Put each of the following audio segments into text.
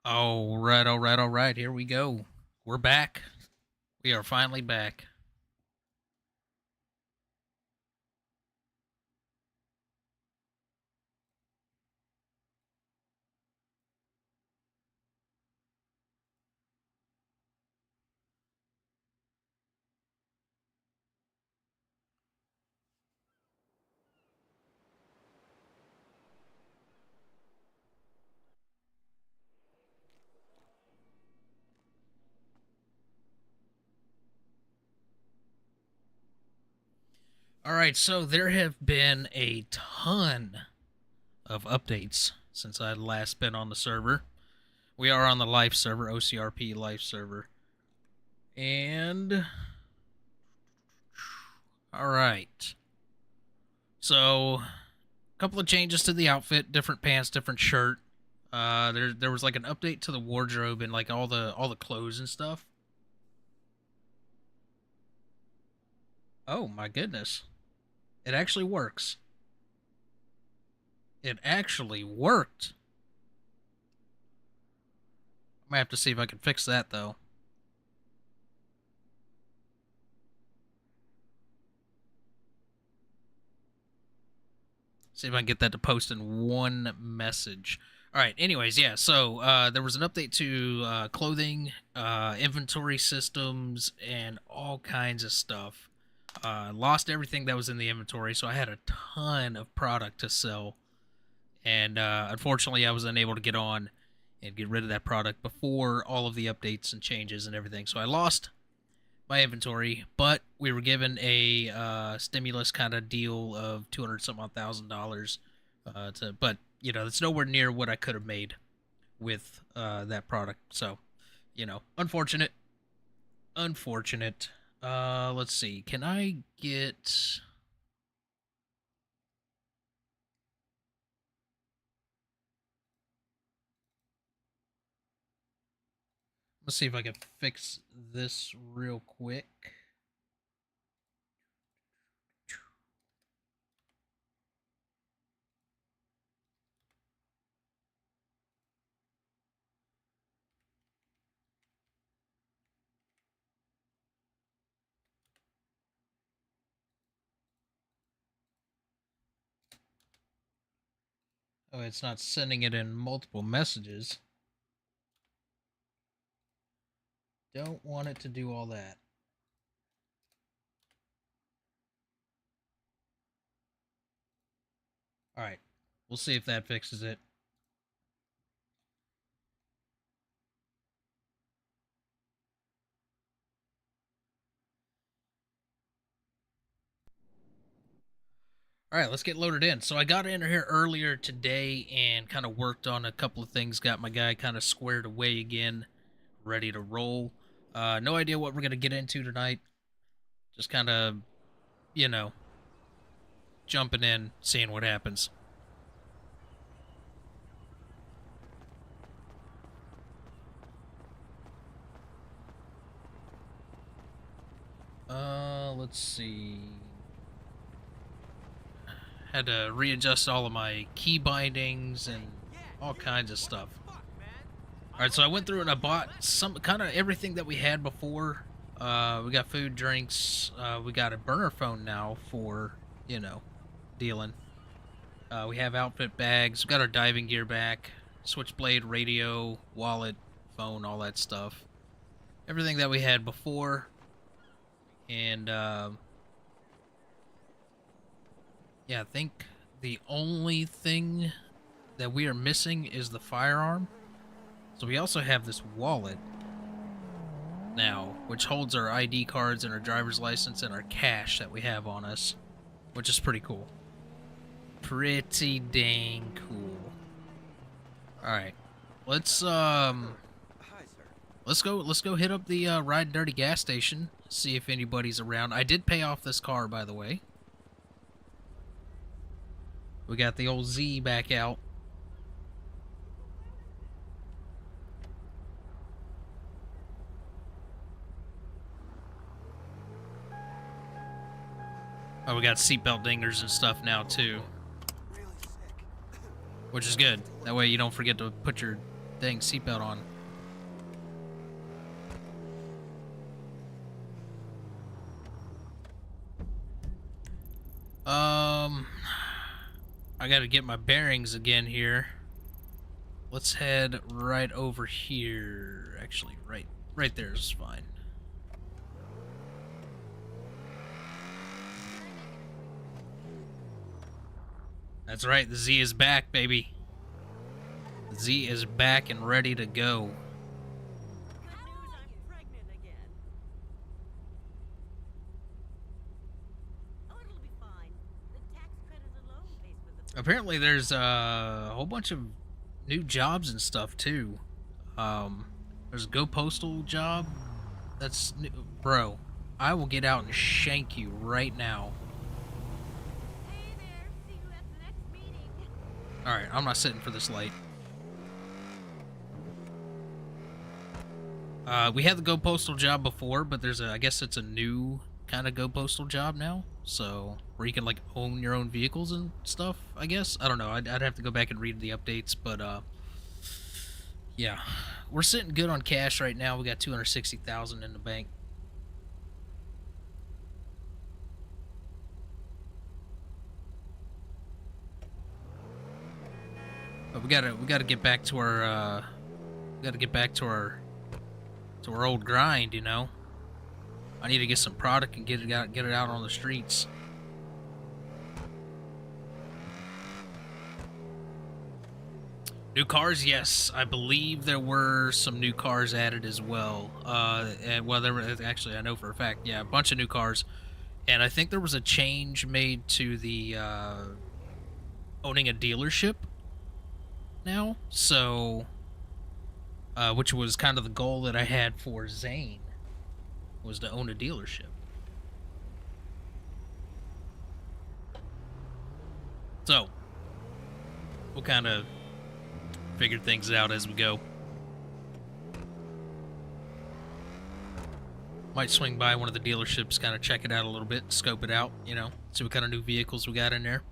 All right, all right, all right. Here we go. We're back. We are finally back. All right, so there have been a ton of updates since I last been on the server. We are on the life server, OCRP life server. And all right. So, a couple of changes to the outfit, different pants, different shirt. There was like an update to the wardrobe and like all the clothes and stuff. Oh my goodness. It actually works. It actually worked. I might have to see if I can fix that though. See if I can get that to post in one message. All right. Anyways, yeah. So there was an update to clothing, inventory systems, and all kinds of stuff. Lost everything that was in the inventory, so I had a ton of product to sell, and unfortunately, I was unable to get on and get rid of that product before all of the updates and changes and everything. So I lost my inventory, but we were given a stimulus kind of deal of 200 some odd $1,000. But it's nowhere near what I could have made with that product. So, unfortunate, unfortunate. Let's see. Can I get? Let's see if I can fix this real quick. Oh, it's not sending it in multiple messages. Don't want it to do all that. All right. We'll see if that fixes it. All right, let's get loaded in. So I got in here earlier today and kind of worked on a couple of things. Got my guy kind of squared away again, ready to roll. No idea what we're gonna get into tonight. Just kind of, you know, jumping in, seeing what happens. Let's see. Had to readjust all of my key bindings and all kinds of stuff. All right, so I went through and I bought some kind of everything that we had before. We got food, drinks. We got a burner phone now for dealing. We have outfit bags. We got our diving gear back, switchblade, radio, wallet, phone, all that stuff. Everything that we had before, and yeah, I think the only thing that we are missing is the firearm. So we also have this wallet now, which holds our ID cards and our driver's license and our cash that we have on us, which is pretty cool. Pretty dang cool. All right, let's let's go hit up the Ride Dirty gas station. See if anybody's around. I did pay off this car, by the way. We got the old Z back out. Oh, we got seatbelt dingers and stuff now too, which is good. That way you don't forget to put your Dang, seatbelt on. I gotta get my bearings again here. Let's head right over here. Actually, right there is fine. That's right, the Z is back, baby. The Z is back and ready to go. Apparently there's a whole bunch of new jobs and stuff too. There's a Go Postal job. That's new. Bro, I will get out and shank you right now. Hey there, see you at the next meeting. Alright, I'm not sitting for this light. We had the Go Postal job before, but I guess it's a new kind of Go Postal job now. So, where you can, like, own your own vehicles and stuff, I guess. I don't know. I'd have to go back and read the updates, but, yeah. We're sitting good on cash right now. We got 260,000 in the bank. But we gotta get back to our, to our old grind, you know? I need to get some product and get it out on the streets. New cars, yes. I believe there were some new cars added as well. Well, there were actually, I know for a fact, yeah, a bunch of new cars. And I think there was a change made to the owning a dealership now. So, which was kind of the goal that I had for Zane, was to own a dealership. So, we'll kind of figure things out as we go. Might swing by one of the dealerships, kind of check it out a little bit, scope it out, you know, see what kind of new vehicles we got in there.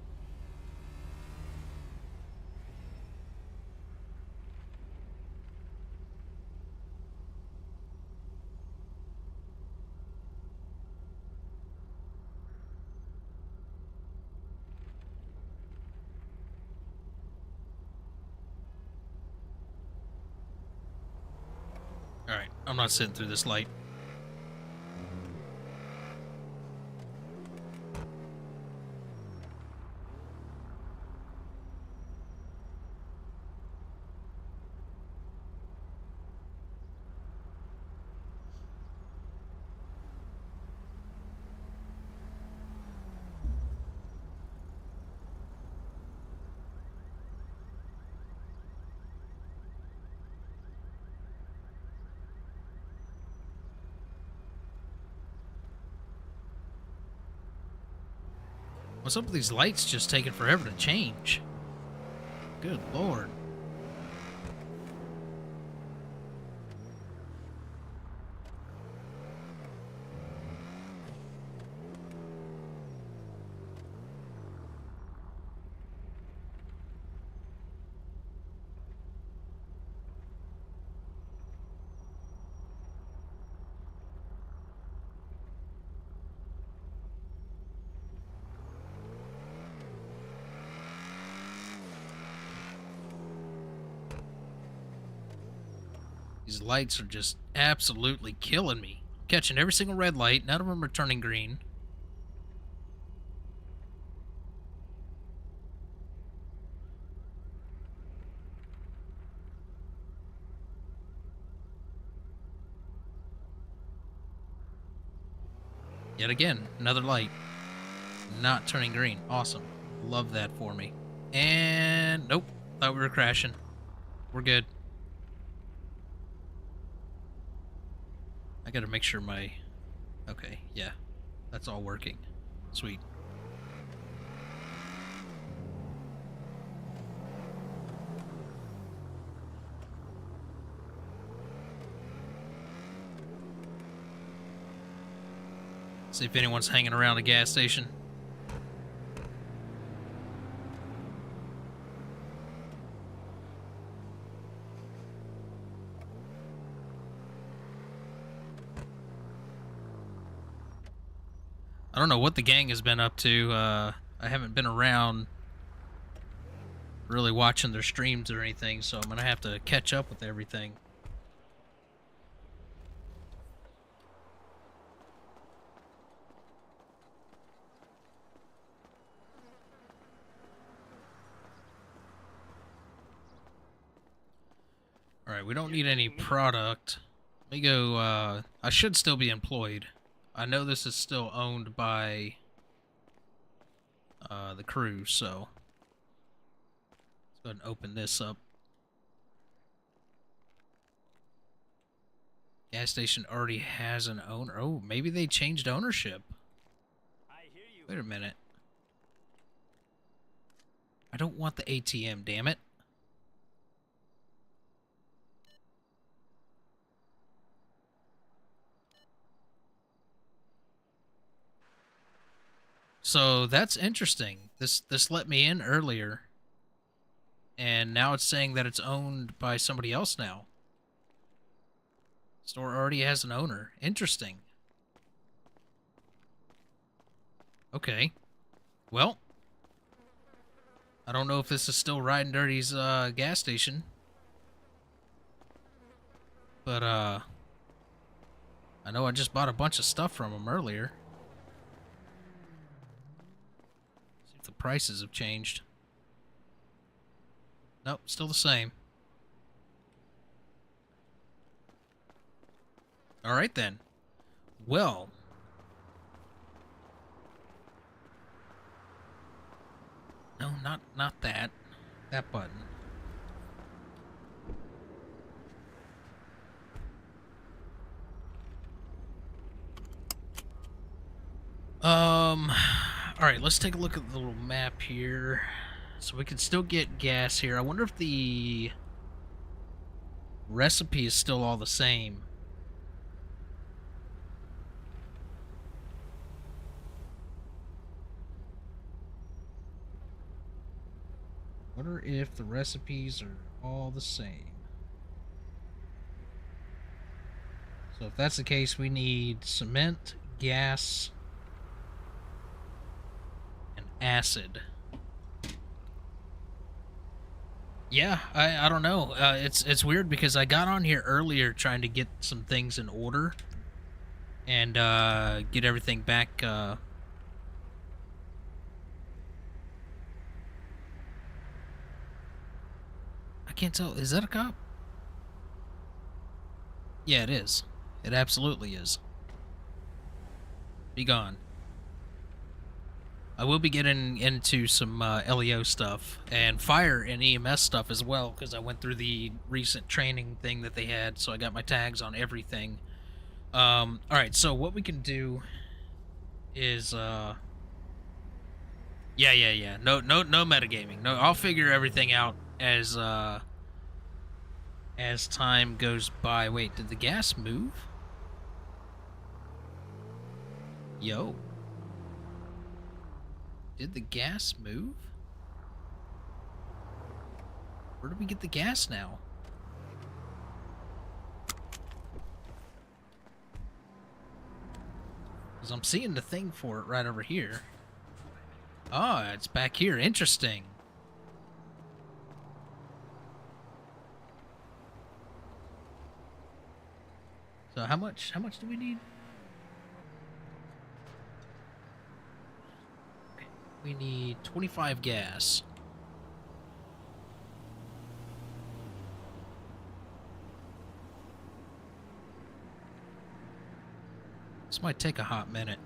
Alright, I'm not sitting through this light. What's up with these lights just taking forever to change? Good lord. These lights are just absolutely killing me. Catching every single red light, none of them are turning green. Yet again, another light. Not turning green. Awesome. Love that for me. And nope. Thought we were crashing. We're good. I gotta make sure my... Okay, yeah. That's all working. Sweet. See if anyone's hanging around a gas station. I don't know what the gang has been up to. I haven't been around really watching their streams or anything, so I'm gonna have to catch up with everything. Alright, we don't need any product. Let me go, I should still be employed. I know this is still owned by the crew, so let's go ahead and open this up. Gas station already has an owner. Oh, maybe they changed ownership. I hear you. Wait a minute. I don't want the ATM, damn it. So that's interesting. This let me in earlier, and now it's saying that it's owned by somebody else now. Store already has an owner. Interesting. Okay. Well, I don't know if this is still Riding Dirty's gas station, but I know I just bought a bunch of stuff from him earlier. See if the prices have changed. Nope, still the same. All right then. Well, no, not that. That button. All right, let's take a look at the little map here. So we can still get gas here. I wonder if the recipe is still all the same. Wonder if the recipes are all the same. So if that's the case, we need cement, gas, and acid. Yeah, I don't know. It's weird because I got on here earlier trying to get some things in order and get everything back. I can't tell. Is that a cop? Yeah, it is. It absolutely is. Be gone. I will be getting into some LEO stuff and fire and EMS stuff as well, because I went through the recent training thing that they had, so I got my tags on everything. All right, so what we can do is yeah. No metagaming. No, I'll figure everything out as time goes by. Wait, did the gas move? Yo. Did the gas move? Where did we get the gas now? Because I'm seeing the thing for it right over here. Oh, it's back here. Interesting. So how much do we need? Okay, we need 25 gas. This might take a hot minute.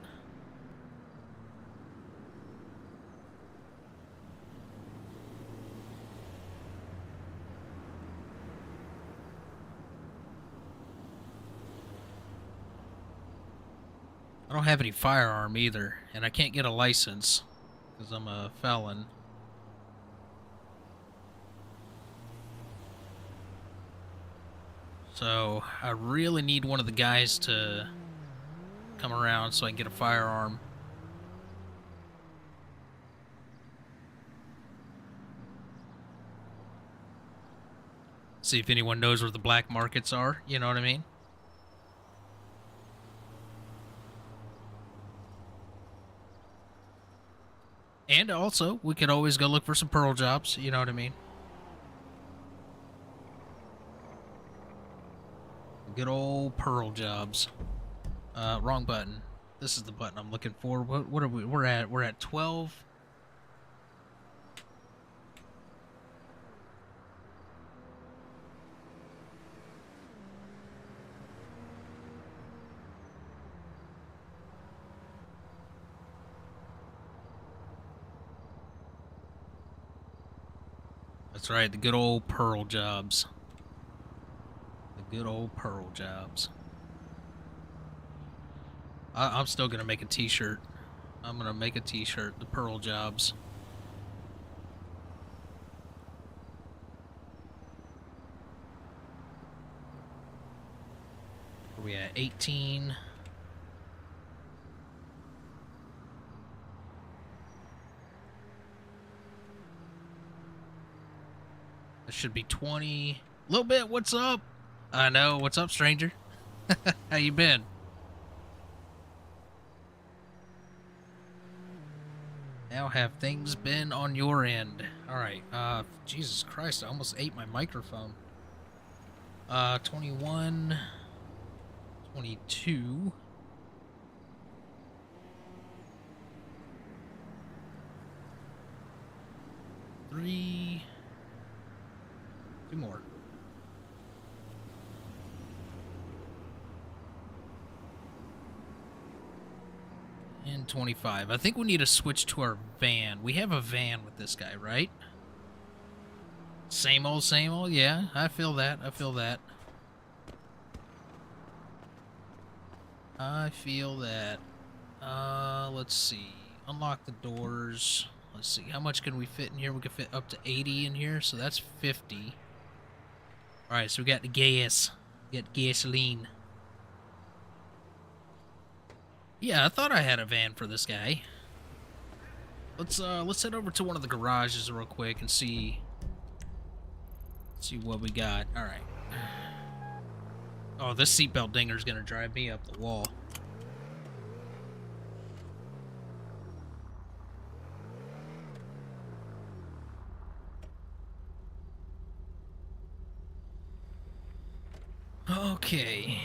I don't have any firearm either, and I can't get a license because I'm a felon. So I really need one of the guys to come around so I can get a firearm. See if anyone knows where the black markets are, you know what I mean? And also, we could always go look for some pearl jobs. You know what I mean? Good old pearl jobs. Wrong button. This is the button I'm looking for. What are we? We're at 12. That's right, the good old pearl jobs. The good old pearl jobs. I'm still gonna make a t-shirt. I'm gonna make a t-shirt, the pearl jobs. Where we at? 18. That should be 20. Little bit, what's up? I know, what's up, stranger? How you been? How have things been on your end? Alright, Jesus Christ, I almost ate my microphone. 21, 22. Three. Two more. And 25. I think we need to switch to our van. We have a van with this guy, right? Same old, same old. Yeah, I feel that. I feel that. I feel that. Let's see. Unlock the doors. Let's see. How much can we fit in here? We can fit up to 80 in here, so that's 50. Alright, so we got the gas. We got gasoline. Yeah, I thought I had a van for this guy. Let's head over to one of the garages real quick and see what we got. All right. Oh, this seatbelt dinger's gonna drive me up the wall. Okay.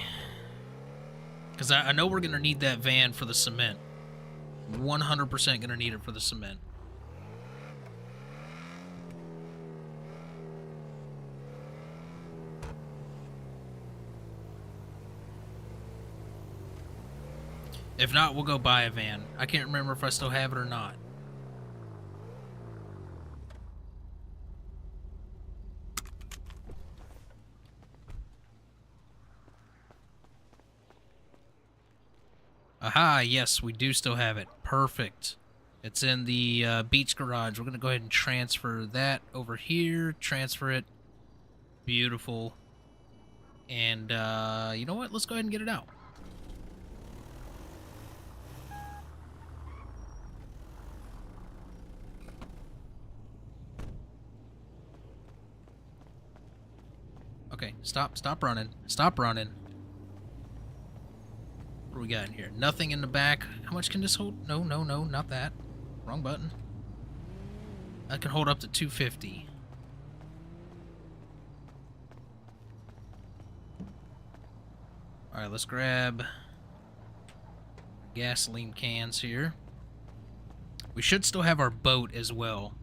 Because I know we're gonna need that van for the cement. 100% gonna need it for the cement. If not, we'll go buy a van. I can't remember if I still have it or not. Aha, yes, we do still have it. Perfect. It's in the beach garage. We're going to go ahead and transfer that over here. Transfer it. Beautiful. And you know what? Let's go ahead and get it out. Okay, stop running. Stop running. What do we got in here? Nothing in the back. How much can this hold? No, not that. Wrong button. That can hold up to 250. Alright, let's grab gasoline cans here. We should still have our boat as well.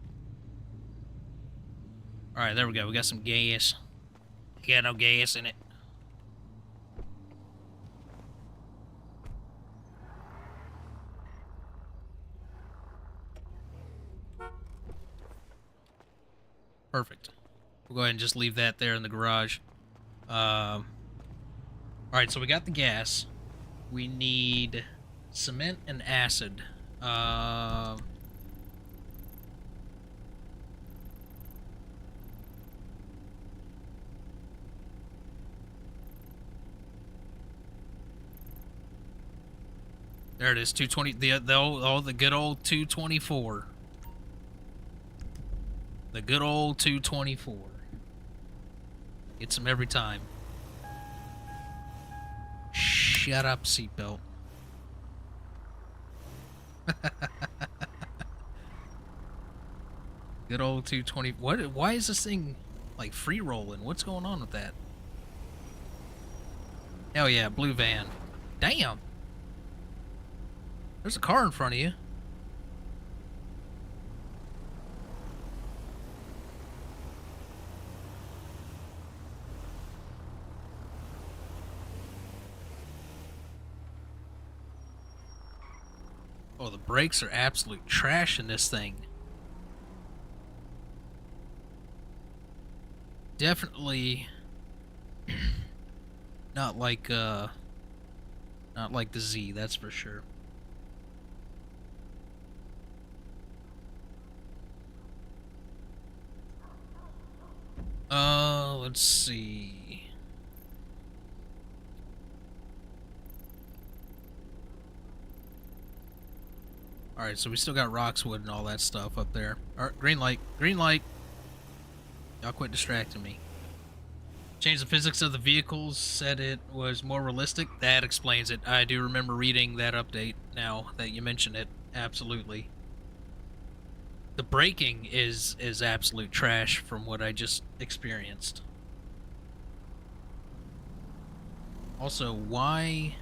Alright, there we go. We got some gas. Got no gas in it. Perfect. We'll go ahead and just leave that there in the garage. Alright, so we got the gas. We need cement and acid. There it is, 220. The good old 224. The good old 224. Gets them every time. Shut up, seatbelt. Good old 220. What? Why is this thing like free rolling? What's going on with that? Hell yeah, blue van. Damn. There's a car in front of you. Oh, the brakes are absolute trash in this thing. Definitely not like the Z, that's for sure. Let's see. Alright, so we still got Roxwood and all that stuff up there. Alright, green light. Green light. Y'all quit distracting me. Change the physics of the vehicles, said it was more realistic. That explains it. I do remember reading that update now that you mention it. Absolutely. The braking is absolute trash from what I just experienced. Also, why...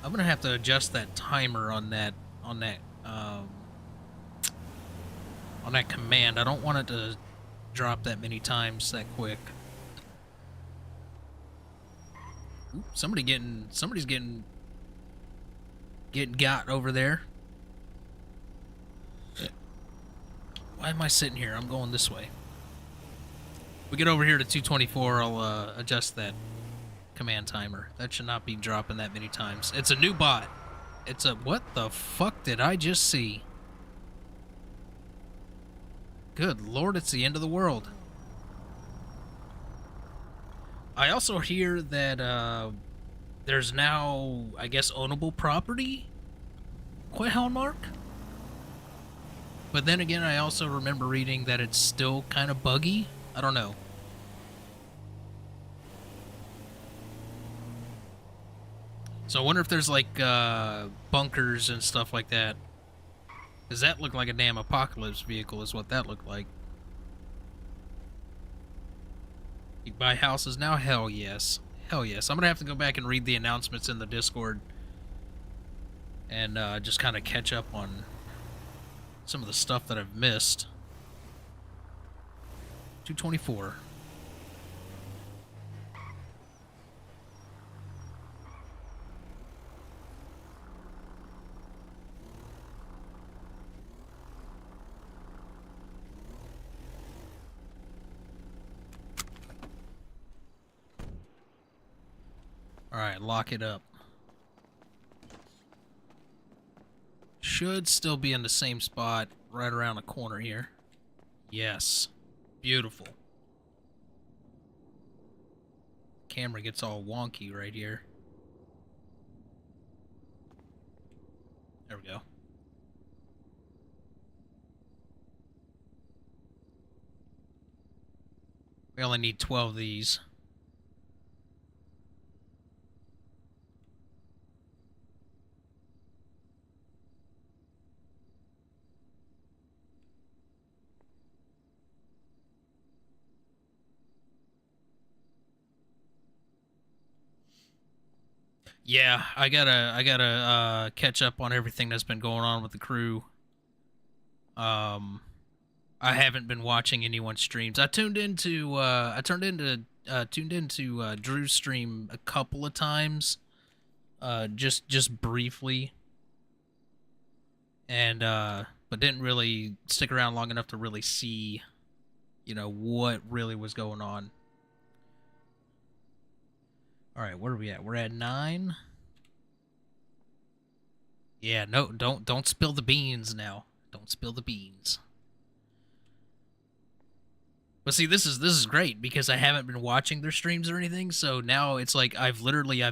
I'm gonna have to adjust that timer on that command. I don't want it to drop that many times that quick. Ooh, somebody's getting got over there. Why am I sitting here? I'm going this way. We get over here to 224, I'll adjust that command timer. That should not be dropping that many times. It's a new bot. It's a... What the fuck did I just see? Good lord, it's the end of the world. I also hear that there's now, I guess, ownable property? Question mark? But then again, I also remember reading that it's still kind of buggy. I don't know. So I wonder if there's like bunkers and stuff like that. Does that look like a damn apocalypse vehicle is what that looked like. You can buy houses now? Hell yes. Hell yes. I'm going to have to go back and read the announcements in the Discord. And just kind of catch up on some of the stuff that I've missed. 224. Alright, lock it up. Should still be in the same spot right around the corner here. Yes. Beautiful. Camera gets all wonky right here. There we go. We only need 12 of these. Yeah, I gotta catch up on everything that's been going on with the crew. I haven't been watching anyone's streams. I tuned into Drew's stream a couple of times, just briefly, and but didn't really stick around long enough to really see, you know, what really was going on. All right, where are we at? We're at 9. Yeah, no, don't spill the beans now. Don't spill the beans. But see, this is great because I haven't been watching their streams or anything, so now it's like I've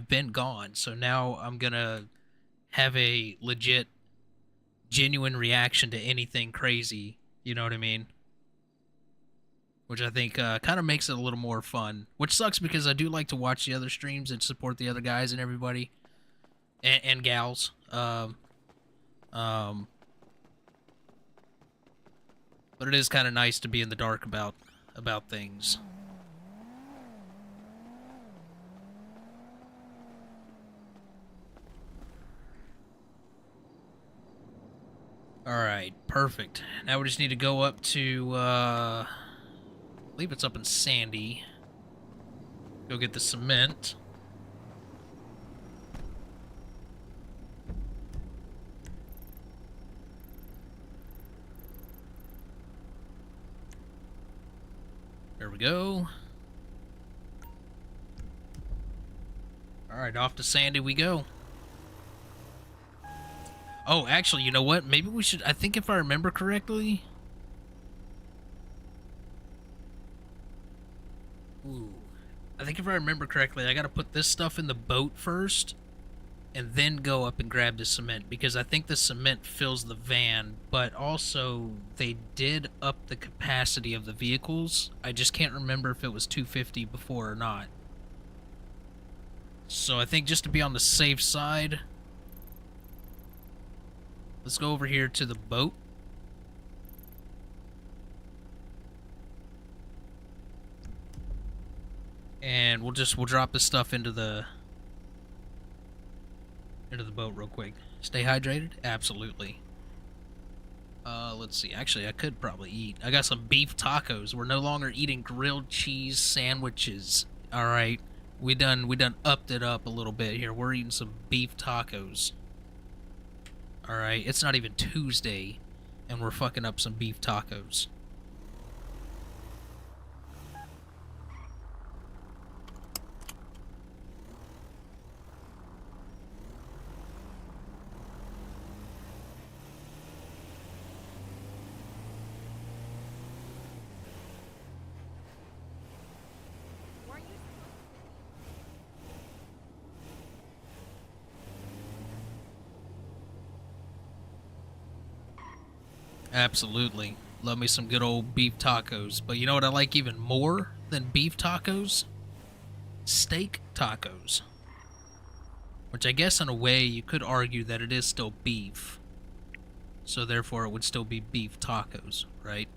been gone. So now I'm gonna have a legit, genuine reaction to anything crazy. You know what I mean? Which I think kind of makes it a little more fun. Which sucks because I do like to watch the other streams and support the other guys and everybody. And gals. But it is kind of nice to be in the dark about things. Alright, perfect. Now we just need to go up to, I believe it's up in Sandy. Go get the cement. There we go. Alright, off to Sandy we go. Oh, actually, you know what? Maybe we should... I think if I remember correctly... Ooh. I think if I remember correctly, I gotta put this stuff in the boat first, and then go up and grab the cement, because I think the cement fills the van, but also they did up the capacity of the vehicles. I just can't remember if it was 250 before or not. So I think just to be on the safe side, let's go over here to the boat. And we'll drop this stuff into the boat real quick. Stay hydrated? Absolutely. Let's see. Actually, I could probably eat. I got some beef tacos. We're no longer eating grilled cheese sandwiches. All right. We done upped it up a little bit here. We're eating some beef tacos. All right. It's not even Tuesday, and we're fucking up some beef tacos. Weren't you supposed Absolutely. Love me some good old beef tacos. But you know what I like even more than beef tacos? Steak tacos. Which I guess in a way you could argue that it is still beef. So therefore it would still be beef tacos, right?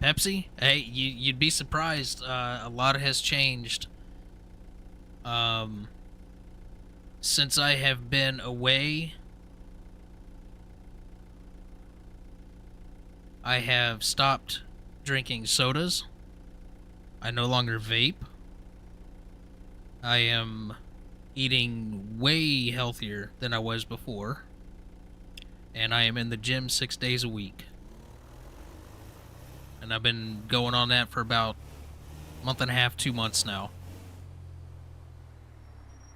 Pepsi? Hey, you'd be surprised. A lot has changed. Since I have been away, I have stopped drinking sodas. I no longer vape. I am eating way healthier than I was before. And I am in the gym 6 days a week. And I've been going on that for about a month and a half, 2 months now.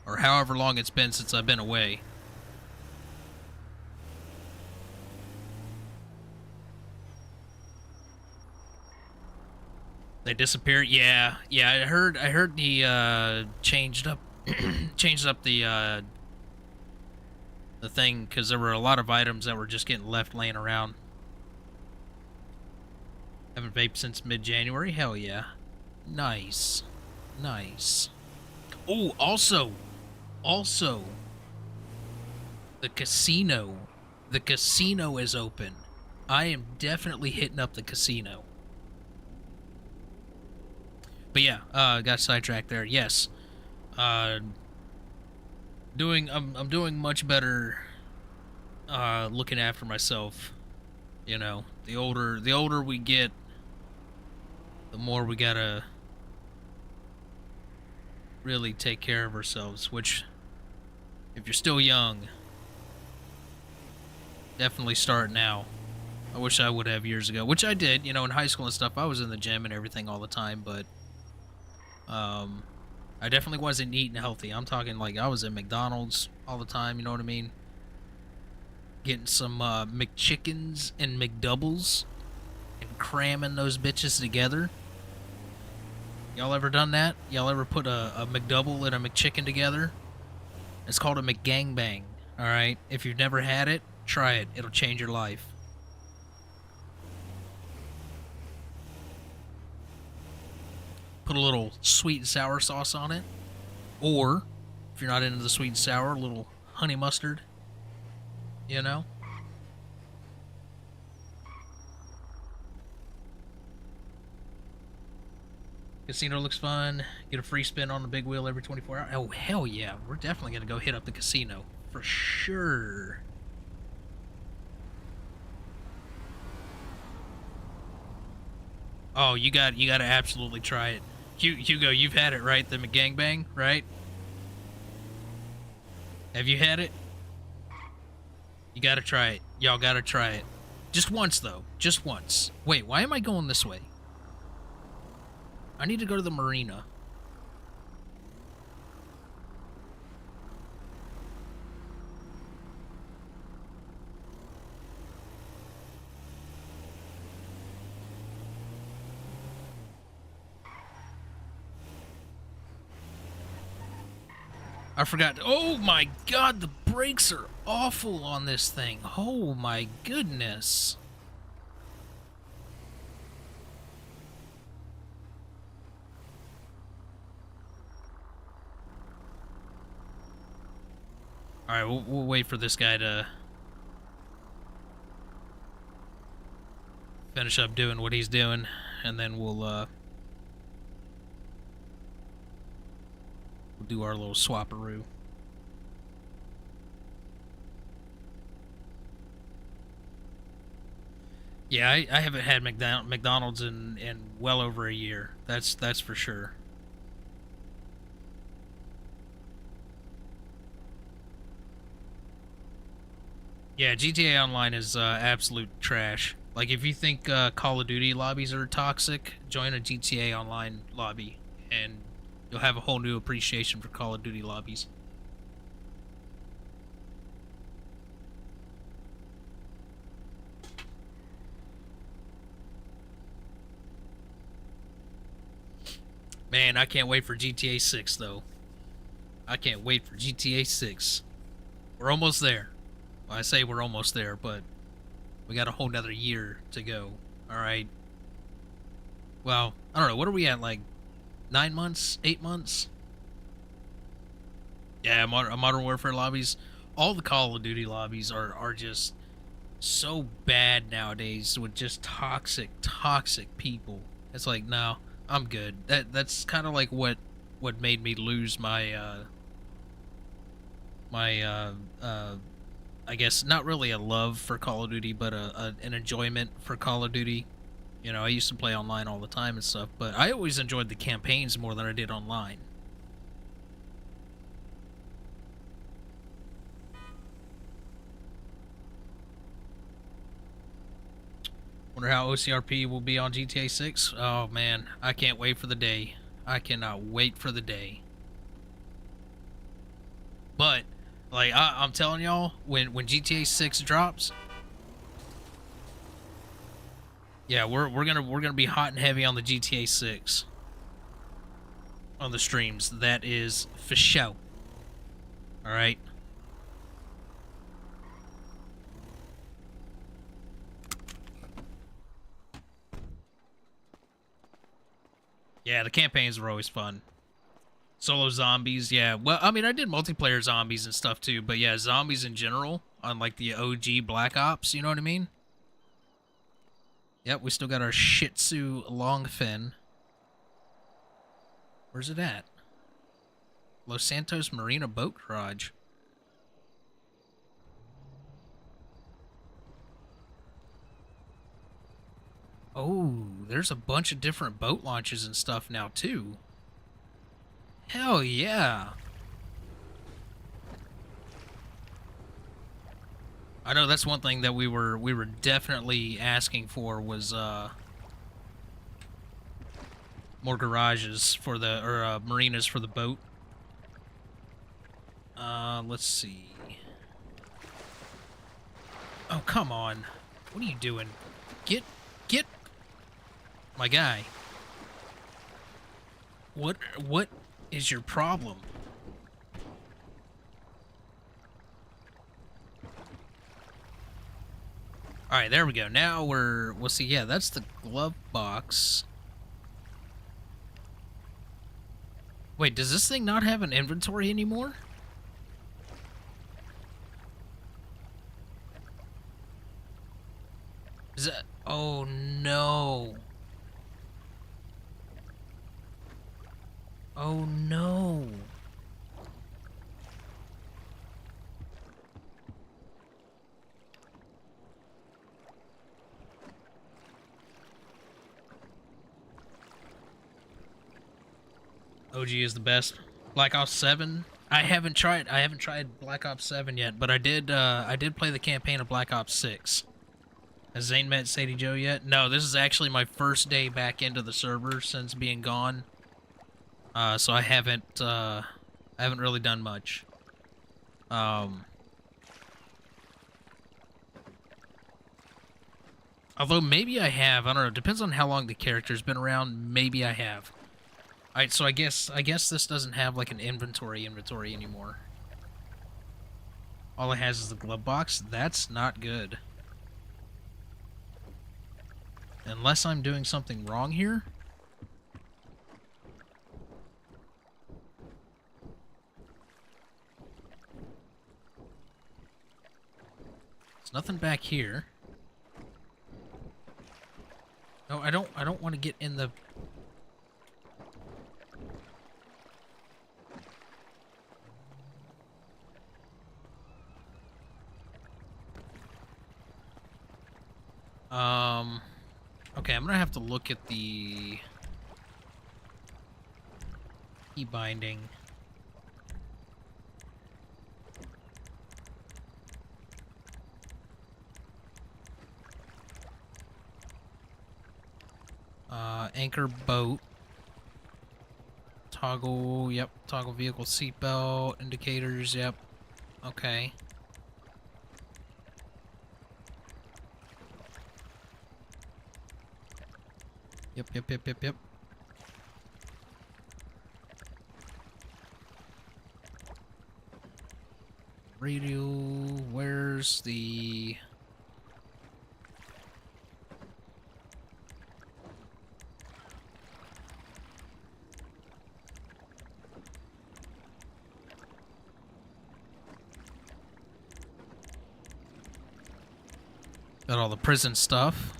Or however long it's been since I've been away. They disappeared. Yeah. I heard he changed up changed up the thing, because there were a lot of items that were just getting left laying around. Haven't vaped since mid-January. Hell yeah. Nice. Oh, also, the casino. The casino is open. I am definitely hitting up the casino. But yeah, got sidetracked there. Yes, I'm doing much better. Looking after myself. You know, the older we get, the more we gotta really take care of ourselves. Which, if you're still young, definitely start now. I wish I would have years ago, which I did. You know, in high school and stuff, I was in the gym and everything all the time, but I definitely wasn't eating healthy. I'm talking like I was at McDonald's all the time, you know what I mean? Getting some McChickens and McDoubles and cramming those bitches together. Y'all ever done that? Y'all ever put a McDouble and a McChicken together? It's called a McGangbang, alright? If you've never had it, try it. It'll change your life. Put a little sweet and sour sauce on it. Or, if you're not into the sweet and sour, a little honey mustard. You know? Casino looks fun. Get a free spin on the big wheel every 24 hours. Oh, hell yeah. We're definitely going to go hit up the casino. For sure. Oh, you got to absolutely try it. Hugo, you've had it, right? The McGangbang, right? Have you had it? You got to try it. Y'all got to try it. Just once, though. Just once. Wait, why am I going this way? I need to go to the marina. I forgot. Oh my god, the brakes are awful on this thing. Oh my goodness. Alright, we'll wait for this guy to finish up doing what he's doing, and then we'll do our little swapperoo. Yeah, I haven't had McDonald's in well over a year. That's for sure. Yeah, GTA Online is absolute trash. Like, if you think Call of Duty lobbies are toxic, join a GTA Online lobby, and you'll have a whole new appreciation for Call of Duty lobbies. Man, I can't wait for GTA 6, though. I can't wait for GTA 6. We're almost there. Well, I say we're almost there, but we got a whole nother year to go. Alright. Well, I don't know. What are we at? Like 9 months? 8 months? Yeah, Modern Warfare lobbies. All the Call of Duty lobbies are just so bad nowadays with just toxic people. It's like, no, I'm good. That's kind of like what made me lose my my I guess not really a love for Call of Duty, but an enjoyment for Call of Duty. You know, I used to play online all the time and stuff, but I always enjoyed the campaigns more than I did online. Wonder how OCRP will be on GTA 6. Oh man, I can't wait for the day. I cannot wait for the day. But like I'm telling y'all, when GTA 6 drops, yeah, we're gonna be hot and heavy on the GTA 6 on the streams. That is for show. All right. Yeah, the campaigns were always fun. Solo zombies, yeah. Well, I mean, I did multiplayer zombies and stuff too, but yeah, zombies in general on like the OG Black Ops, you know what I mean? Yep, we still got our Shih Tzu Longfin. Where's it at? Los Santos Marina Boat Garage. Oh, there's a bunch of different boat launches and stuff now too. Hell yeah. I know that's one thing that we were definitely asking for was more garages for the or marinas for the boat. Let's see. Oh, come on. What are you doing? Get my guy. What is your problem? All right, there we go. Now we'll see. Yeah, that's the glove box. Wait, does this thing not have an inventory anymore? Is that... Oh, no. Oh no. OG is the best. Black Ops 7. I haven't tried Black Ops 7 yet, but I did play the campaign of Black Ops 6. Has Zane met Sadie Joe yet? No, this is actually my first day back into the server since being gone. So I haven't really done much. Um Although maybe I have, I don't know, depends on how long the character's been around, maybe I have. Alright, so I guess this doesn't have like an inventory anymore. All it has is the glove box. That's not good. Unless I'm doing something wrong here. There's nothing back here. No, I don't want to get in the... Okay, I'm gonna have to look at the key binding. Anchor boat. Toggle, yep. Toggle vehicle seatbelt, indicators, yep. Okay. Yep. Radio, where's the... Got all the prison stuff.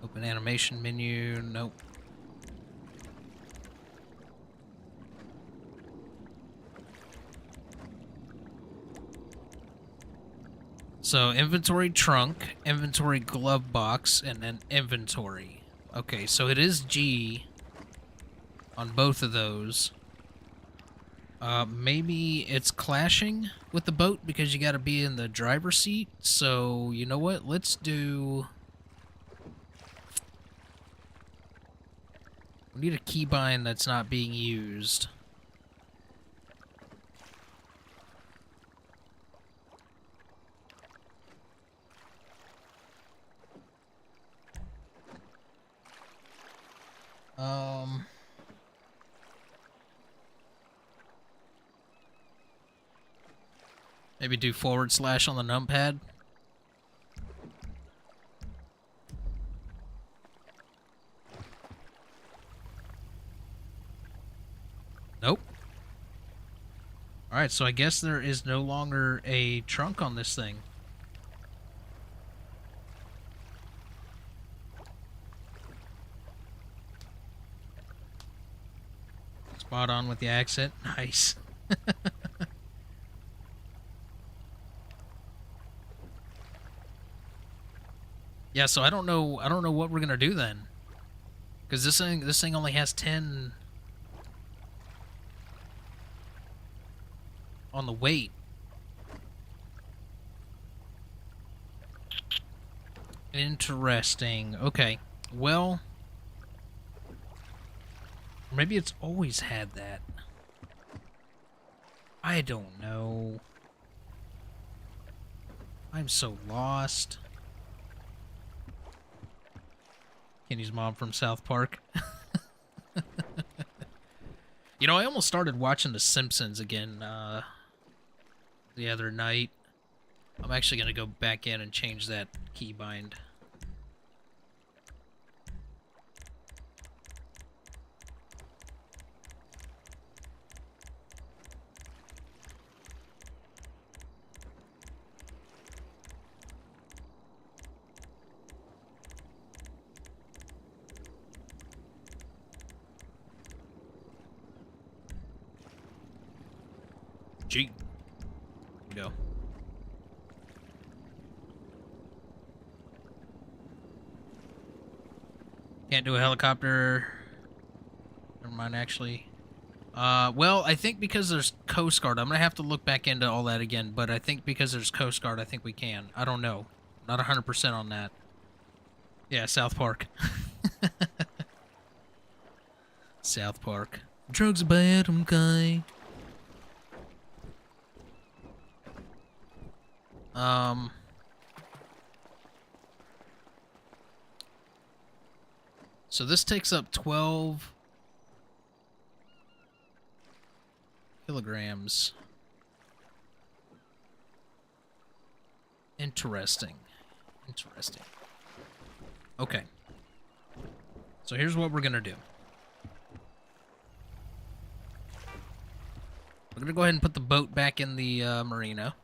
Open animation menu, nope. So inventory trunk, inventory glove box, and then inventory. Okay, so it is G on both of those. Maybe it's clashing with the boat because you gotta be in the driver's seat. So, you know what? Let's do... We need a keybind that's not being used. Maybe do / on the numpad. Nope. Alright, so I guess there is no longer a trunk on this thing. Spot on with the accent. Nice. Yeah, so I don't know what we're gonna do then. Because this thing only has 10 on the weight. Interesting. Okay. Well, maybe it's always had that. I don't know. I'm so lost. Kenny's mom from South Park. You know, I almost started watching The Simpsons again the other night. I'm actually going to go back in and change that keybind. Jeep. Go. Can't do a helicopter. Never mind, actually. Well, I think because there's Coast Guard, I'm gonna have to look back into all that again, but I think because there's Coast Guard, I think we can. I don't know. Not 100% on that. Yeah, South Park. South Park. Drugs are bad, okay. So this takes up 12 kilograms. Interesting. Interesting. Okay. So here's what we're gonna do. We're gonna go ahead and put the boat back in the marina.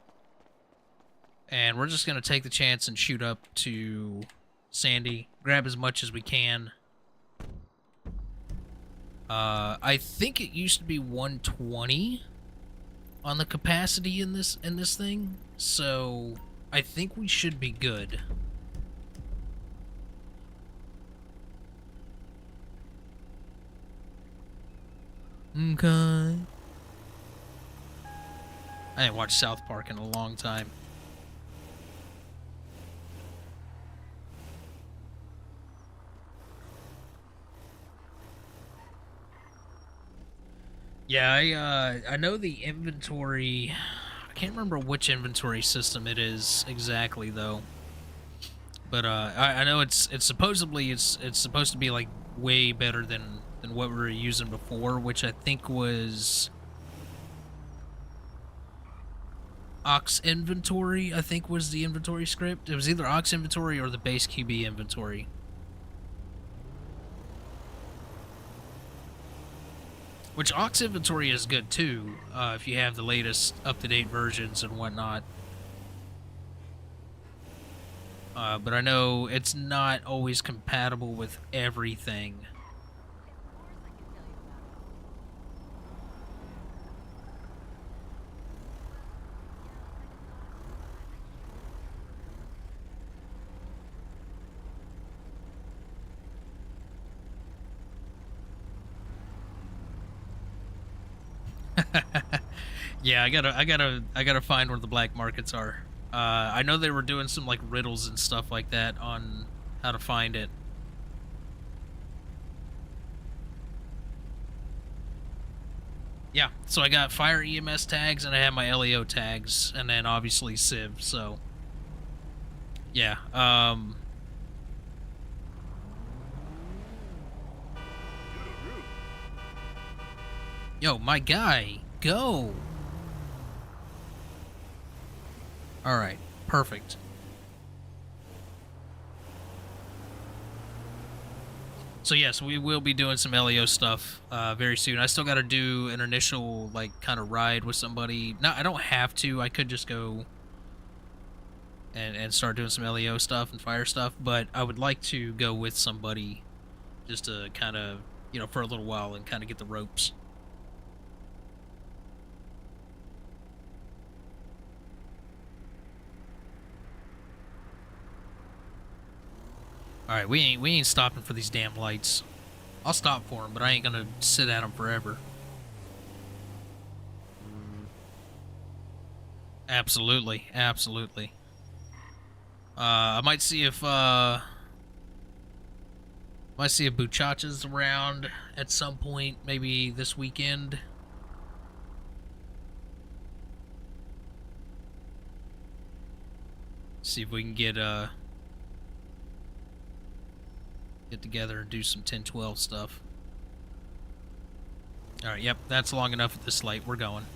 And we're just gonna take the chance and shoot up to Sandy. Grab as much as we can. I think it used to be 120 on the capacity in this thing. So I think we should be good. Okay. I ain't watched South Park in a long time. Yeah, I know the inventory. I can't remember which inventory system it is exactly though. But I know it's supposedly it's supposed to be like way better than what we were using before, which I think was Ox Inventory. I think was the inventory script. It was either Ox Inventory or the base QB inventory. Which Ox Inventory is good too, if you have the latest up-to-date versions and whatnot. But I know it's not always compatible with everything. Yeah, I gotta find where the black markets are. I know they were doing some like riddles and stuff like that on how to find it. Yeah, so I got fire EMS tags and I have my LEO tags and then obviously Civ, so yeah, yo, my guy, go. All right, perfect. So yes, we will be doing some LEO stuff very soon. I still got to do an initial like kind of ride with somebody. No, I don't have to. I could just go and start doing some LEO stuff and fire stuff, but I would like to go with somebody just to kind of, for a little while and kind of get the ropes. All right, we ain't stopping for these damn lights. I'll stop for them, but I ain't gonna sit at them forever. Absolutely, absolutely. I might see if Buchacha's around at some point, maybe this weekend. See if we can get together and do some 10-12 stuff. All right, yep, that's long enough at this light. We're going.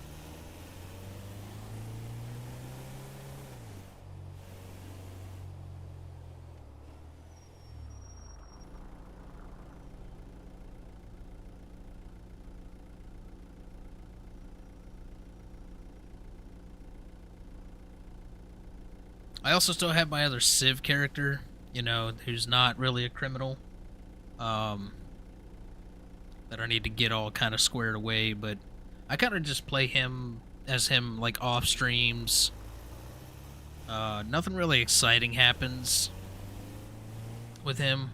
I also still have my other Civ character, who's not really a criminal. That I need to get all kind of squared away, but I kind of just play him as him like off streams. Nothing really exciting happens with him.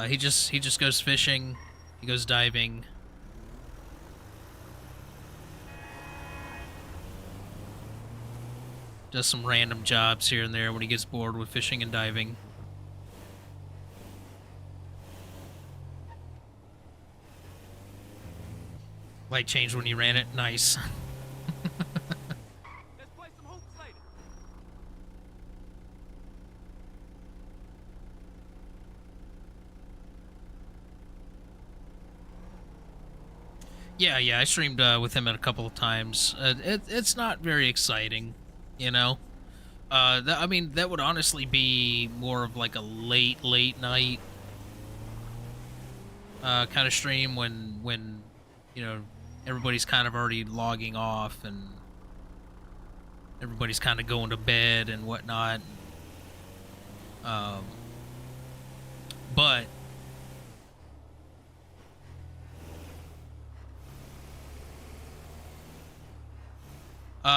He just goes fishing, he goes diving. Does some random jobs here and there when he gets bored with fishing and diving. Light changed when you ran it. Nice. Let's play some hoops later. Yeah, I streamed with him a couple of times. It's not very exciting, you know. I mean, that would honestly be more of like a late night kind of stream when you know everybody's kind of already logging off and everybody's kind of going to bed and whatnot. Um, but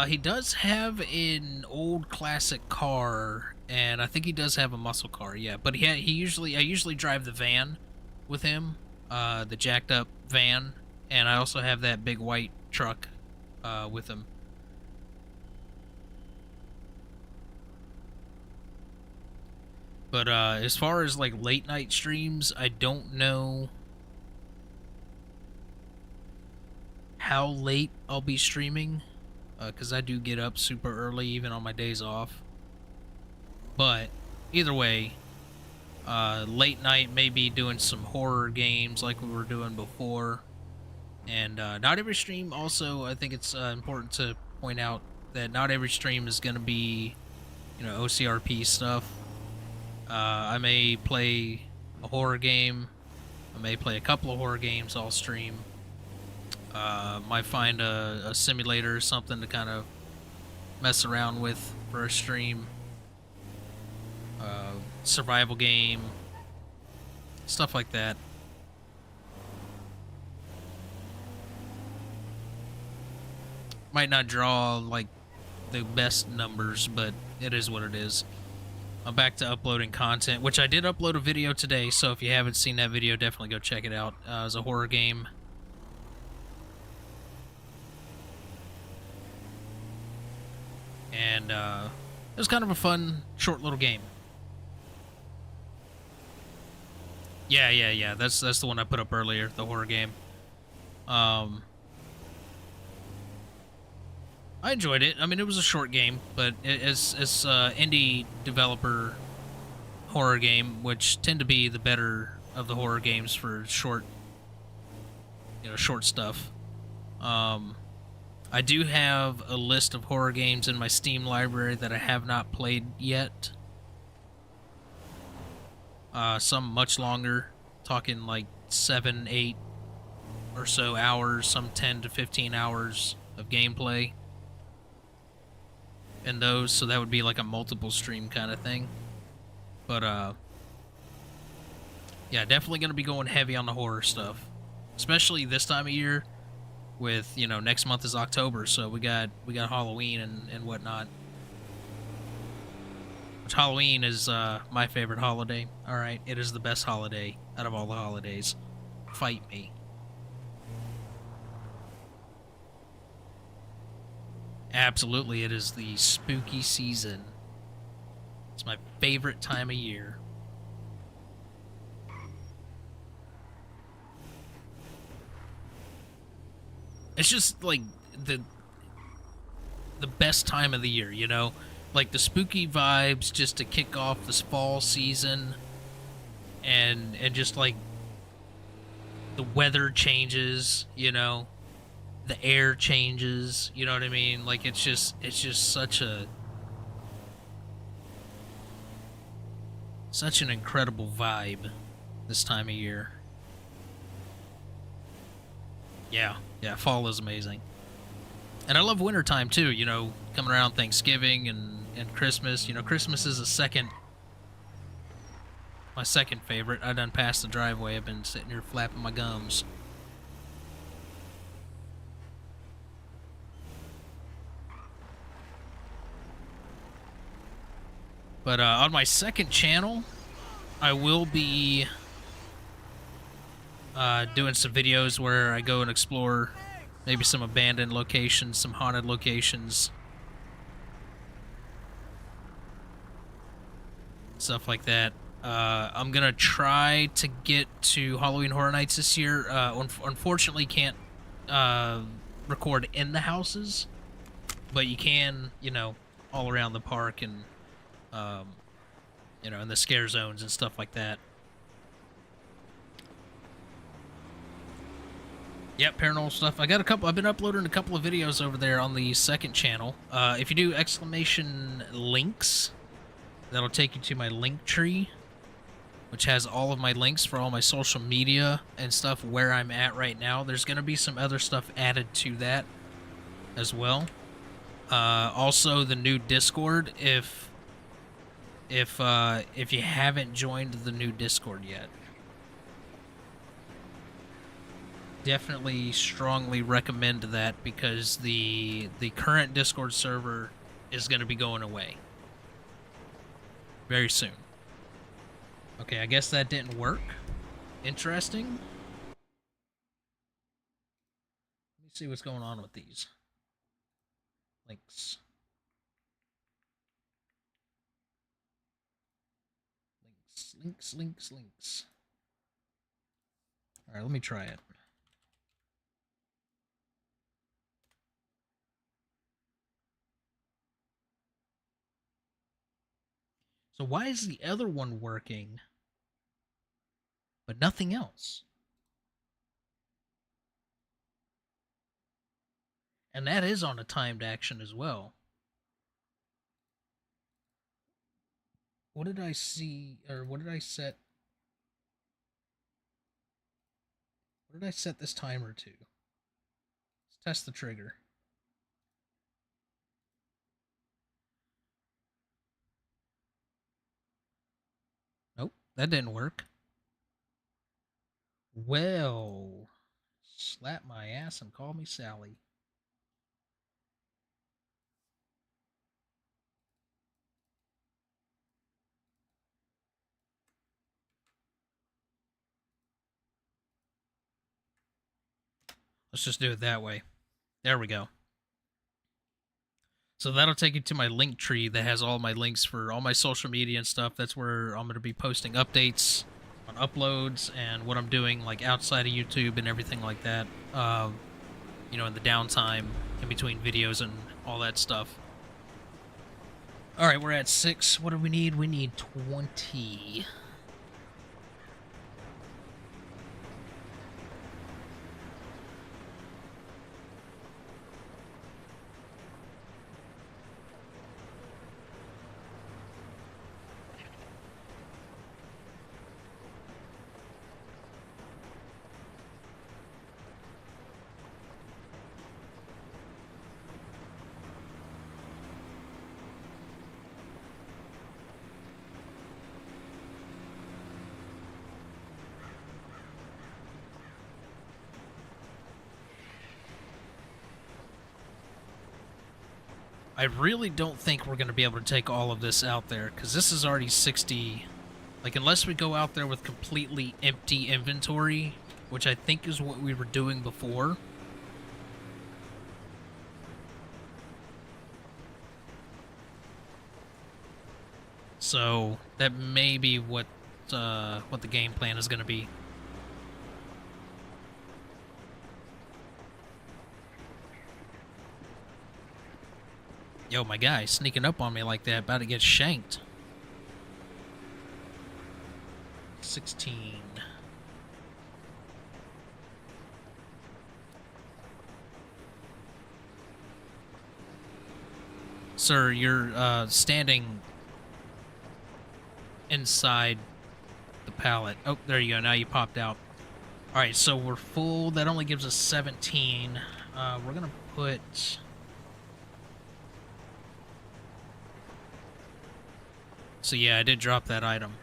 he does have an old classic car, and I think he does have a muscle car. Yeah, but I usually drive the van with him, the jacked up van, and I also have that big white truck with him. But as far as like late night streams, I don't know how late I'll be streaming. Because I do get up super early even on my days off. But either way, late night maybe doing some horror games like we were doing before. And not every stream also, I think it's important to point out that not every stream is going to be, you know, OCRP stuff. I may play a horror game. I may play a couple of horror games all stream. Might find a simulator or something to kind of mess around with for a stream. Survival game, stuff like that. Might not draw like the best numbers, but it is what it is. I'm back to uploading content, which I did upload a video today, so if you haven't seen that video, definitely go check it out. It was a horror game. And it was kind of a fun, short little game. Yeah. That's the one I put up earlier, the horror game. I enjoyed it. I mean, it was a short game, but it's indie developer horror game, which tend to be the better of the horror games for short, short stuff. I do have a list of horror games in my Steam library that I have not played yet. Some much longer, talking like 7, 8 or so hours, some 10 to 15 hours of gameplay in those, so that would be like a multiple stream kind of thing. But yeah, definitely going to be going heavy on the horror stuff, especially this time of year. With, next month is October, so we got Halloween and whatnot. Which Halloween is my favorite holiday. All right, it is the best holiday out of all the holidays. Fight me. Absolutely, it is the spooky season. It's my favorite time of year. It's just like the best time of the year, like the spooky vibes just to kick off this fall season, and just like the weather changes, the air changes, you know what I mean? Like it's just such an incredible vibe this time of year. Yeah, fall is amazing. And I love wintertime too, coming around Thanksgiving and Christmas. Christmas is my second favorite. I done passed the driveway. I've been sitting here flapping my gums. But on my second channel, I will be doing some videos where I go and explore maybe some abandoned locations, some haunted locations, stuff like that. I'm gonna try to get to Halloween Horror Nights this year. Unfortunately, can't record in the houses, but you can, you know, all around the park and, you know, in the scare zones and stuff like that. Yep, paranormal stuff. I got a couple. I've been uploading a couple of videos over there on the second channel. If you do exclamation links, that'll take you to my link tree, which has all of my links for all my social media and stuff where I'm at right now. There's going to be some other stuff added to that as well. Also, the new Discord. If you haven't joined the new Discord yet, definitely strongly recommend that, because the current Discord server is going to be going away very soon. Okay, I guess that didn't work. Interesting. Let me see what's going on with these links. Links. All right, let me try it. So why is the other one working, but nothing else? And that is on a timed action as well. What did I see, or what did I set? What did I set this timer to? Let's test the trigger. Nope, that didn't work. Well, slap my ass and call me Sally. Let's just do it that way. There we go. So that'll take you to my link tree that has all my links for all my social media and stuff. That's where I'm going to be posting updates on uploads and what I'm doing, like, outside of YouTube and everything like that. You know, in the downtime in between videos and all that stuff. All right, we're at 6. What do we need? We need 20. I really don't think we're going to be able to take all of this out there, because this is already 60. Like, unless we go out there with completely empty inventory, which I think is what we were doing before. So that may be what the game plan is going to be. Yo, my guy sneaking up on me like that, about to get shanked. 16. Sir, you're standing inside the pallet. Oh, there you go. Now you popped out. All right, so we're full. That only gives us 17. We're gonna put... So yeah, I did drop that item.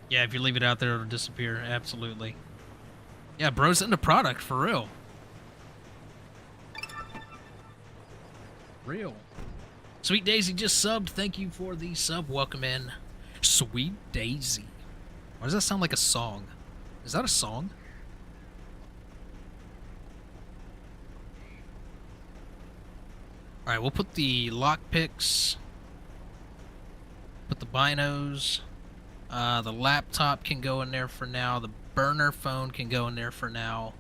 Yeah, if you leave it out there, it'll disappear. Absolutely. Yeah, bro's into product, for real. Real. Sweet Daisy just subbed. Thank you for the sub. Welcome in. Sweet Daisy. Why does that sound like a song? Is that a song? Alright, we'll put the lockpicks. Put the binos. The laptop can go in there for now. The burner phone can go in there for now.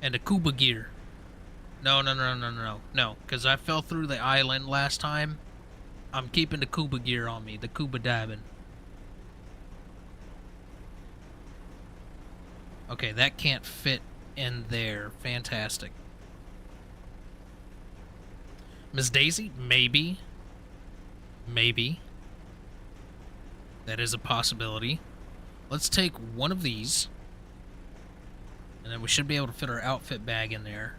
And the Cuba gear. No, because I fell through the island last time. I'm keeping the Cuba gear on me, the Cuba diving. Okay, that can't fit in there. Fantastic. Miss Daisy? Maybe. Maybe. That is a possibility. Let's take one of these. And then we should be able to fit our outfit bag in there.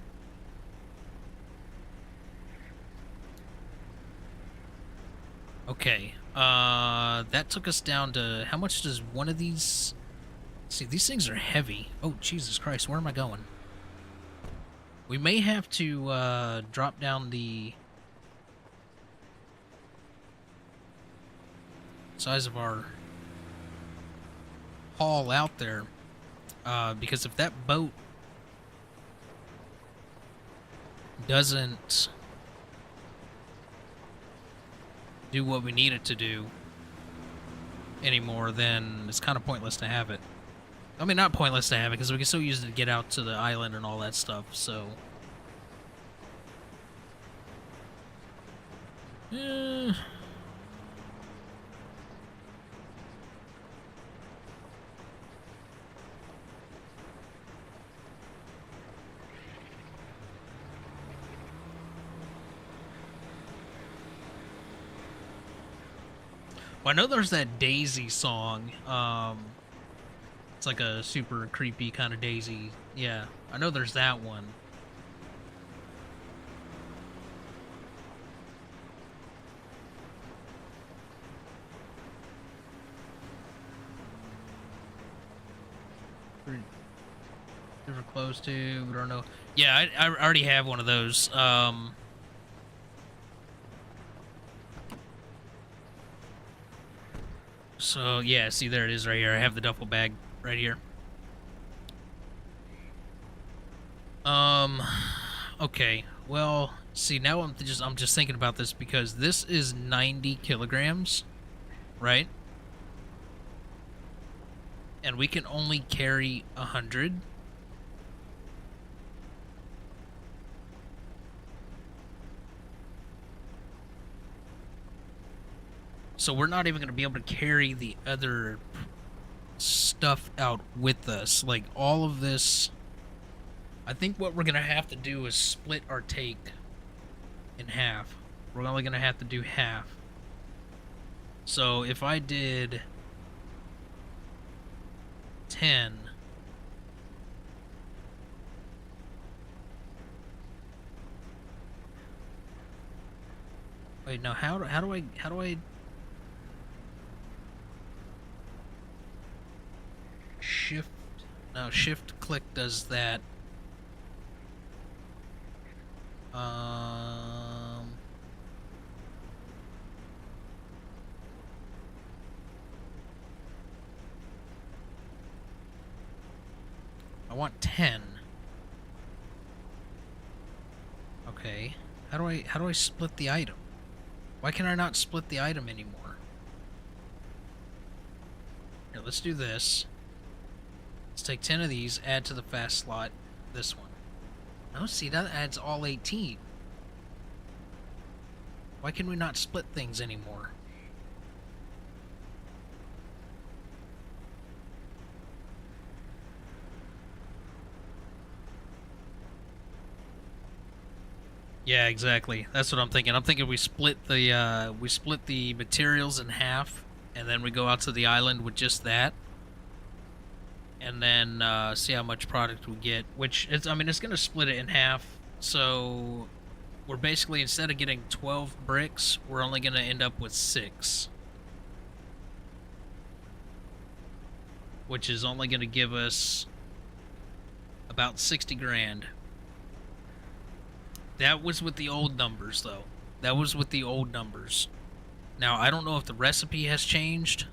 Okay. That took us down to... How much does one of these... See, these things are heavy. Oh, Jesus Christ. Where am I going? We may have to drop down the size of our haul out there. Because if that boat doesn't do what we need it to do anymore, then it's kind of pointless to have it. I mean, not pointless to have it, because we can still use it to get out to the island and all that stuff, so... Well, I know there's that Daisy song. It's like a super creepy kind of Daisy. Yeah, I know there's that one. We're close to, we don't know. Yeah, I already have one of those. So, yeah, see, there it is right here. I have the duffel bag right here. Okay. Well, see, now I'm just thinking about this because this is 90 kilograms, right? And we can only carry 100. So we're not even going to be able to carry the other stuff out with us. Like, all of this... I think what we're going to have to do is split our take in half. We're only going to have to do half. So if I did 10... Wait, no, how do I... Shift click does that. I want 10. Okay. How do I split the item? Why can I not split the item anymore? Here, let's do this. Let's take 10 of these, add to the fast slot this one. Oh, see, that adds all 18. Why can we not split things anymore? Yeah, exactly. That's what I'm thinking. I'm thinking we split the materials in half, and then we go out to the island with just that. And then see how much product we get, which it's going to split it in half. So we're basically, instead of getting 12 bricks, we're only going to end up with 6, which is only going to give us about 60 grand. That was with the old numbers, though. That was with the old numbers. Now, I don't know if the recipe has changed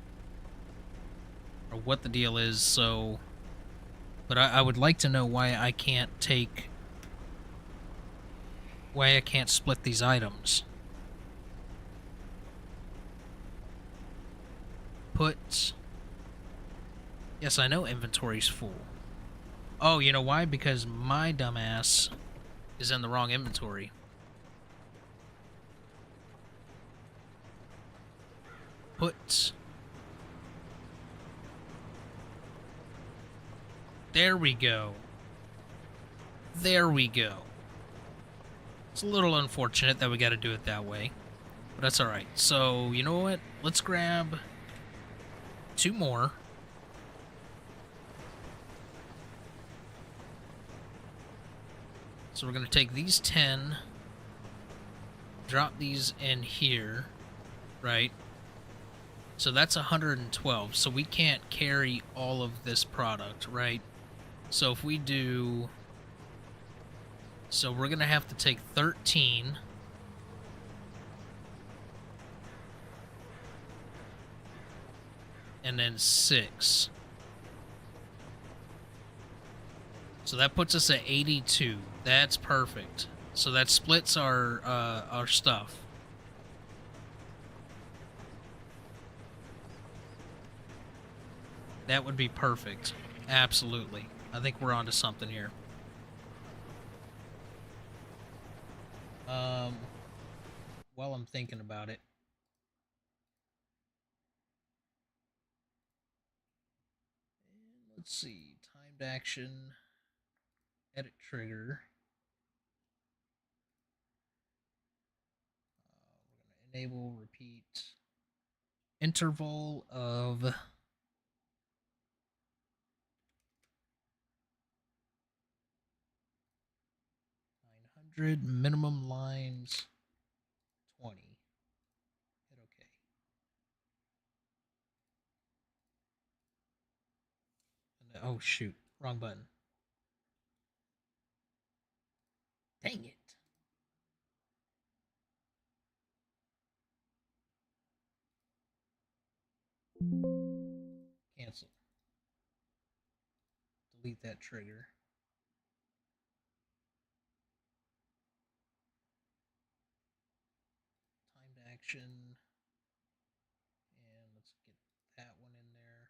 or what the deal is, so... But I would like to know why I can't take... Why I can't split these items. Put... Yes, I know inventory's full. Oh, you know why? Because my dumbass is in the wrong inventory. Put... There we go. There we go. It's a little unfortunate that we got to do it that way, but that's alright. So, you know what? Let's grab 2 more. So we're going to take these 10, drop these in here, right? So that's 112. So we can't carry all of this product, right? So if we do... So we're going to have to take 13. And then 6. So that puts us at 82. That's perfect. So that splits our stuff. That would be perfect. Absolutely. I think we're onto something here. While I'm thinking about it. Let's see. Timed action. Edit trigger. We're going to enable repeat interval of 900, minimum lines 20. Hit OK. And oh shoot, wrong button. Dang it. Cancel. Delete that trigger. Timed action. And let's get that one in there.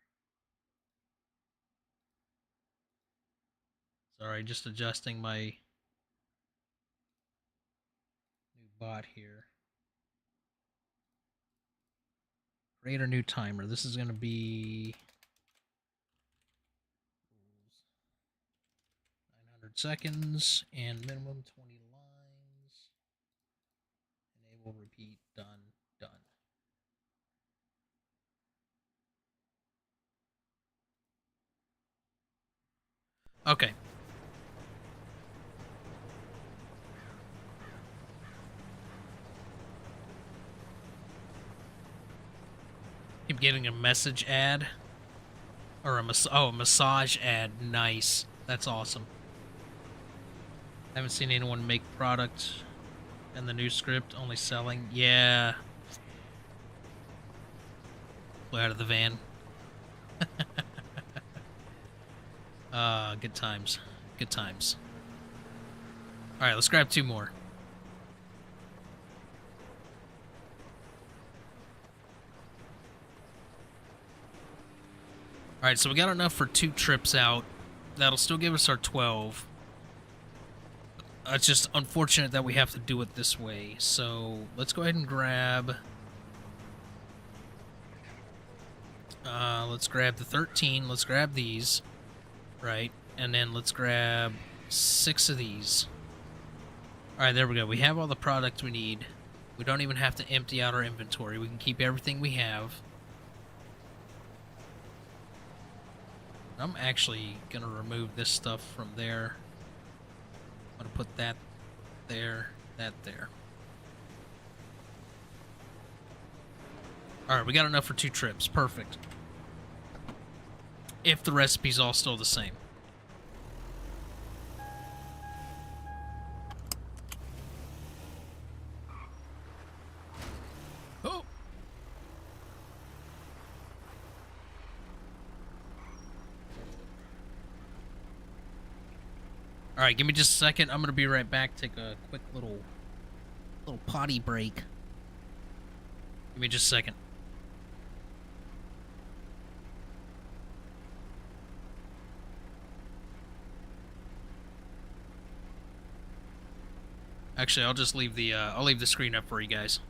Sorry, just adjusting my new bot here. Create a new timer. This is going to be 900 seconds and minimum 20 lines. Enable, repeat, done, done. Okay. Keep getting a message ad. Or a massage ad. Nice. That's awesome. I haven't seen anyone make product in the new script, only selling. Yeah. Flew out of the van. Good times. Good times. Alright, let's grab 2 more. Alright, so we got enough for 2 trips out. That'll still give us our 12. It's just unfortunate that we have to do it this way. So let's go ahead and grab... let's grab the 13. Let's grab these. Right. And then let's grab 6 of these. Alright, there we go. We have all the product we need. We don't even have to empty out our inventory. We can keep everything we have. I'm actually going to remove this stuff from there. I'm going to put that there, that there. Alright, we got enough for 2 trips. Perfect. If the recipe's all still the same. All right, give me just a second. I'm gonna be right back. Take a quick little potty break. Give me just a second. Actually, I'll just leave the I'll leave the screen up for you guys.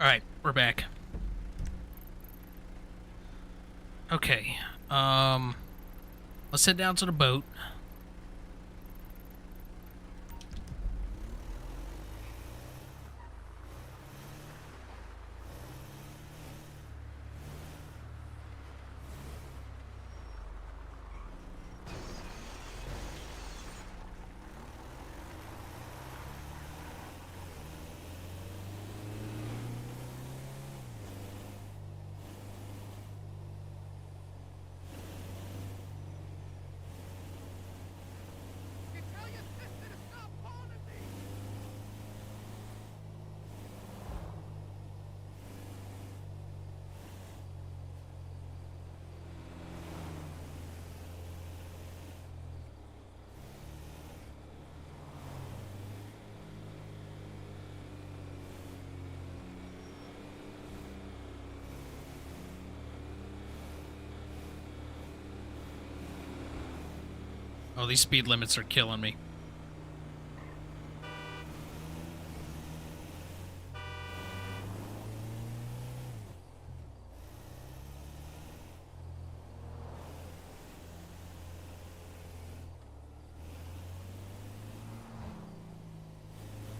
All right, we're back. Okay. Let's head down to the boat. Oh, these speed limits are killing me.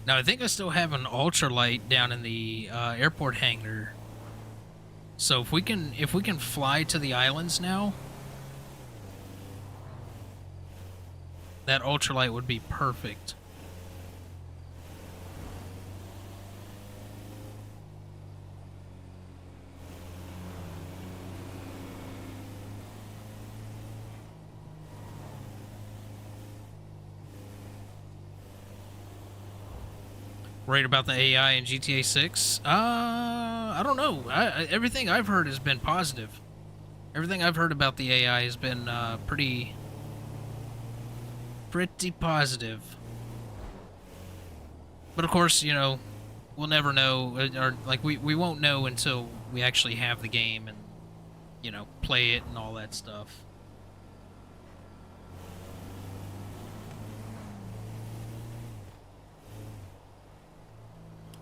Now, I think I still have an ultralight down in the airport hangar. So if we can fly to the islands now, that ultralight would be perfect. Right about the AI in GTA 6? I don't know. Everything I've heard has been positive. Everything I've heard about the AI has been pretty positive. But of course, you know, we'll never know, or like we won't know until we actually have the game and, you know, play it and all that stuff.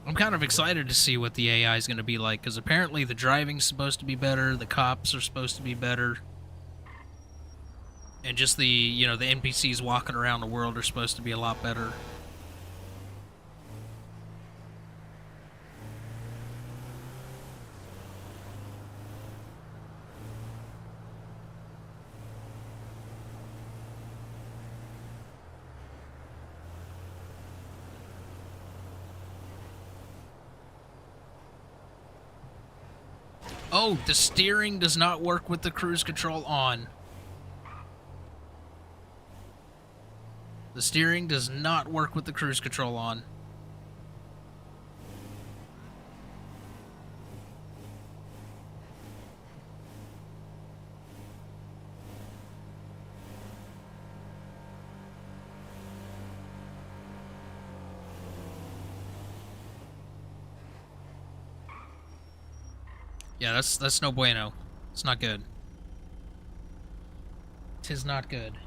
I'm kind of excited to see what the AI is going to be like, because apparently the driving's supposed to be better, the cops are supposed to be better, and just the, you know, the NPCs walking around the world are supposed to be a lot better. Oh, the steering does not work with the cruise control on. The steering does not work with the cruise control on. Yeah, that's no bueno. It's not good. Tis not good.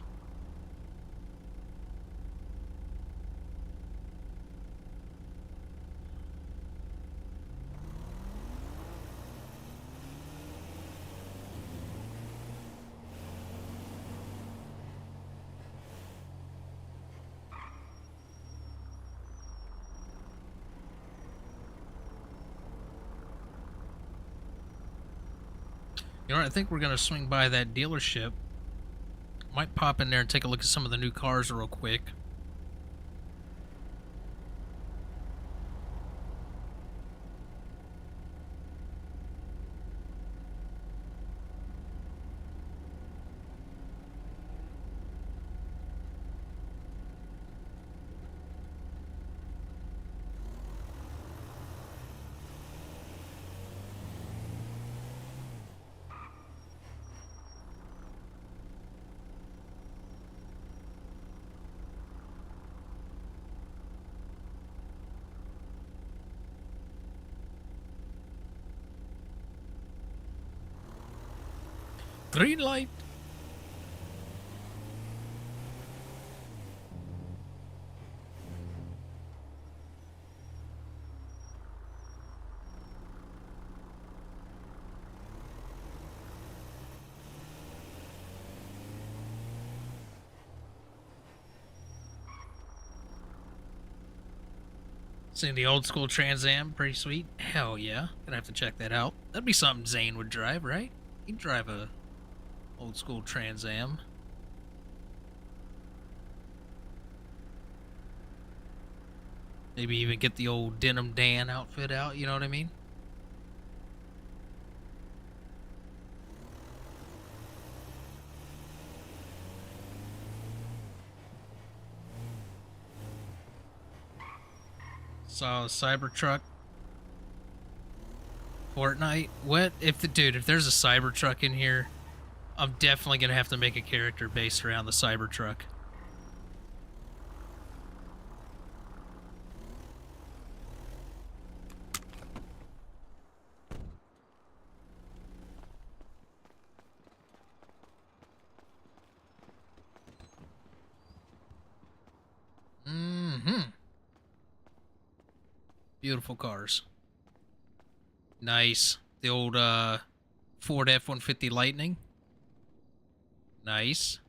You know what? I think we're gonna swing by that dealership. Might pop in there and take a look at some of the new cars real quick. Green light. Seeing the old school Trans Am, pretty sweet. Hell yeah, gonna have to check that out. That'd be something Zane would drive, right? He'd drive a old school Trans Am. Maybe even get the old Denim Dan outfit out, you know what I mean? Saw a Cybertruck. Fortnite? What? If there's a Cybertruck in here, I'm definitely gonna have to make a character based around the Cybertruck. Mm-hmm. Beautiful cars. Nice. The old Ford F-150 Lightning. Nice.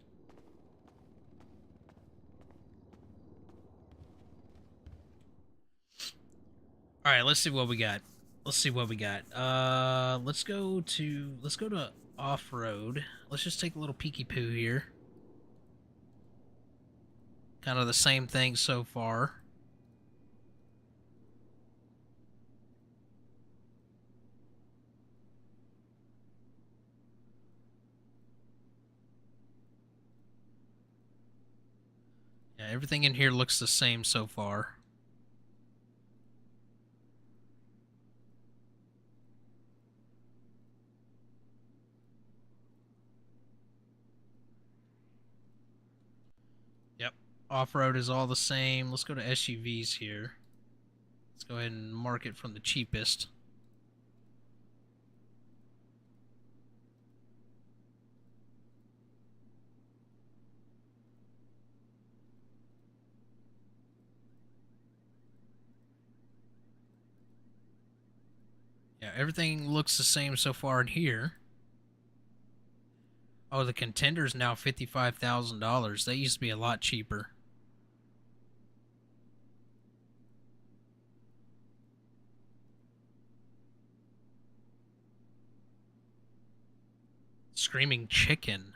All right, let's see what we got. Let's see what we got. Let's go to off-road. Let's just take a little peeky poo here. Kind of the same thing so far. Yeah, everything in here looks the same so far. Yep. Off-road is all the same. Let's go to SUVs here. Let's go ahead and mark it from the cheapest. Yeah, everything looks the same so far in here. Oh, the Contender's now $55,000. That used to be a lot cheaper. Screaming Chicken.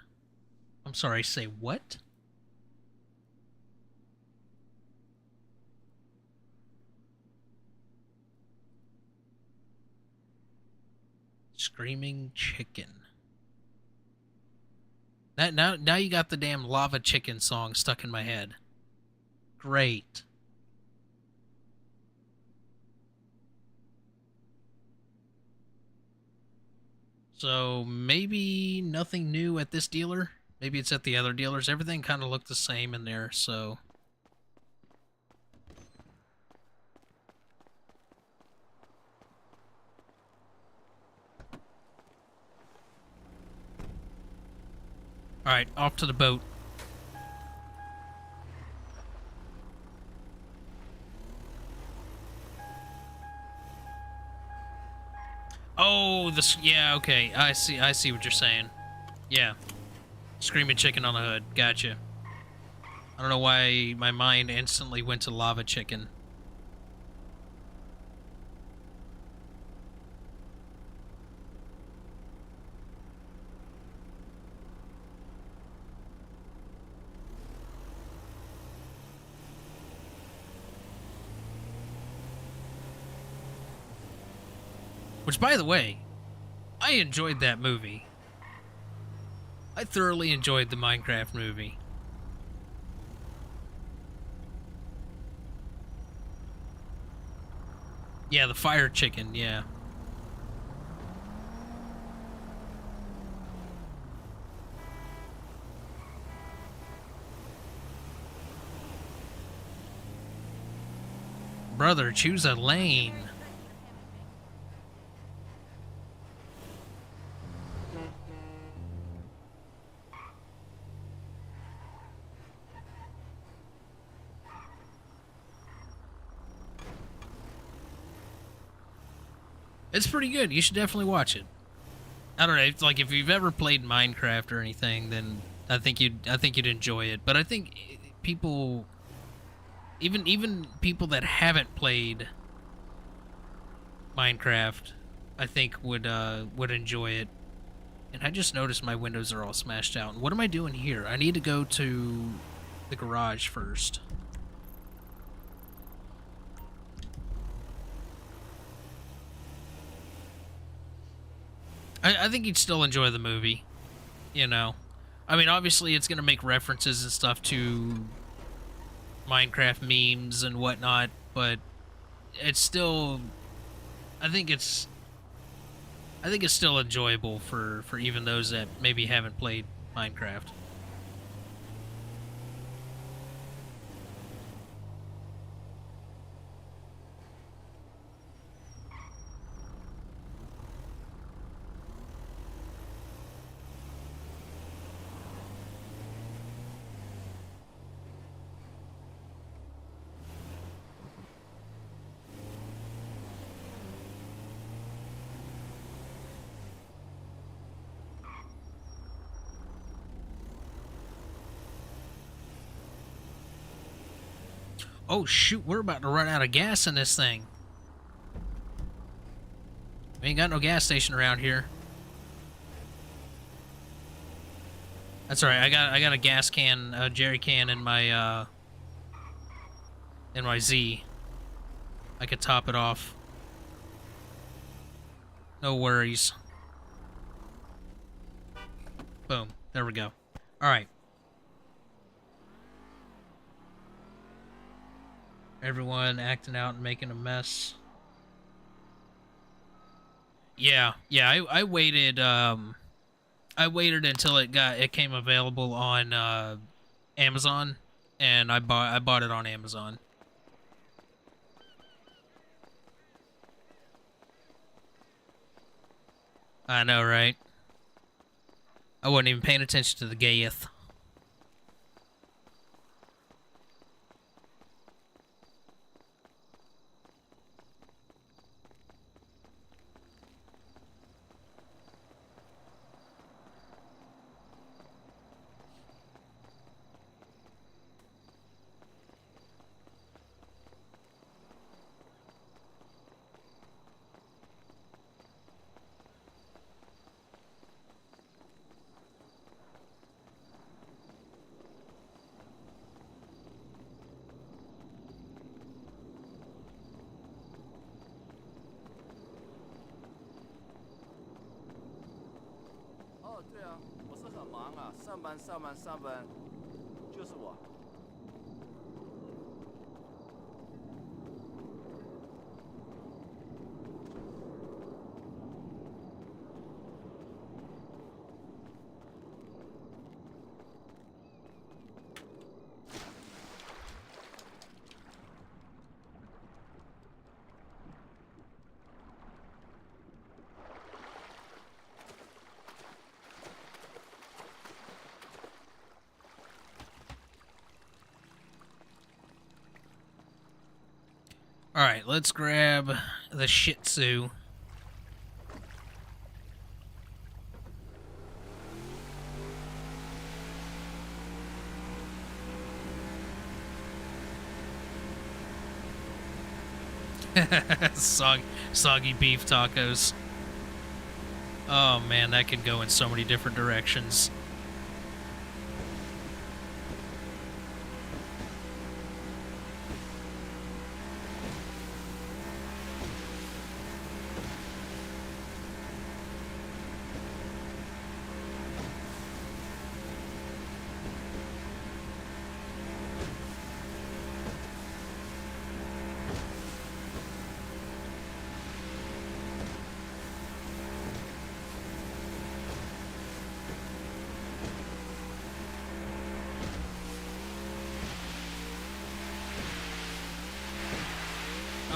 I'm sorry, say what? Screaming Chicken. Now you got the damn Lava Chicken song stuck in my head. Great. So maybe nothing new at this dealer. Maybe it's at the other dealers. Everything kind of looked the same in there, so... All right, off to the boat. Oh, this. Yeah, okay. I see. I see what you're saying. Yeah, screaming chicken on the hood. Gotcha. I don't know why my mind instantly went to lava chicken. Which, by the way, I enjoyed that movie. I thoroughly enjoyed the Minecraft movie. Yeah, the fire chicken, yeah. Brother, choose a lane. It's pretty good. You should definitely watch it. I don't know, it's like if you've ever played Minecraft or anything, then I think you'd enjoy it. But I think people, even people that haven't played Minecraft, I think would enjoy it. And I just noticed my windows are all smashed out. And what am I doing here? I need to go to the garage first. I think you'd still enjoy the movie, you know. I mean, obviously it's going to make references and stuff to Minecraft memes and whatnot, but it's still, I think it's, I think it's still enjoyable for even those that maybe haven't played Minecraft. Oh shoot, we're about to run out of gas in this thing. We ain't got no gas station around here. That's alright, I got a gas can, a jerry can in my Z. I could top it off. No worries. Boom. There we go. Alright. Everyone acting out and making a mess. Yeah, I waited I waited until it came available on Amazon, and I bought it on Amazon. I know, right? I wasn't even paying attention to the gayeth.上班，就是我。All right, let's grab the Shih Tzu. Soggy beef tacos. Oh man, that could go in so many different directions.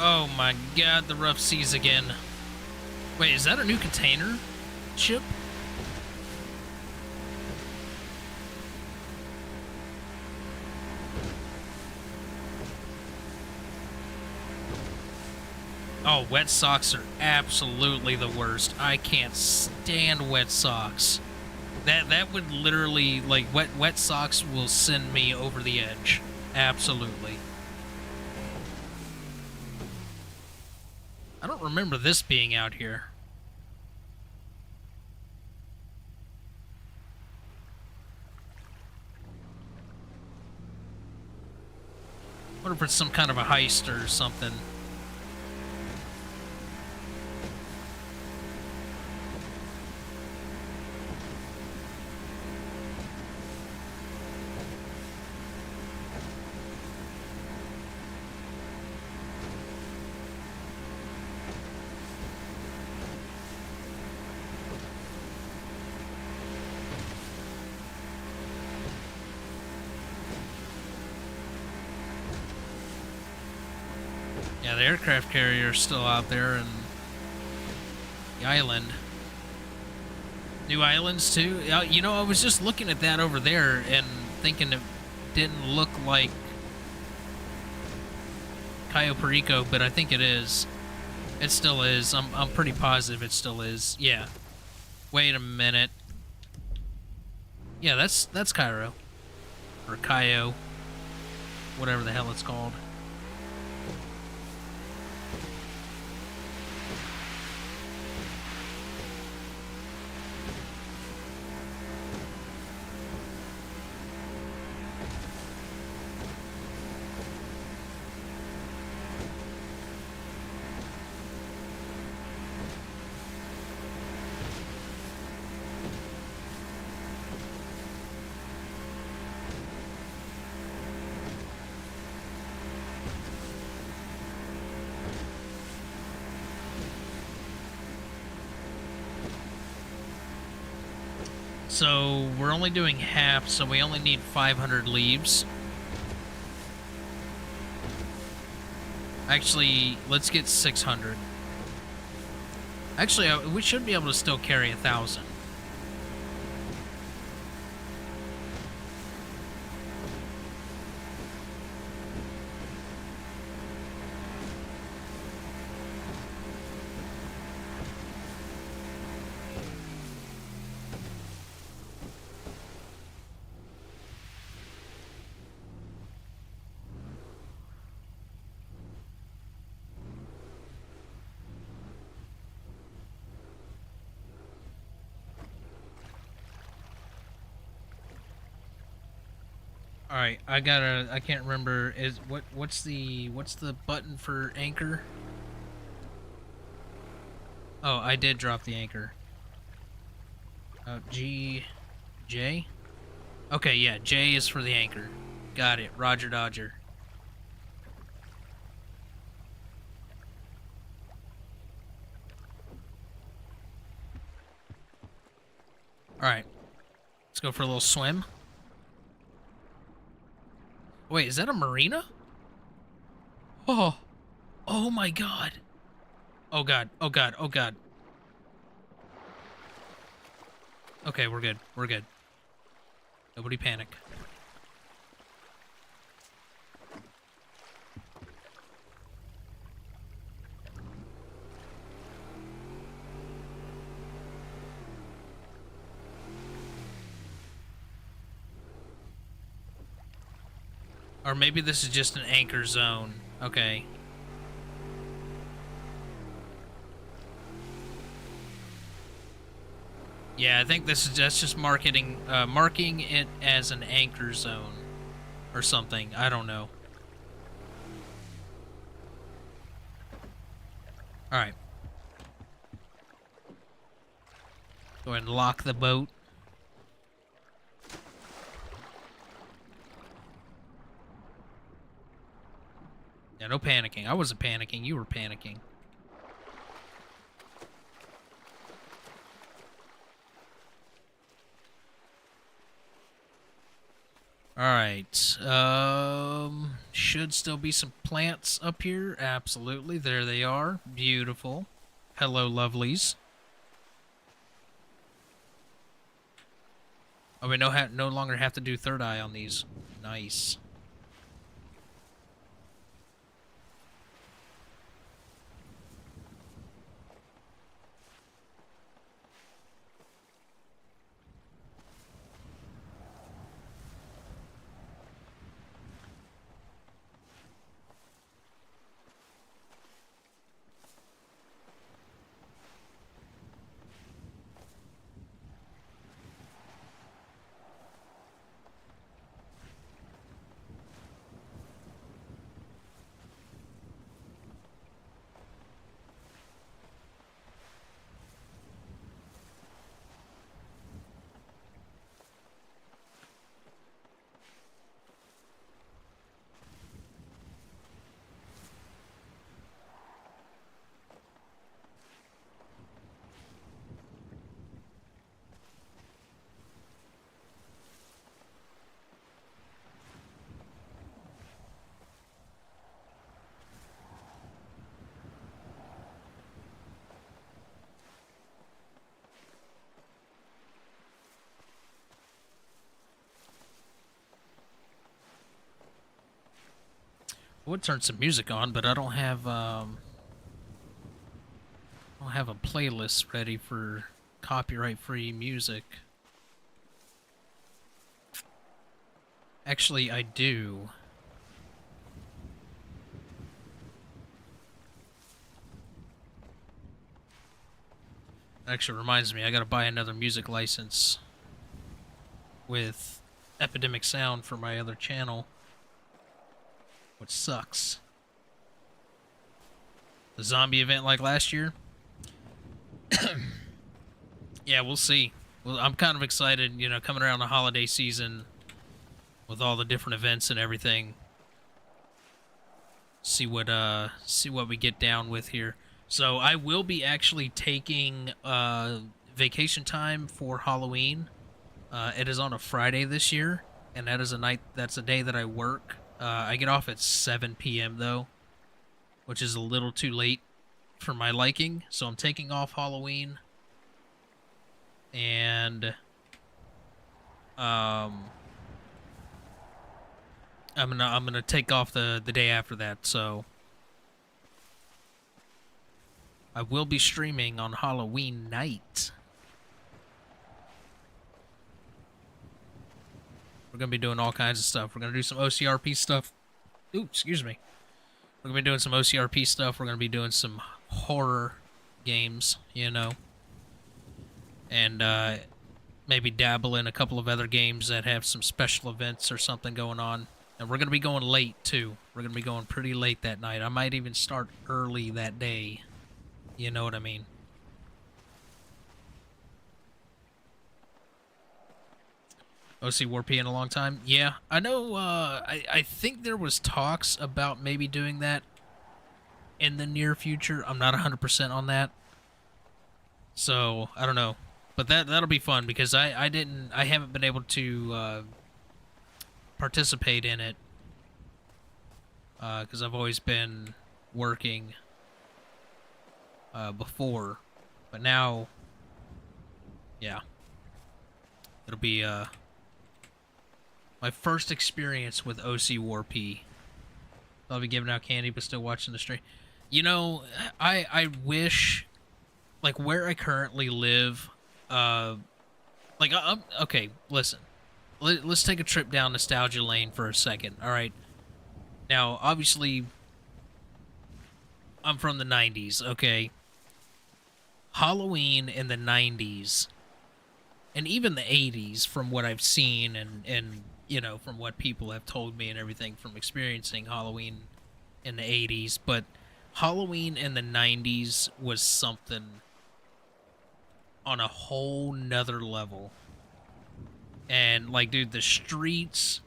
Oh my god, the rough seas again. Wait, is that a new container ship? Oh, wet socks are absolutely the worst. I can't stand wet socks. That would literally, like, wet socks will send me over the edge. Absolutely. I don't remember this being out here. I wonder if it's some kind of a heist or something. Yeah, the aircraft carrier is still out there, and the island. New islands, too? You know, I was just looking at that over there and thinking it didn't look like Cayo Perico, but I think it is. It still is. I'm pretty positive it still is. Yeah. Wait a minute. Yeah, that's Cairo. Or Cayo. Whatever the hell it's called. So we're only doing half, so we only need 500 leaves. Actually, let's get 600. Actually, we should be able to still carry 1,000. All right, I can't remember. What's the button for anchor? Oh, I did drop the anchor. J? Okay, yeah, J is for the anchor. Got it. Roger Dodger. All right, let's go for a little swim. Wait, is that a marina? Oh, oh my god. Oh god, oh god, oh god. Okay, we're good. We're good. Nobody panic. Or maybe this is just an anchor zone. Okay. Yeah, I think that's just marking it as an anchor zone or something. I don't know. All right. Go ahead and lock the boat. Yeah, no panicking. I wasn't panicking. You were panicking. All right. Should still be some plants up here. Absolutely. There they are. Beautiful. Hello, lovelies. Oh, we no longer have to do third eye on these. Nice. I would turn some music on, but I don't have a playlist ready for copyright-free music. Actually, I do. Actually reminds me, I gotta buy another music license with Epidemic Sound for my other channel, which sucks. The zombie event like last year? Yeah, we'll see. Well, I'm kind of excited, you know, coming around the holiday season with all the different events and everything. See what we get down with here. So I will be actually taking vacation time for Halloween. It is on a Friday this year, and that's a day that I work. I get off at 7 p.m. though, which is a little too late for my liking. So I'm taking off Halloween, and I'm gonna take off the day after that. So I will be streaming on Halloween night. We're going to be doing all kinds of stuff. We're going to do some OCRP stuff. Ooh, excuse me. We're going to be doing some OCRP stuff. We're going to be doing some horror games, you know. And maybe dabble in a couple of other games that have some special events or something going on. And we're going to be going late, too. We're going to be going pretty late that night. I might even start early that day. You know what I mean? OCRP in a long time. Yeah, I know. I think there was talks about maybe doing that in the near future. I'm not 100% on that, so I don't know. But that'll be fun because I haven't been able to participate in it because I've always been working before, but now, yeah, it'll be my first experience with OCRP. I'll be giving out candy, but still watching the stream. You know, I wish, like, where I currently live, okay, listen. Let's take a trip down nostalgia lane for a second, all right? Now, obviously, I'm from the 90s, okay? Halloween in the 90s and even the 80s, from what I've seen and you know, from what people have told me and everything from experiencing Halloween in the 80s, but Halloween in the 90s was something on a whole nother level. And like, dude, the streets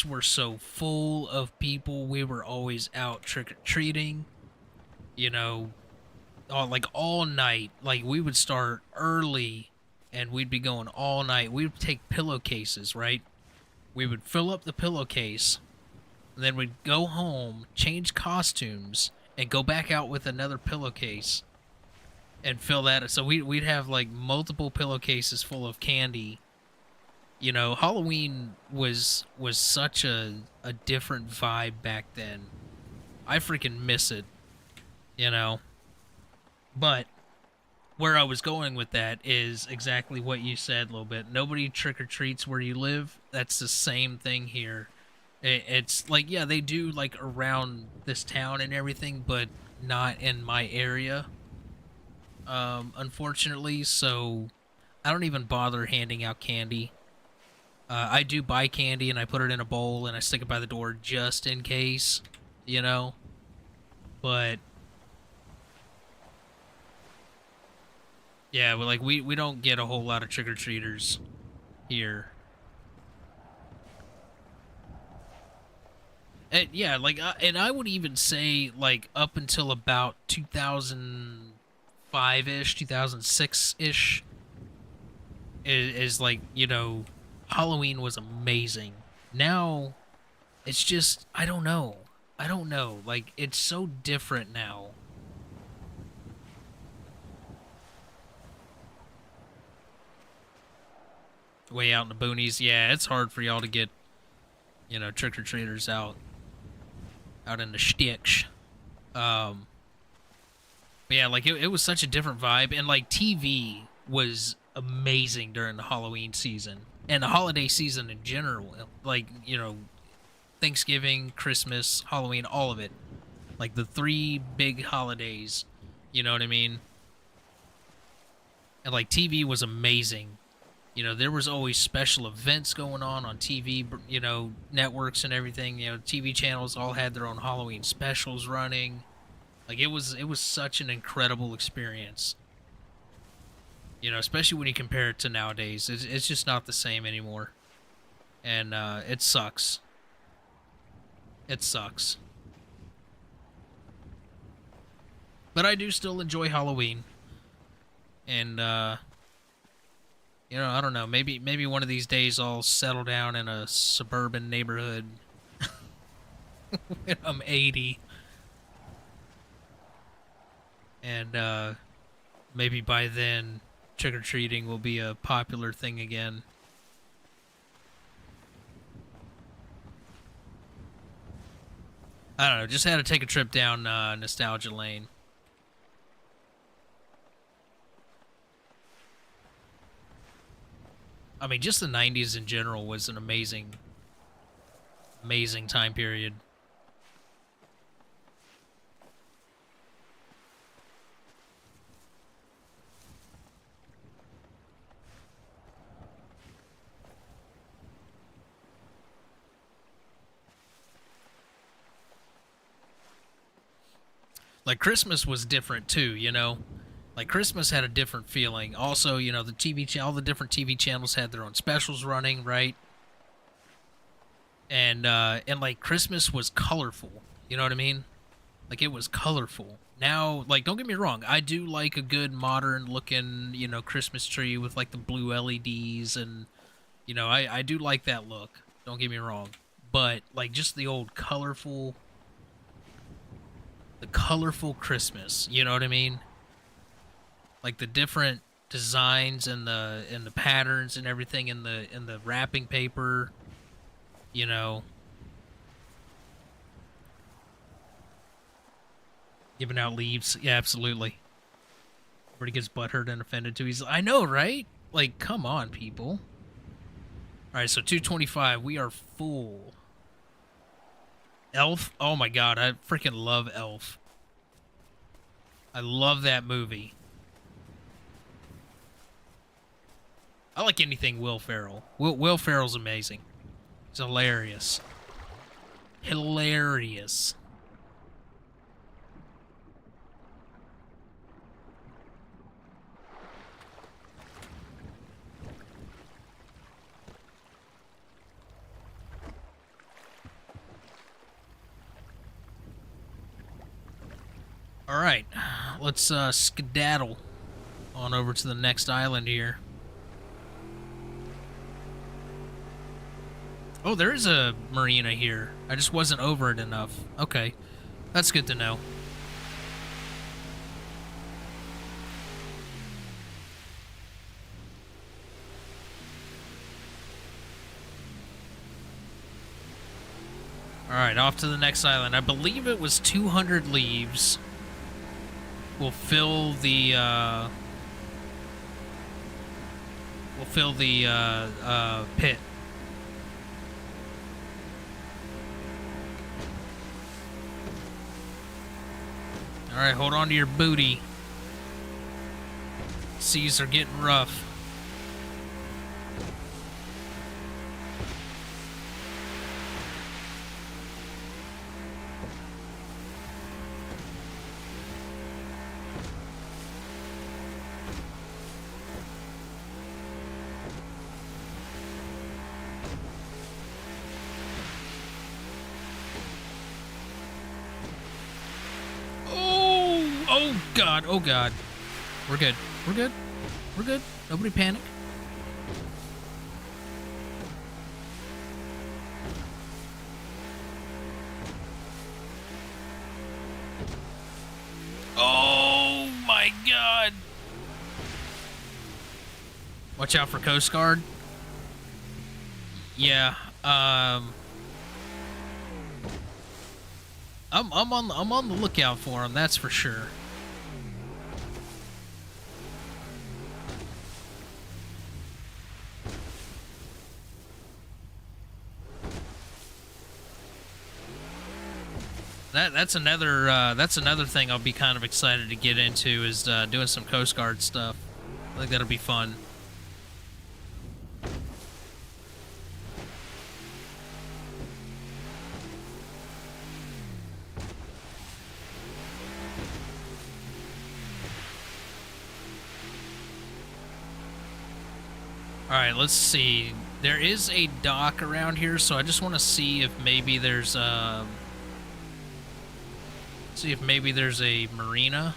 were so full of people. We were always out trick-or-treating, you know, all night. Like, we would start early and we'd be going all night. We would take pillowcases, right? We would fill up the pillowcase, and then we'd go home, change costumes, and go back out with another pillowcase and fill that. So we'd have like multiple pillowcases full of candy. You know, Halloween was such a different vibe back then. I freaking miss it, you know. But where I was going with that is exactly what you said a little bit. Nobody trick or treats where you live. That's the same thing here. It's like, yeah, they do like around this town and everything, but not in my area. Unfortunately, so I don't even bother handing out candy. I do buy candy and I put it in a bowl and I stick it by the door just in case, you know. But yeah, well, like we don't get a whole lot of trick or treaters here. And yeah, like, and I would even say like up until about 2005 ish, 2006 ish, is like, you know, Halloween was amazing. Now it's just, I don't know. I don't know. Like, it's so different now. Way out in the boonies, yeah, it's hard for y'all to get, you know, trick or treaters out in the sticks. Um, but yeah, like it was such a different vibe, and like TV was amazing during the Halloween season and the holiday season in general. Like, you know, Thanksgiving, Christmas, Halloween, all of it. Like the three big holidays, you know what I mean? And like TV was amazing. You know, there was always special events going on TV, you know, networks and everything. You know, TV channels all had their own Halloween specials running. Like it was such an incredible experience. You know, especially when you compare it to nowadays. It's just not the same anymore. And it sucks. It sucks. But I do still enjoy Halloween. And you know, I don't know. Maybe one of these days I'll settle down in a suburban neighborhood when I'm 80, and maybe by then trick or treating will be a popular thing again. I don't know. Just had to take a trip down nostalgia lane. I mean, just the 90s in general was an amazing, amazing time period. Like, Christmas was different too, you know? Like, Christmas had a different feeling. Also, you know, all the different TV channels had their own specials running, right? And like, Christmas was colorful. You know what I mean? Like, it was colorful. Now, like, don't get me wrong, I do like a good modern looking, you know, Christmas tree with like the blue LEDs, and you know, I do like that look. Don't get me wrong. But like, just the colorful Christmas, you know what I mean? Like the different designs and the patterns and everything in the wrapping paper, you know, giving out leaves. Yeah, absolutely. Where he gets butthurt and offended too. He's, I know, right? Like, come on, people. All right, so 225. We are full. Elf? Oh my god, I freaking love Elf. I love that movie. I like anything Will Ferrell. Will Ferrell's amazing. He's hilarious. Hilarious. All right, let's skedaddle on over to the next island here. Oh, there is a marina here. I just wasn't over it enough. Okay, that's good to know. All right, off to the next island. I believe it was 200 leaves. We'll fill the pit. All right, hold on to your booty. Seas are getting rough. Oh god, oh god. We're good. We're good. We're good. Nobody panic. Oh my god. Watch out for Coast Guard. Yeah. I'm on the lookout for him, that's for sure. That's another thing I'll be kind of excited to get into is doing some Coast Guard stuff. I think that'll be fun. All right, let's see. There is a dock around here, so I just want to see if maybe there's a marina.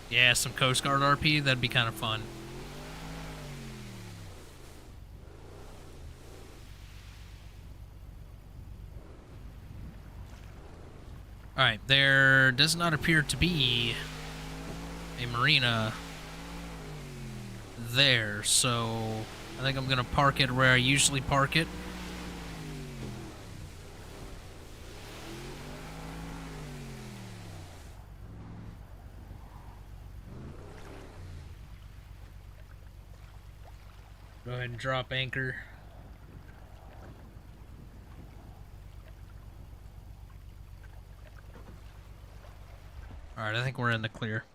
Yeah, some Coast Guard RP. That'd be kind of fun. All right, there does not appear to be a marina there, so I think I'm gonna park it where I usually park it. Go ahead and drop anchor. All right, I think we're in the clear.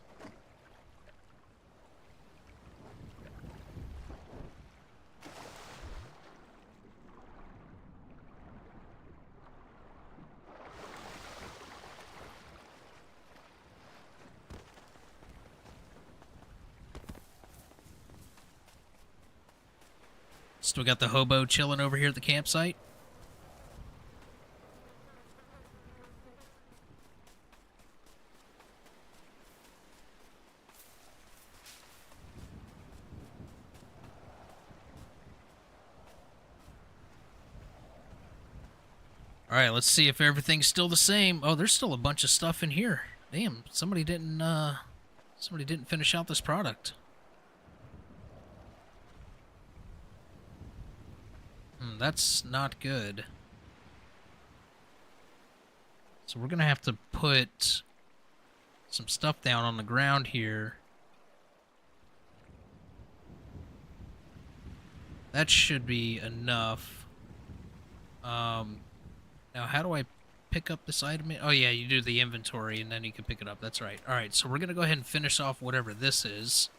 Still got the hobo chilling over here at the campsite. All right, let's see if everything's still the same. Oh, there's still a bunch of stuff in here. Damn, somebody didn't finish out this product. That's not good. So we're gonna have to put some stuff down on the ground here. That should be enough. Now Now, how do I pick up this item? Oh, yeah, you do the inventory, and then you can pick it up. That's right. All right, so we're going to go ahead and finish off whatever this is.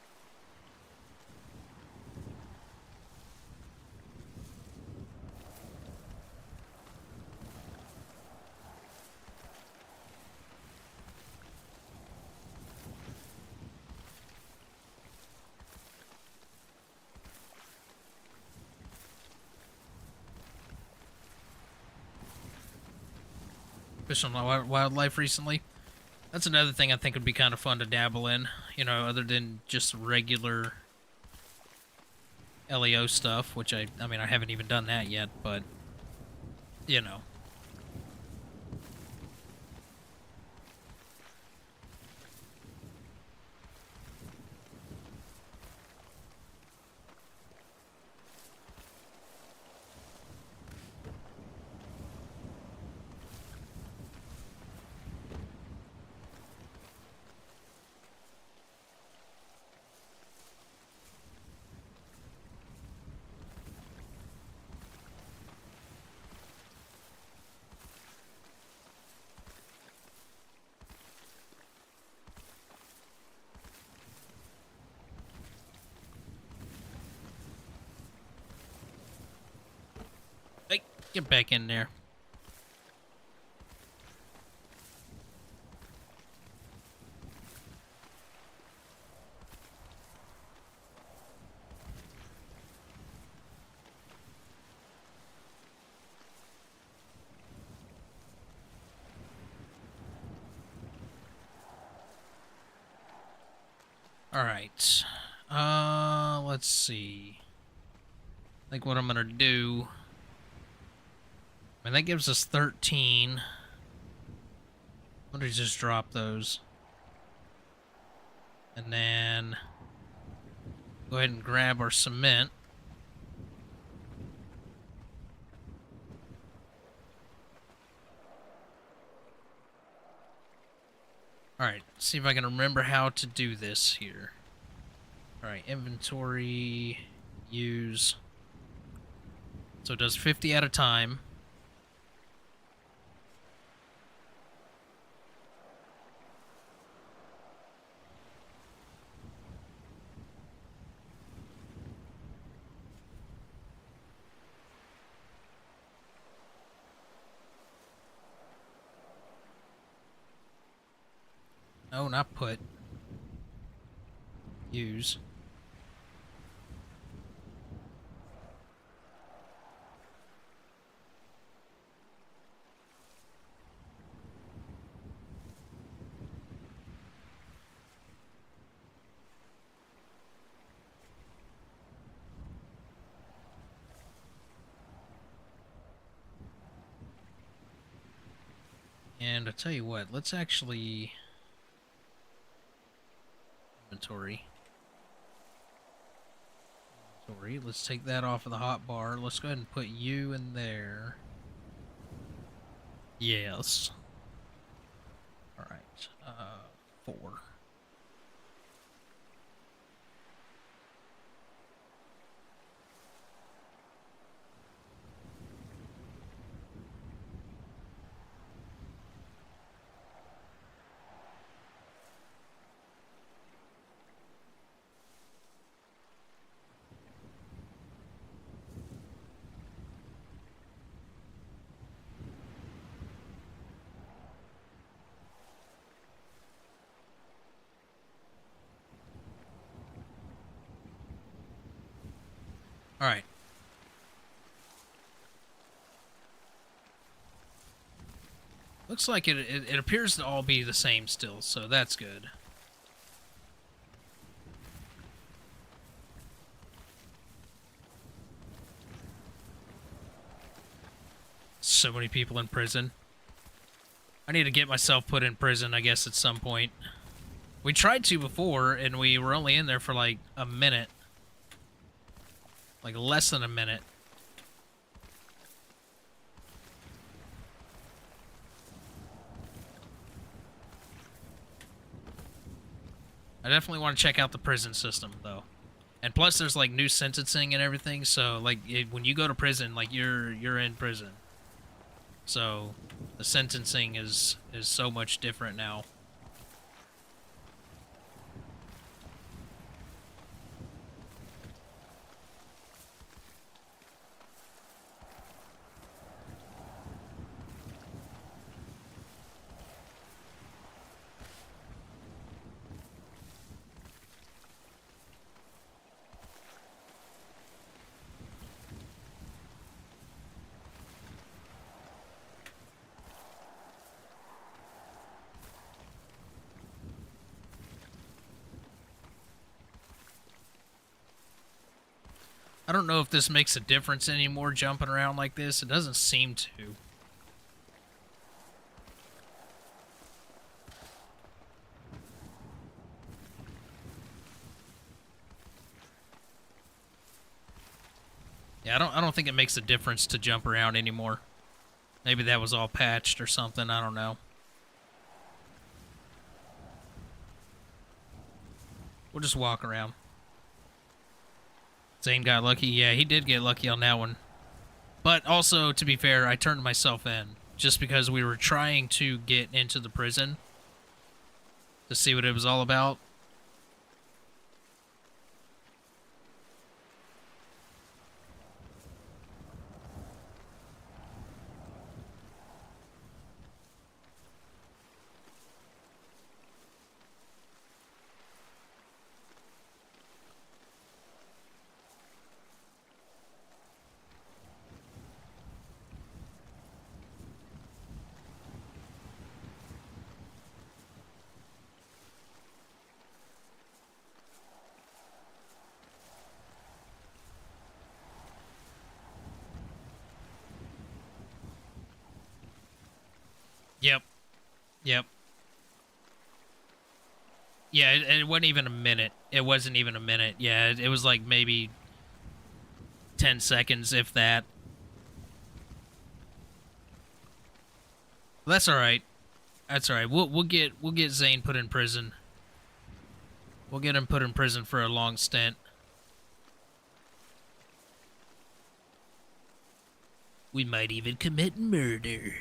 Fish on wildlife recently. That's another thing I think would be kind of fun to dabble in, you know, other than just regular LEO stuff, which I mean, I haven't even done that yet, but, you know. Hey, get back in there. All right. Let's see. I think what I'm gonna do. I mean, that gives us 13. Let me just drop those. And then go ahead and grab our cement. Alright, see if I can remember how to do this here. Alright, inventory, use. So it does 50 at a time. No, not put. Use. And I tell you what, let's actually inventory. Let's take that off of the hot bar. Let's go ahead and put you in there. Yes. All right. 4. All right. Looks like it appears to all be the same still, so that's good. So many people in prison. I need to get myself put in prison, I guess, at some point. We tried to before, and we were only in there for like a minute. Like less than a minute. I definitely want to check out the prison system, though. And plus, there's like new sentencing and everything, so like when you go to prison, like you're in prison. So the sentencing is so much different now. I don't know if this makes a difference anymore jumping around like this. It doesn't seem to. Yeah, I don't think it makes a difference to jump around anymore. Maybe that was all patched or something, I don't know. We'll just walk around. Zane got lucky. Yeah, he did get lucky on that one. But also, to be fair, I turned myself in just because we were trying to get into the prison to see what it was all about. Yep. Yep. Yeah, it wasn't even a minute. It wasn't even a minute. Yeah, it was like maybe 10 seconds, if that. That's all right. That's all right. We'll get Zane put in prison. We'll get him put in prison for a long stint. We might even commit murder.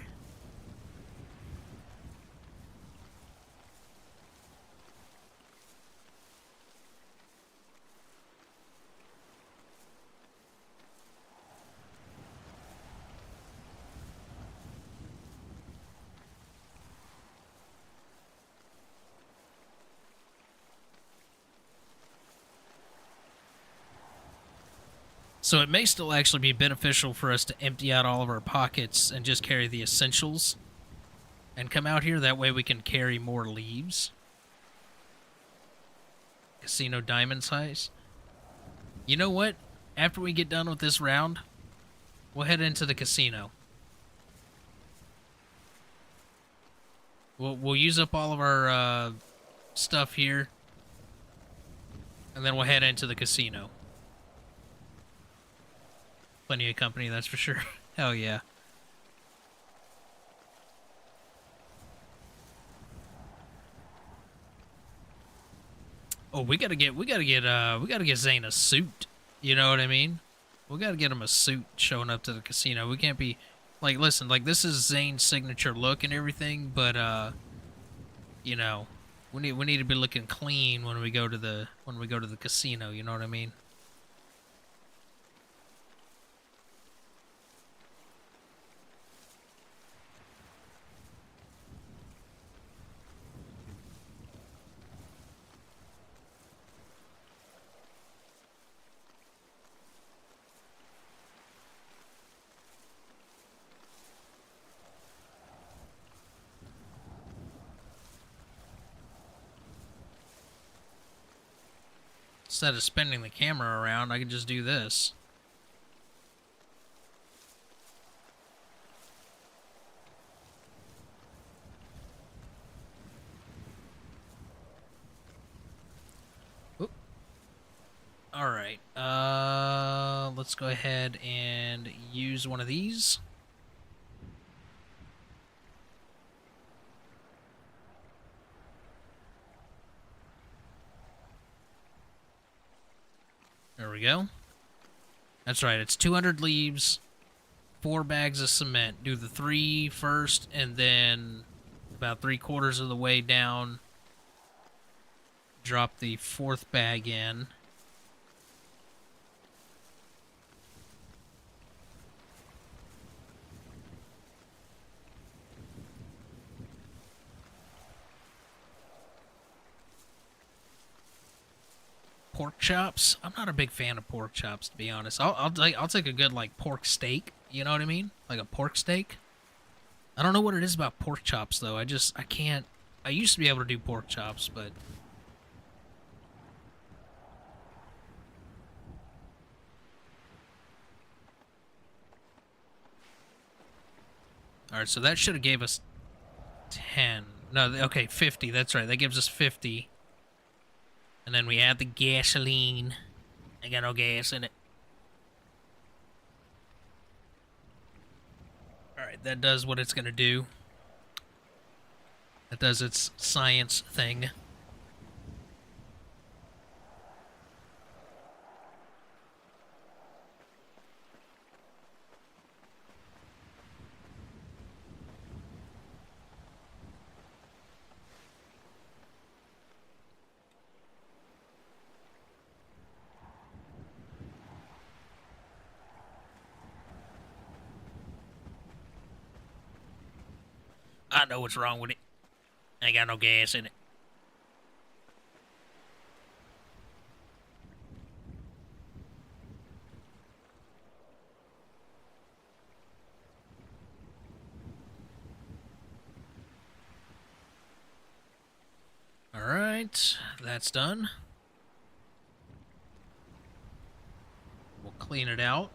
So it may still actually be beneficial for us to empty out all of our pockets and just carry the essentials and come out here. That way we can carry more leaves. Casino diamond size. You know what? After we get done with this round, we'll head into the casino. We'll use up all of our stuff here, and then we'll head into the casino. Plenty of company, that's for sure. Hell yeah. Oh, we gotta get Zane a suit. You know what I mean? We gotta get him a suit showing up to the casino. We can't be like, listen, like this is Zane's signature look and everything, but you know, we need to be looking clean when we go to the casino. You know what I mean? Instead of spinning the camera around, I can just do this. Oop. All right. Let's go ahead and use one of these. There we go. That's right. It's 200 leaves 4 bags of cement. Do the 3 first, and then about 3/4 of the way down, drop the 4th bag in. Pork chops. I'm not a big fan of pork chops, to be honest. I'll take a good like pork steak. You know what I mean? Like a pork steak. I don't know what it is about pork chops though. I can't. I used to be able to do pork chops, but all right. So that should have gave us 10. No, okay, 50. That's right. That gives us 50. And then we add the gasoline. I got no gas in it. Alright, that does what it's gonna do. That does its science thing. I know what's wrong with it. Ain't got no gas in it. Alright, that's done. We'll clean it out.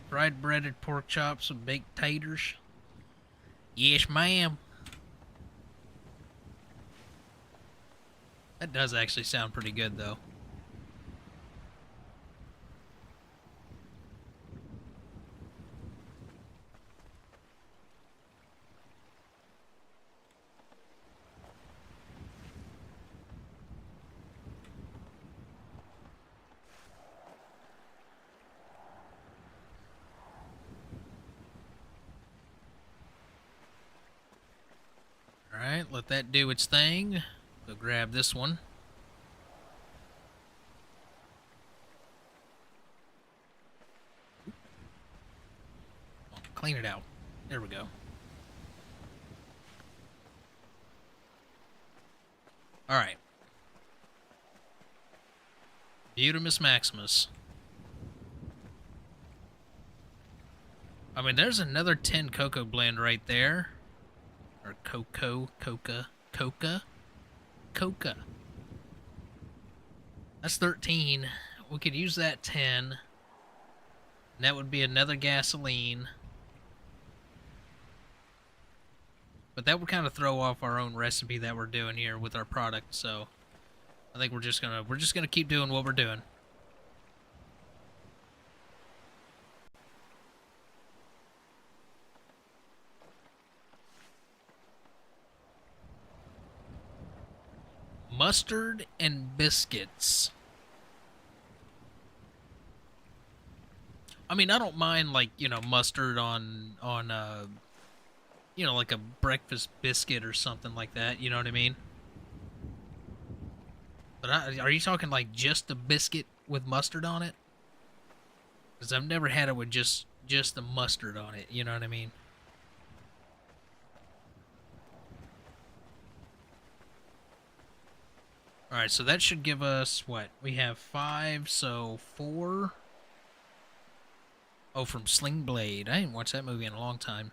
Fried breaded pork chops with baked taters. Yes, ma'am. That does actually sound pretty good, though. Alright, let that do its thing. Go grab this one. Clean it out. There we go. Alright. Butamus Maximus. I mean, there's another 10 cocoa blend right there. Or coca. That's 13. We could use that 10. And that would be another gasoline. But that would kind of throw off our own recipe that we're doing here with our product, so I think we're just gonna keep doing what we're doing. Mustard and biscuits. I mean, I don't mind, like, you know, mustard on you know, like a breakfast biscuit or something like that, you know what I mean? But are you talking like just a biscuit with mustard on it? Because I've never had it with just the mustard on it, you know what I mean? Alright, so that should give us, what? We have 5, so 4. Oh, from Sling Blade. I didn't watch that movie in a long time.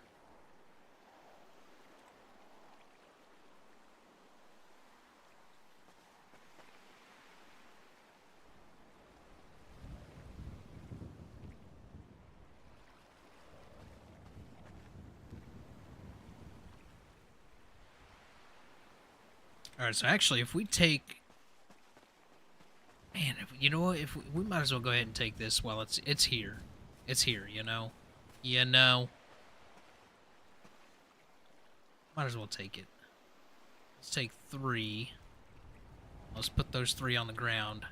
Alright, so actually, if we take... Man, you know what? If we might as well go ahead and take this while it's here. It's here, you know? You know? Might as well take it. Let's take 3. Let's put those 3 on the ground.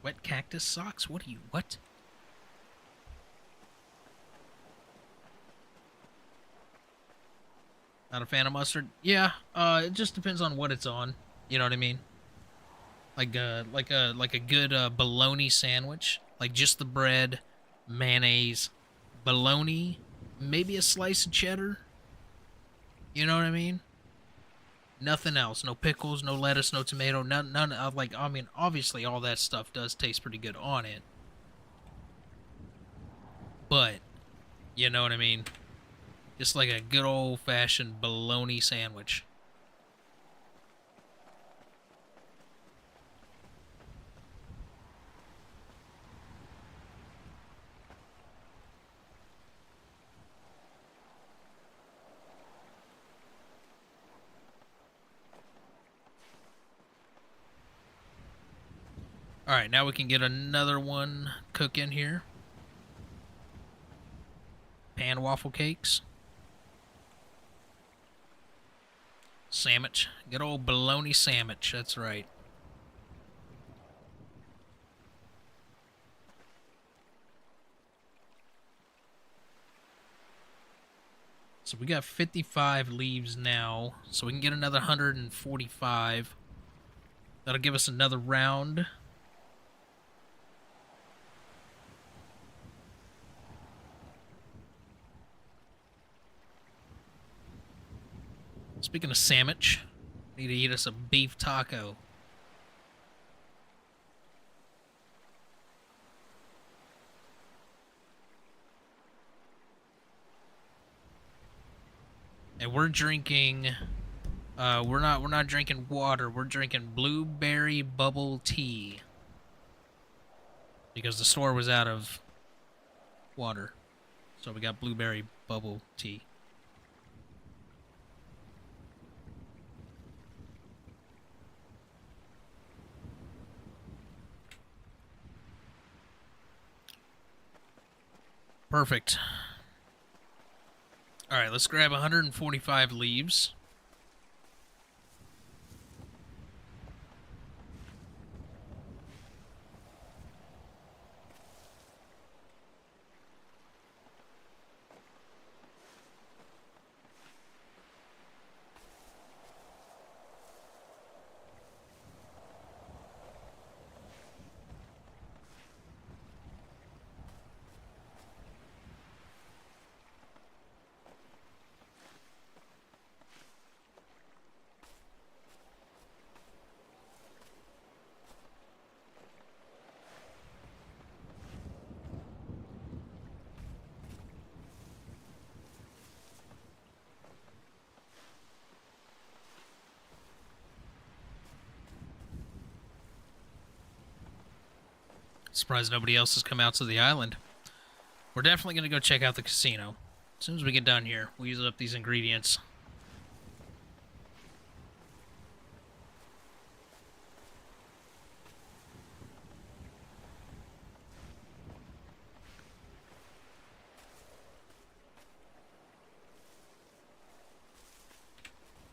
Wet cactus socks? What are you? What? Not a fan of mustard? Yeah. It just depends on what it's on. You know what I mean? Like a good bologna sandwich, like just the bread, mayonnaise, bologna, maybe a slice of cheddar. You know what I mean? Nothing else. No pickles, no lettuce, no tomato. None of like. I mean, obviously, all that stuff does taste pretty good on it, but you know what I mean. Just like a good old fashioned bologna sandwich. All right, now we can get another one cooking here. Pan waffle cakes. Sandwich. Good old bologna sandwich. That's right. So we got 55 leaves now. So we can get another 145. That'll give us another round. Speaking of sandwich, need to eat us a beef taco. And we're drinking we're not drinking water, we're drinking blueberry bubble tea. Because the store was out of water. So we got blueberry bubble tea. Perfect. All right, let's grab 145 leaves. Surprised nobody else has come out to the island. We're definitely going to go check out the casino. As soon as we get done here, we'll use up these ingredients.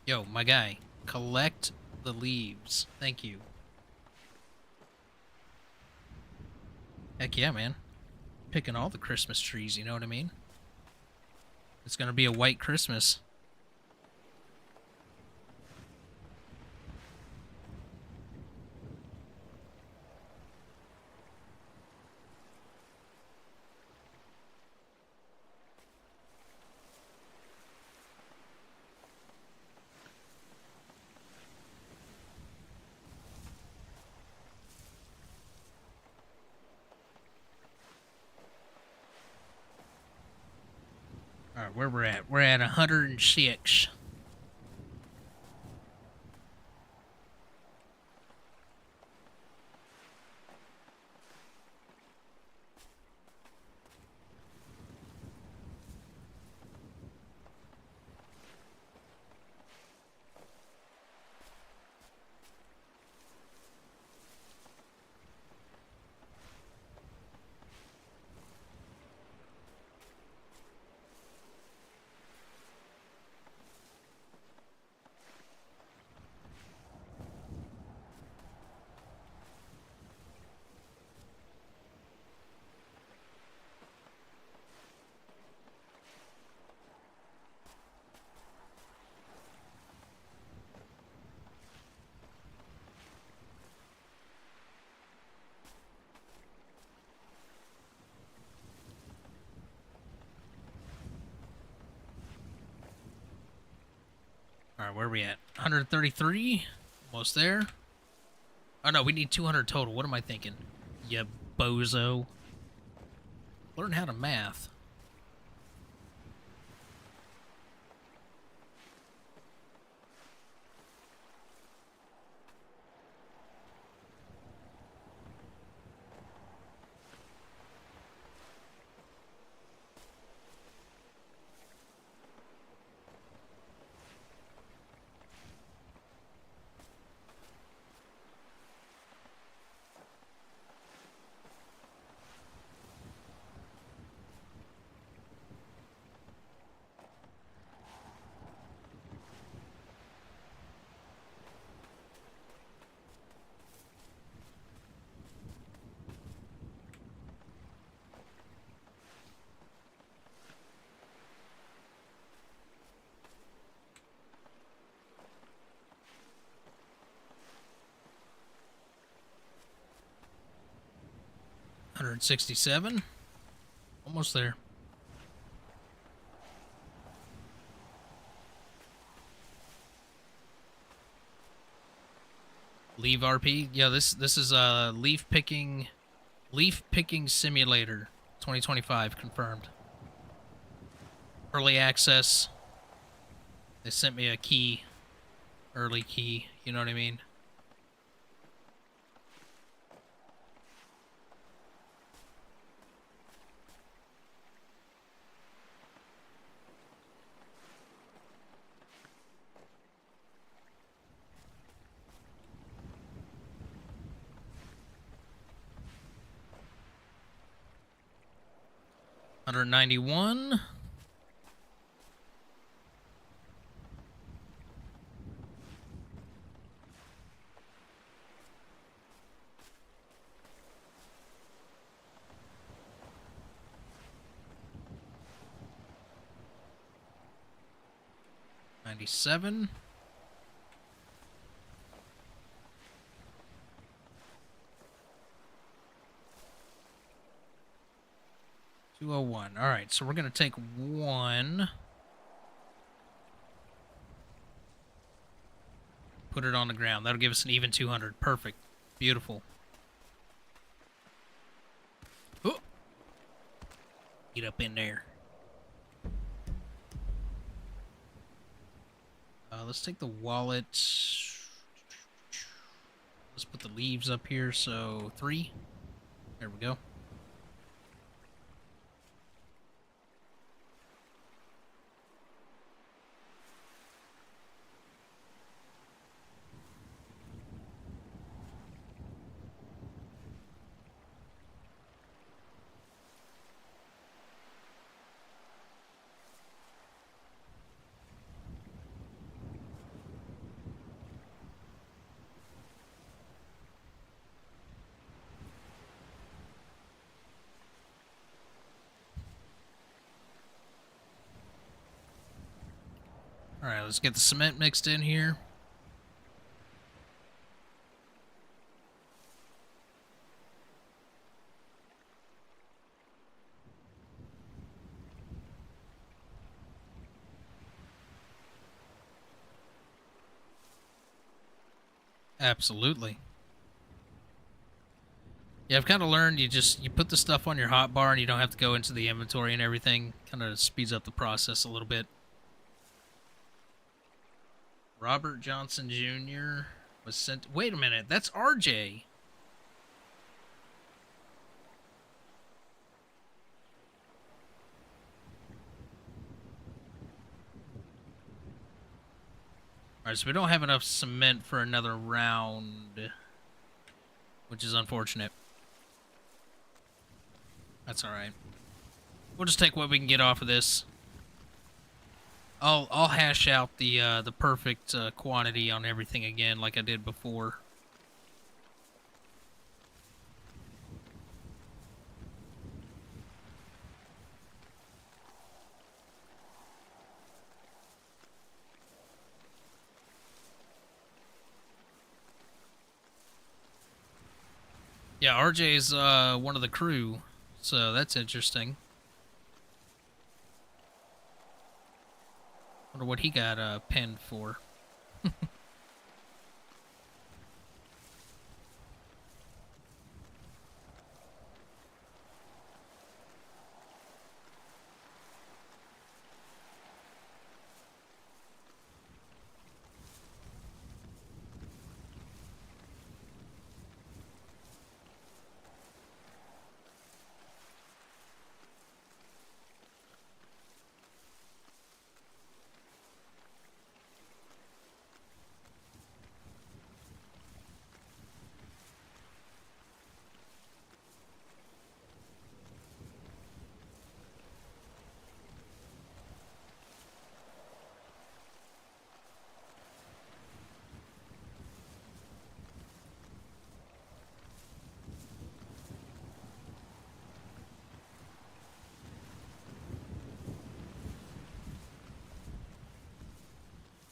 Yo, my guy, collect the leaves. Thank you. Heck yeah, man. Picking all the Christmas trees, you know what I mean? It's gonna be a white Christmas. All right, where we're at? We're at 106. where are we at? 133? Almost there. Oh, no, we need 200 total. What am I thinking? Ya bozo. Learn how to math. $167. Almost there. Leave RP. Yeah, this is a leaf picking simulator 2025 confirmed. Early access. They sent me a key. Early key, you know what I mean? $191. $97. $201. All right, so we're gonna take one. Put it on the ground. That'll give us an even 200. Perfect. Beautiful. Oh. Get up in there. Let's take the wallet. Let's put the leaves up here. So 3. There we go. All right, let's get the cement mixed in here. Absolutely. Yeah, I've kind of learned you put the stuff on your hotbar and you don't have to go into the inventory and everything. Kind of speeds up the process a little bit. Robert Johnson Jr. was sent... Wait a minute, that's RJ. Alright, so we don't have enough cement for another round, which is unfortunate. That's alright. We'll just take what we can get off of this. I'll hash out the perfect quantity on everything again, like I did before. Yeah, RJ's one of the crew, so that's interesting. Wonder what he got pinned for.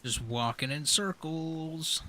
Just walking in circles.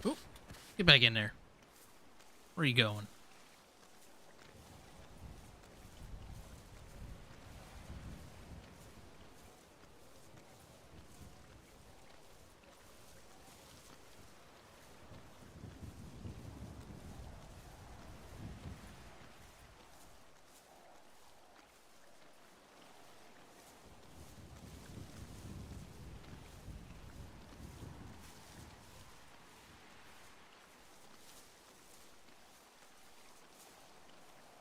Oop, get back in there. Where are you going?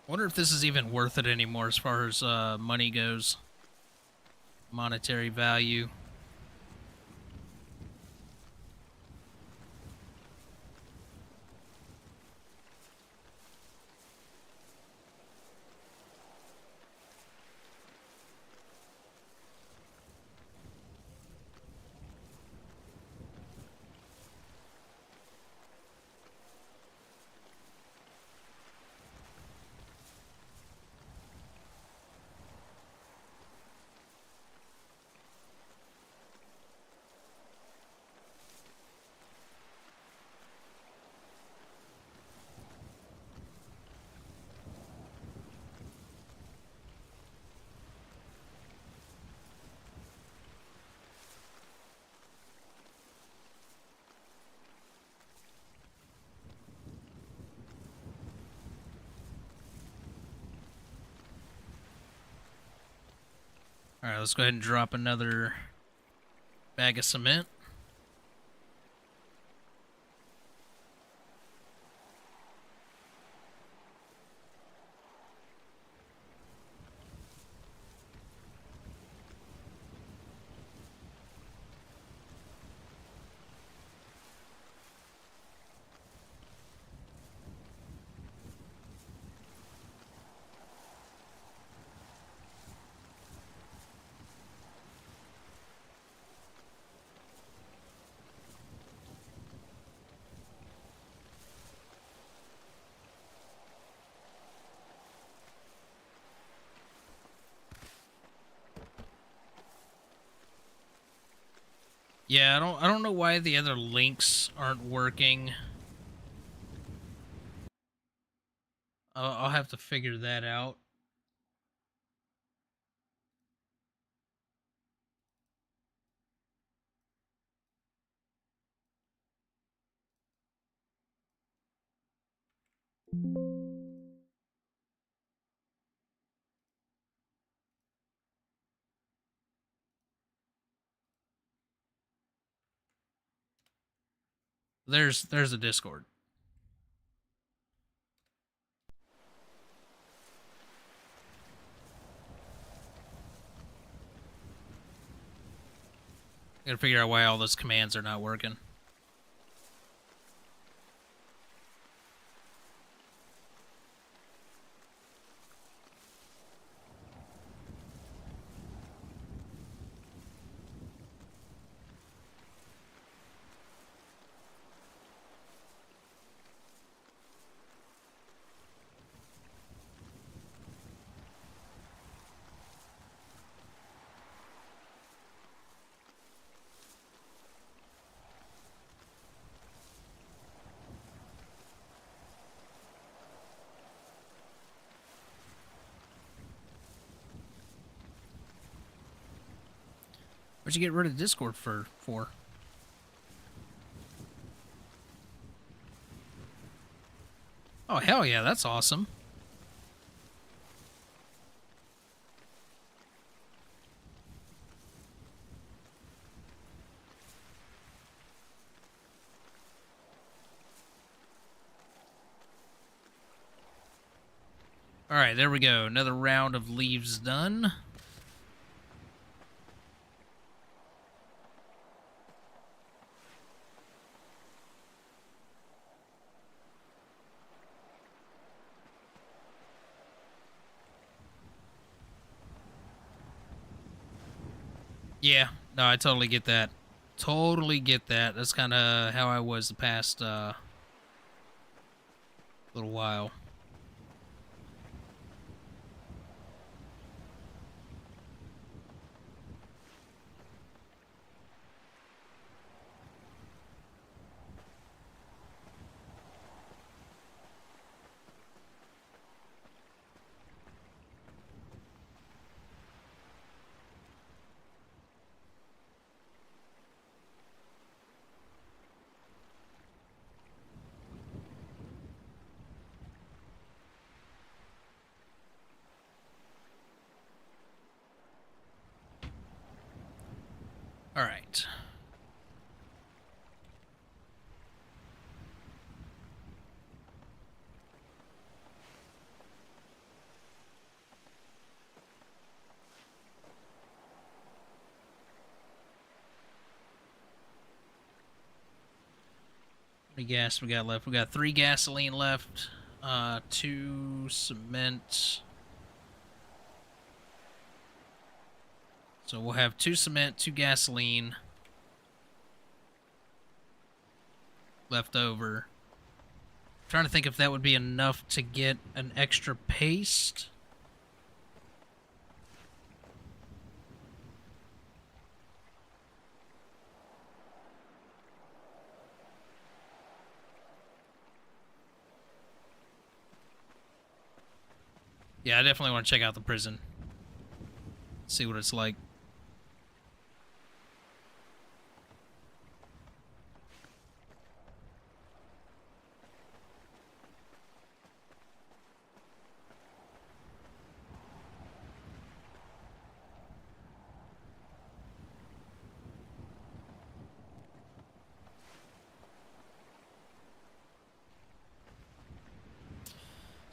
Wonder if this is even worth it anymore as far as money goes. Monetary value. All right, let's go ahead and drop another bag of cement. Yeah, I don't know why the other links aren't working. I'll have to figure that out. There's a Discord. Gotta figure out why all those commands are not working. What'd you get rid of Discord for? Oh, hell yeah, that's awesome. All right, there we go. Another round of leaves done. Yeah, no, I totally get that. Totally get that. That's kind of how I was the past little while. All right. How many gas we got left? We got 3 gasoline left, 2 cement. So we'll have 2 cement, 2 gasoline left over. I'm trying to think if that would be enough to get an extra paste. Yeah, I definitely want to check out the prison. See what it's like.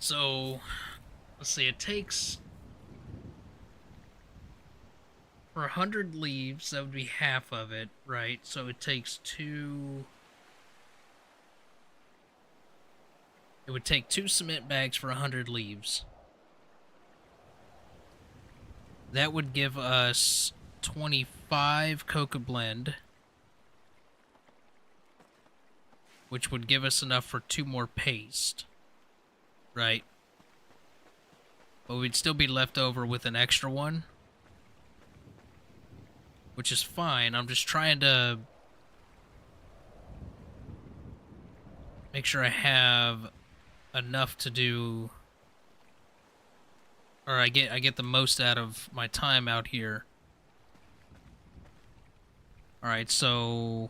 So, let's see, it takes, for 100 leaves, that would be half of it, right? So it takes 2, it would take 2 cement bags for 100 leaves. That would give us 25 coca blend, which would give us enough for 2 more paste, right? But we'd still be left over with an extra one, which is fine. I'm just trying to make sure I have enough to do, or I get the most out of my time out here. All right, so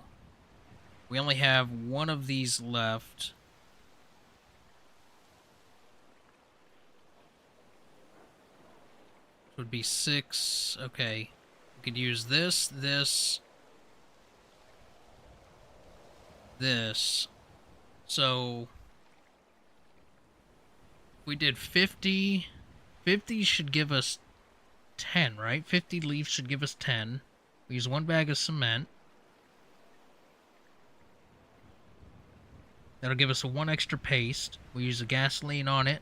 we only have 1 of these left. It would be 6. Okay, we could use this, this. So we did 50. 50 should give us 10, right? 50 leaves should give us 10. We use 1 bag of cement. That'll give us a 1 extra paste. We use the gasoline on it.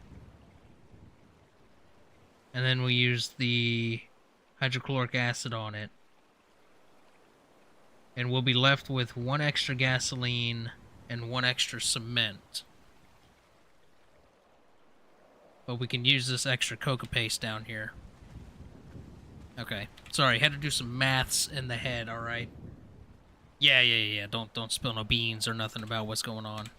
And then we use the hydrochloric acid on it. And we'll be left with 1 extra gasoline and 1 extra cement. But we can use this extra coca paste down here. Okay. Sorry, had to do some maths in the head, alright? Yeah. Don't spill no beans or nothing about what's going on.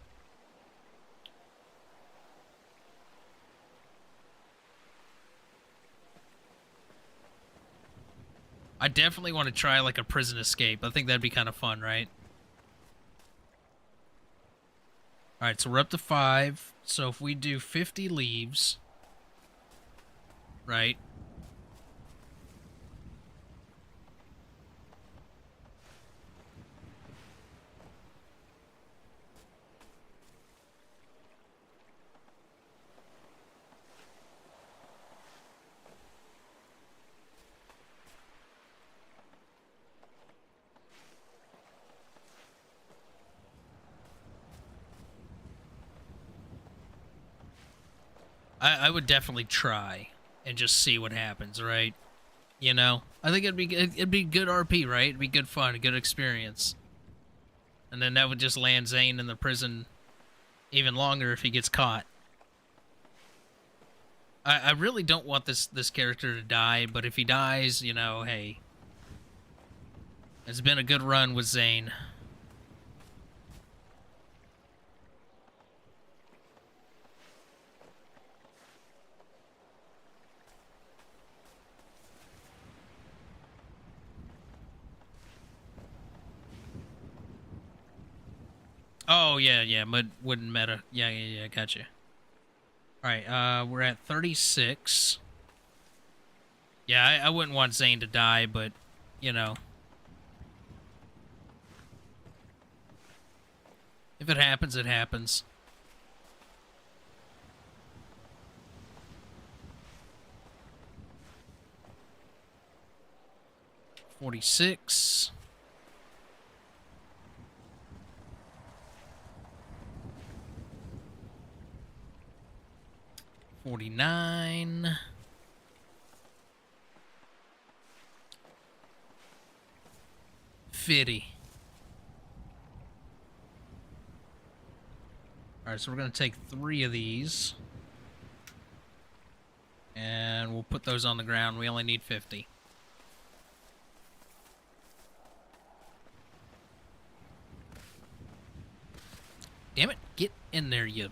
I definitely want to try like a prison escape. I think that'd be kind of fun, right? All right, so we're up to 5. So if we do 50 leaves, right? I would definitely try and just see what happens, right? You know, I think it'd be good RP, right? It'd be good fun, a good experience, and then that would just land Zane in the prison even longer if he gets caught. I really don't want this character to die, but if he dies, you know, hey, it's been a good run with Zane. Oh yeah, yeah, wooden meta. Yeah, gotcha. All right, we're at 36. Yeah, I wouldn't want Zane to die, but you know, if it happens, it happens. 46. 49. 50. All right, so we're going to take 3 of these. And we'll put those on the ground. We only need 50. Damn it. Get in there, you.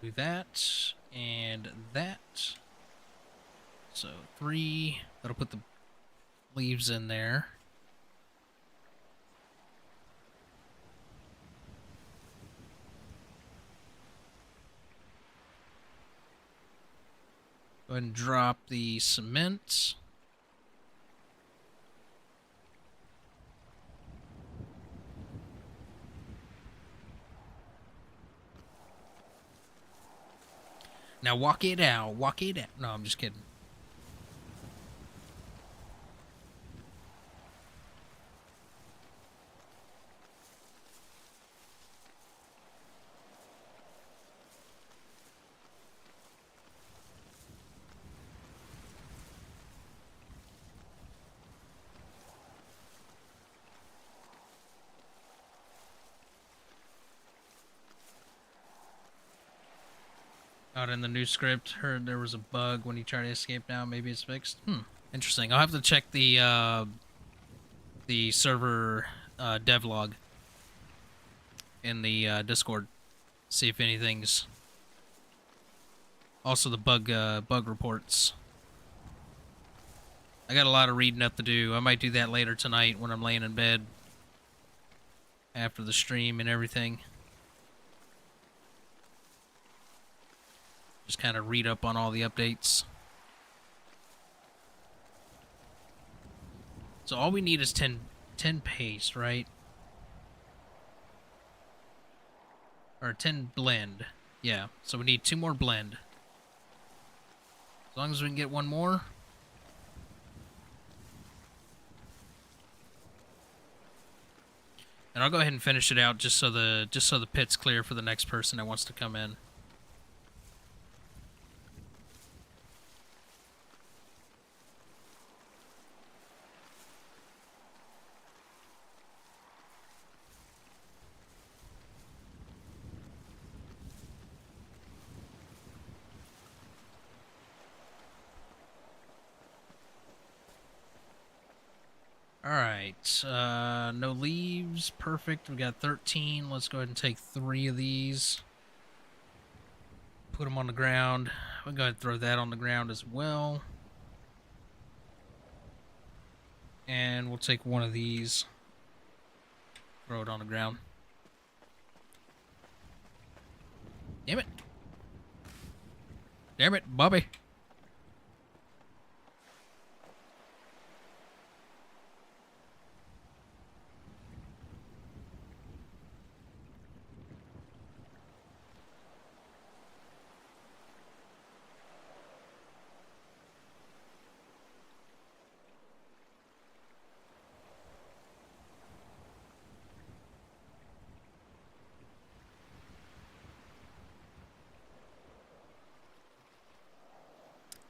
Do that and that. So 3. That'll put the leaves in there. Go ahead and drop the cement. Now walk it out. Walk it out. No, I'm just kidding. Out in the new script, heard there was a bug when he tried to escape. Now maybe it's fixed. Interesting. I'll have to check the server devlog in the Discord. See if anything's. Also the bug reports. I got a lot of reading up to do. I might do that later tonight when I'm laying in bed after the stream and everything. Just kind of read up on all the updates. So all we need is 10 paste, right? Or 10 blend. Yeah, so we need 2 more blend. As long as we can get 1 more. And I'll go ahead and finish it out just so the pit's clear for the next person that wants to come in. Alright, no leaves, perfect. We got 13. Let's go ahead and take 3 of these. Put them on the ground. We'll go ahead and throw that on the ground as well. And we'll take one of these. Throw it on the ground. Damn it. Damn it, Bobby.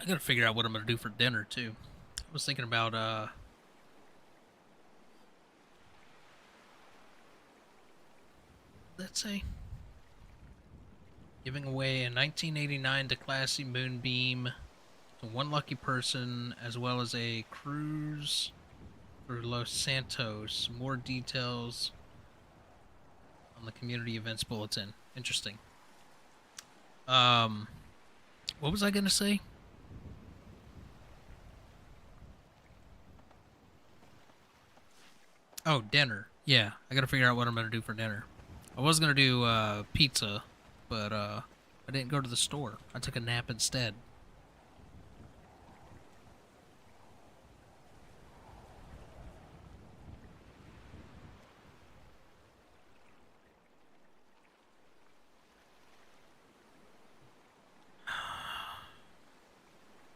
I gotta figure out what I'm gonna do for dinner too. I was thinking about let's say giving away a 1989 DeClassy Moonbeam to one lucky person, as well as a cruise through Los Santos. More details on the community events bulletin. Interesting. What was I gonna say? Oh, dinner. Yeah, I gotta figure out what I'm gonna do for dinner. I was gonna do pizza, but I didn't go to the store. I took a nap instead.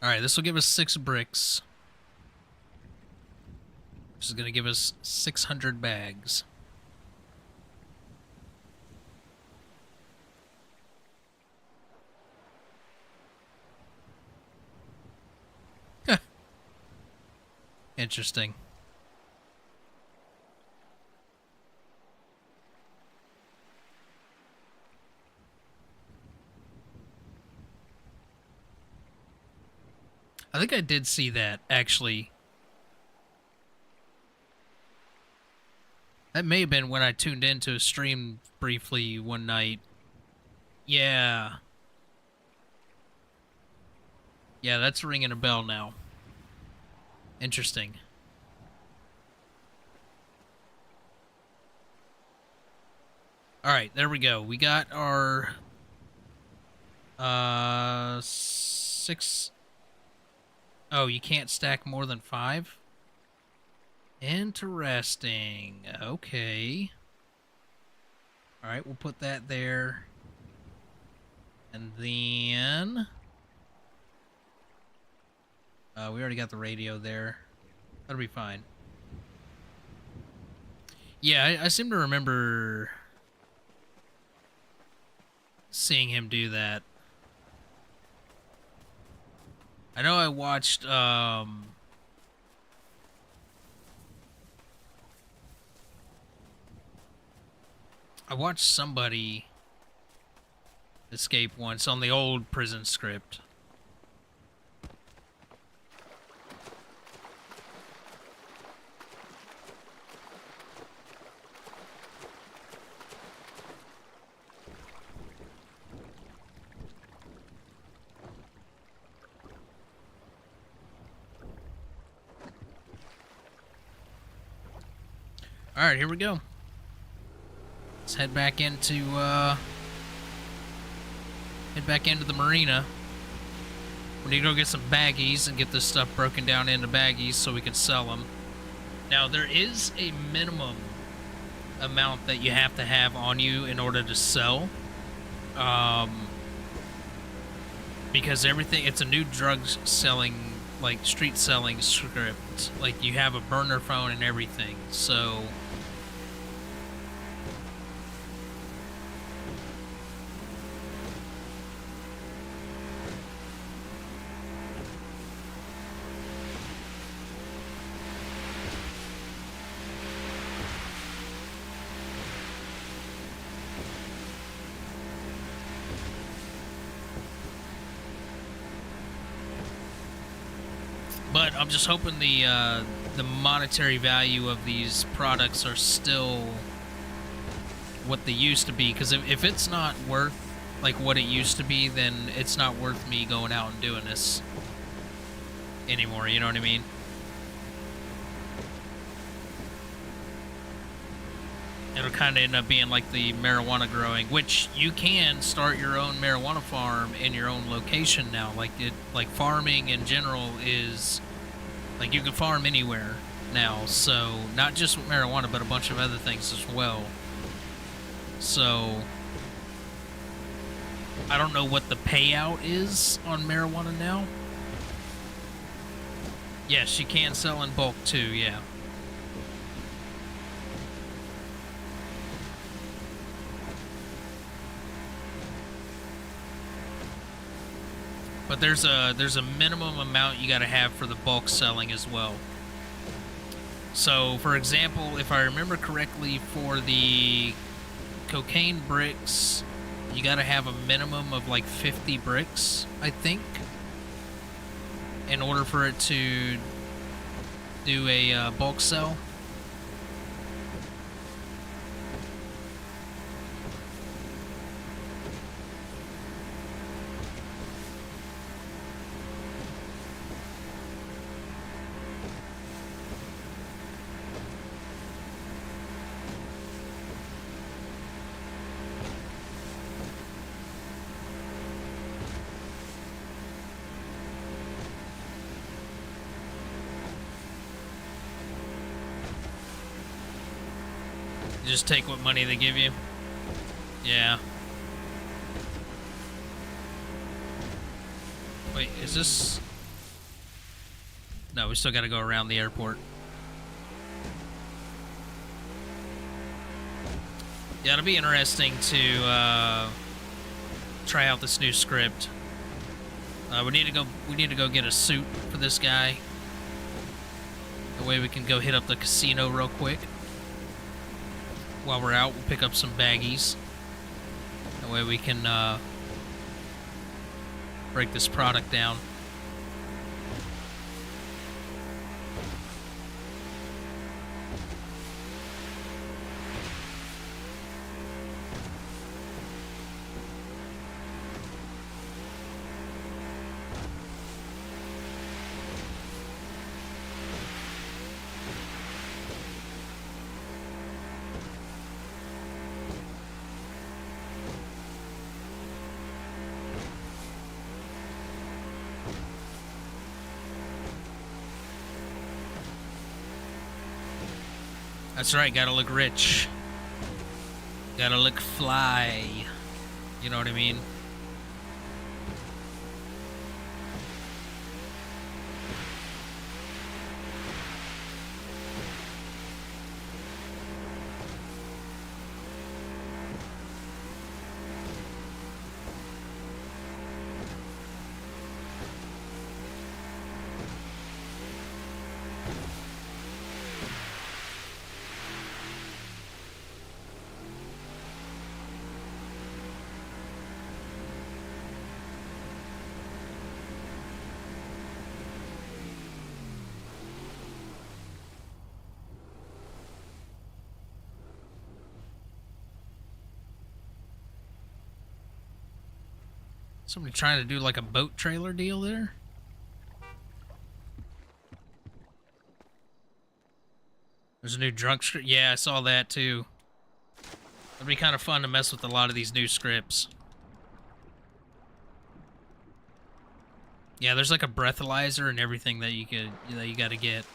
Alright, this will give us 6 bricks. Which is going to give us 600 bags. Interesting. I think I did see that, actually. That may have been when I tuned into a stream briefly one night. Yeah. Yeah, that's ringing a bell now. Interesting. Alright, there we go. We got our 6. Oh, you can't stack more than 5? Interesting. Okay. Alright, we'll put that there. And then we already got the radio there. That'll be fine. Yeah, I seem to remember seeing him do that. I know I watched I watched somebody escape once on the old prison script. All right, here we go. Let's head back into the marina. We need to go get some baggies and get this stuff broken down into baggies so we can sell them. Now, there is a minimum amount that you have to have on you in order to sell. Because everything, it's a new drug selling, like street selling script. Like, you have a burner phone and everything, so but I'm just hoping the monetary value of these products are still what they used to be. Because if it's not worth like what it used to be, then it's not worth me going out and doing this anymore. You know what I mean? It'll kind of end up being like the marijuana growing, which you can start your own marijuana farm in your own location now. Like farming in general is like you can farm anywhere now. So not just with marijuana, but a bunch of other things as well. So I don't know what the payout is on marijuana now. Yes, you can sell in bulk too, yeah. But there's a minimum amount you got to have for the bulk selling as well. So, for example, if I remember correctly, for the cocaine bricks, you got to have a minimum of like 50 bricks, I think, in order for it to do a bulk sell. You just take what money they give you. Yeah. Wait, is this... No, we still got to go around the airport. Yeah, it'll be interesting to try out this new script. We need to go get a suit for this guy. That way we can go hit up the casino real quick. While we're out, we'll pick up some baggies. That way we can break this product down. That's right, gotta look rich. Gotta look fly. You know what I mean? Somebody trying to do like a boat trailer deal there? There's a new drunk script. Yeah, I saw that too. It'd be kind of fun to mess with a lot of these new scripts. Yeah, there's like a breathalyzer and everything that you got to get.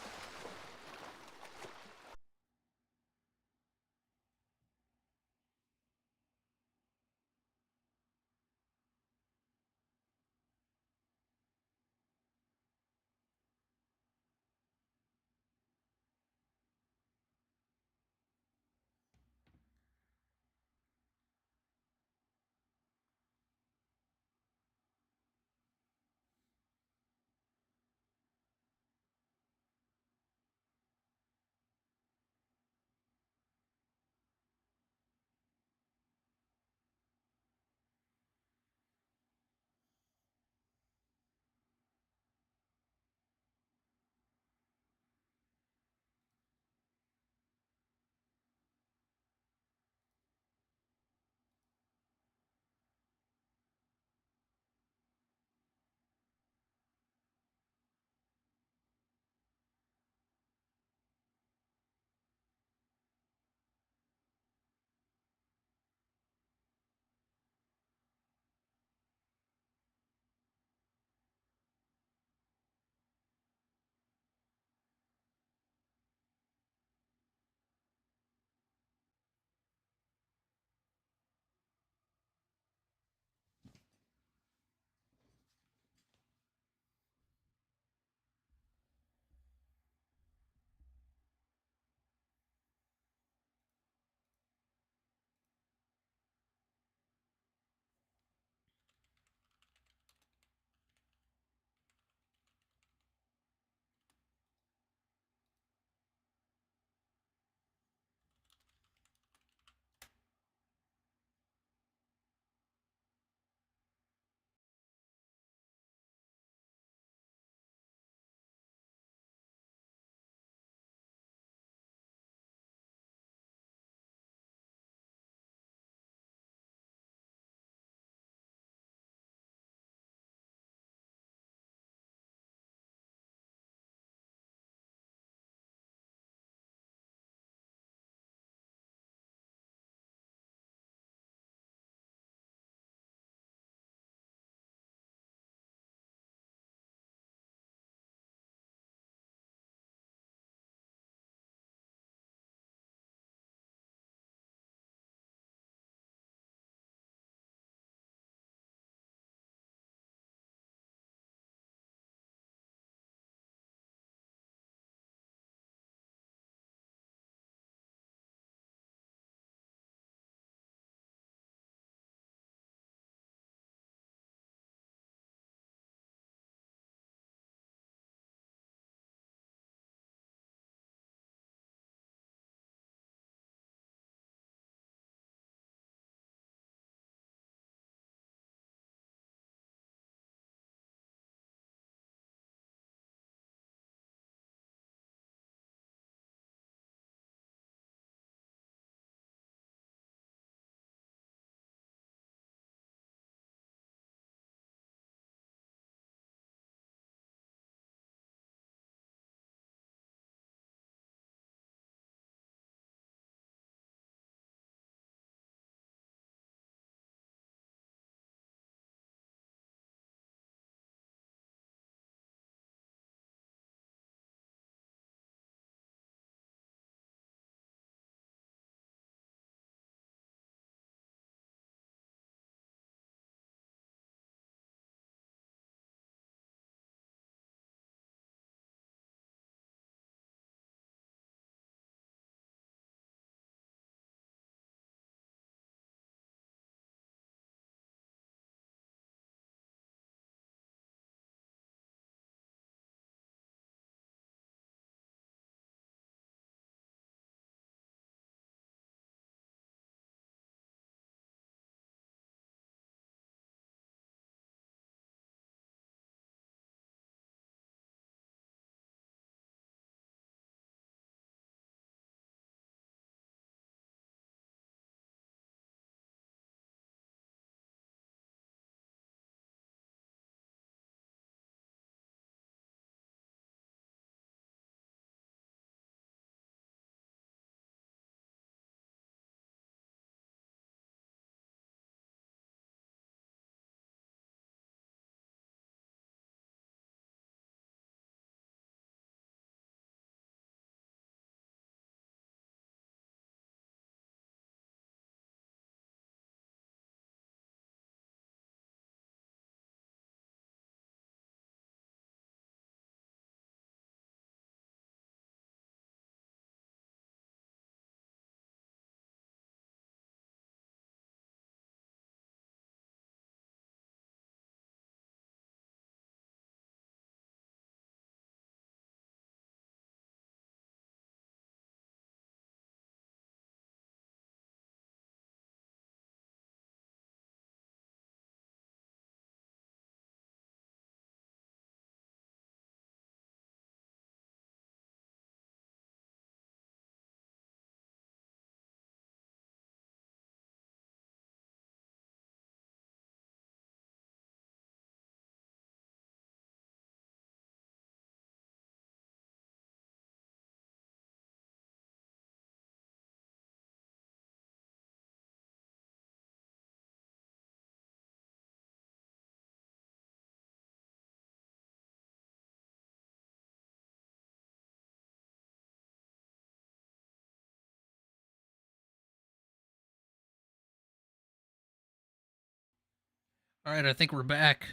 All right, I think we're back.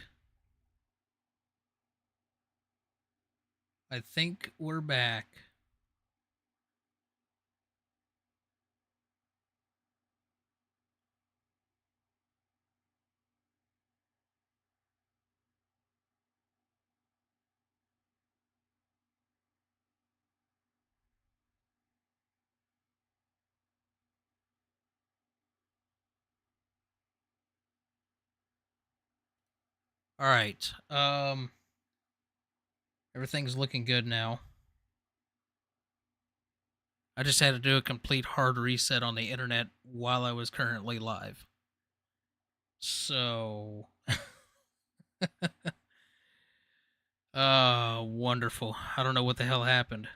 I think we're back. All right. Everything's looking good now. I just had to do a complete hard reset on the internet while I was currently live. So, wonderful. I don't know what the hell happened.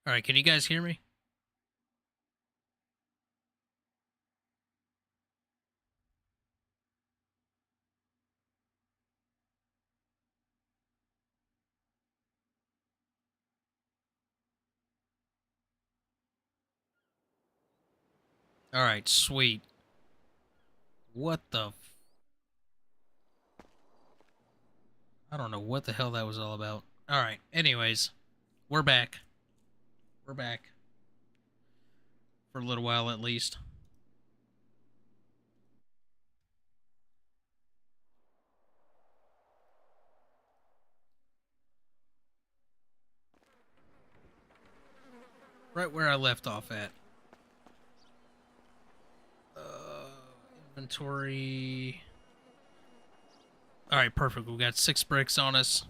All right, can you guys hear me? All right, sweet. What the? I don't know what the hell that was all about. All right. Anyways, we're back. We're back for a little while at least. Right where I left off at. Inventory. All right, perfect. We got 6 bricks on us.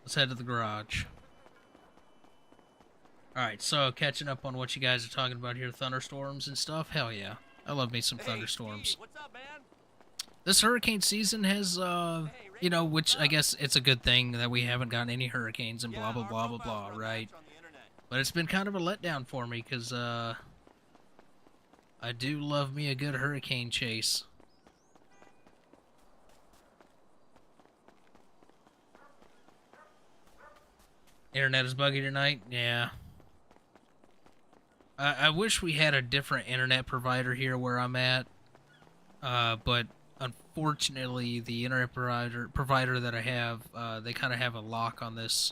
Let's head to the garage. All right, so catching up on what you guys are talking about here, thunderstorms and stuff. Hell yeah, I love me some thunderstorms. Steve, what's up, man? This hurricane season has, you know, which I guess it's a good thing that we haven't gotten any hurricanes and blah blah blah blah blah, right? But it's been kind of a letdown for me because I do love me a good hurricane chase. Internet is buggy tonight. Yeah. I wish we had a different internet provider here where I'm at. But unfortunately, the internet provider that I have, they kind of have a lock on this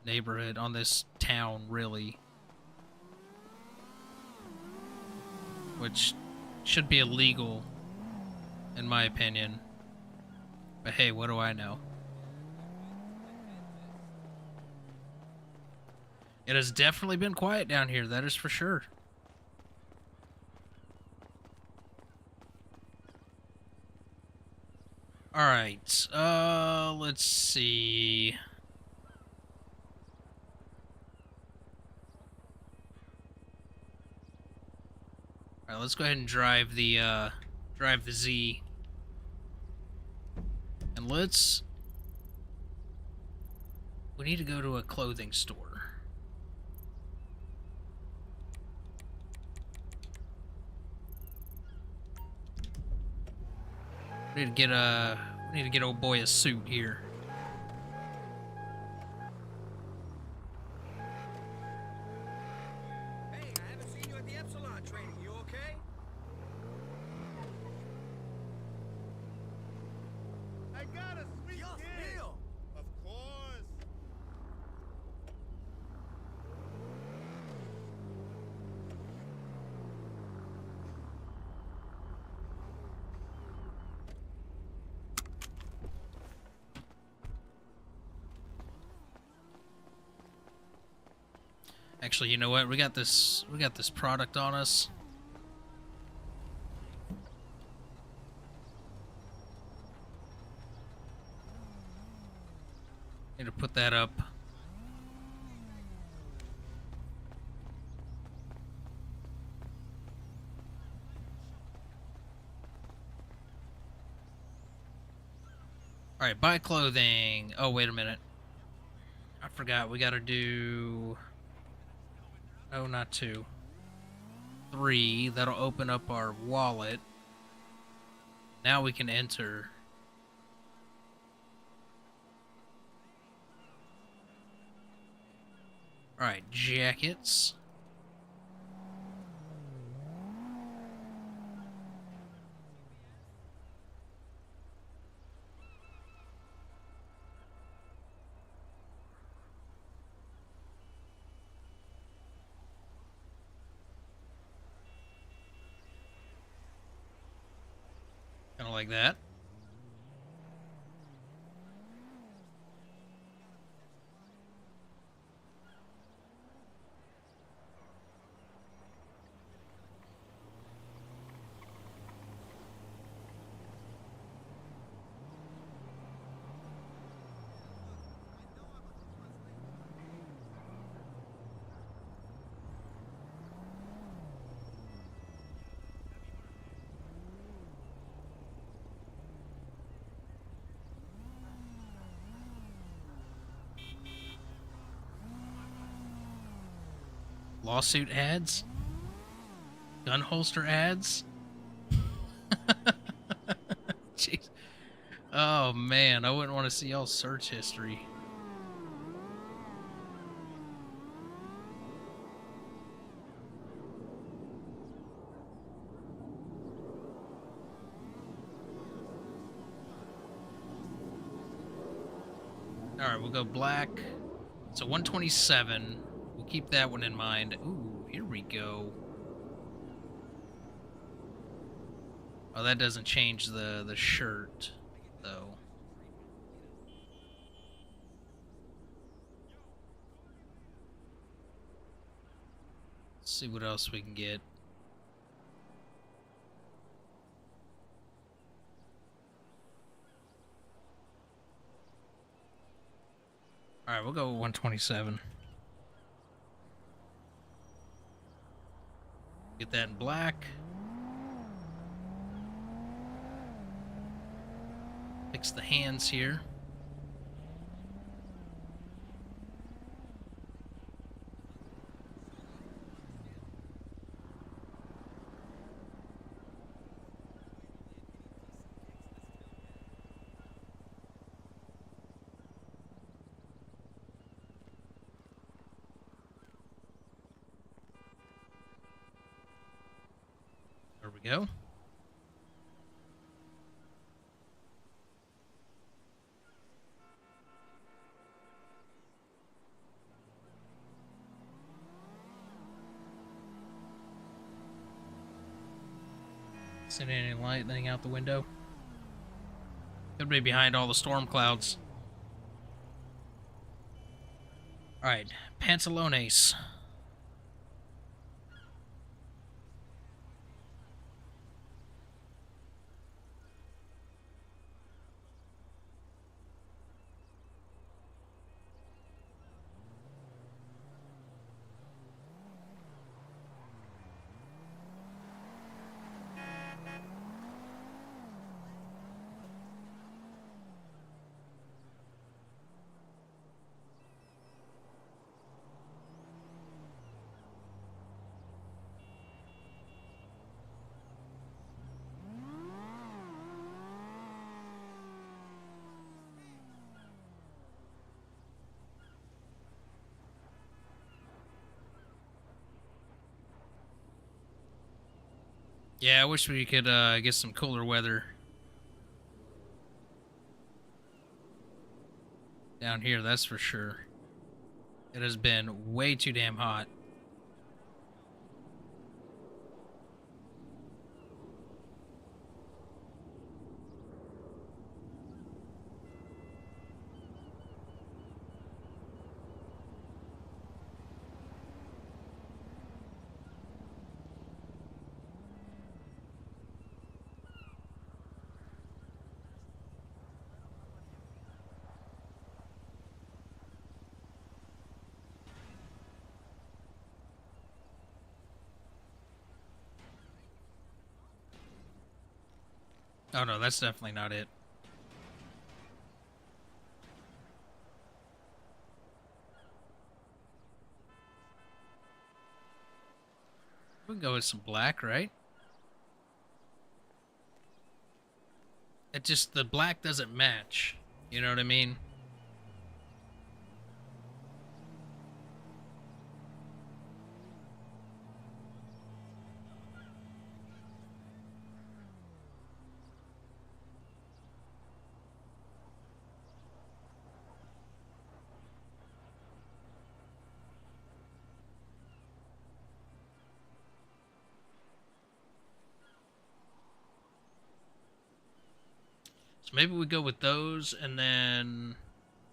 neighborhood, on this town, really, which should be illegal, in my opinion. But hey, what do I know? It has definitely been quiet down here, that is for sure. Alright, let's see. Alright, let's go ahead and drive the Z. And we need to go to a clothing store. We need to get old boy a suit here. Hey, I haven't seen you at the Epsilon training. You okay? I got a sweet deal. Of course. Actually, you know what? We got this product on us. Need to put that up. All right, buy clothing. Oh, wait a minute. I forgot. We got to do... No, not 2. 3. That'll open up our wallet. Now we can enter. All right, jackets. Kind of like that. Lawsuit ads? Gun holster ads? Jeez. Oh man, I wouldn't want to see y'all search history. Alright, we'll go black. So 127. We'll keep that one in mind. Ooh, here we go. Oh, that doesn't change the shirt, though. Let's see what else we can get. Alright, we'll go 127. Get that in black. Fix the hands here. There we go. Send any lightning out the window. Could be behind all the storm clouds. Alright, pantalones. Yeah, I wish we could get some cooler weather down here, that's for sure. It has been way too damn hot. Oh no, that's definitely not it. We can go with some black, right? It just, the black doesn't match. You know what I mean? So maybe we go with those, and then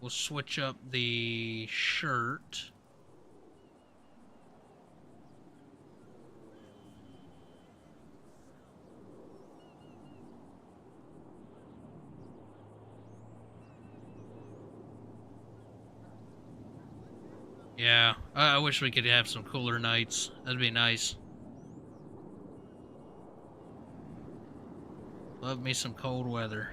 we'll switch up the shirt. Yeah, I wish we could have some cooler nights. That'd be nice. Love me some cold weather.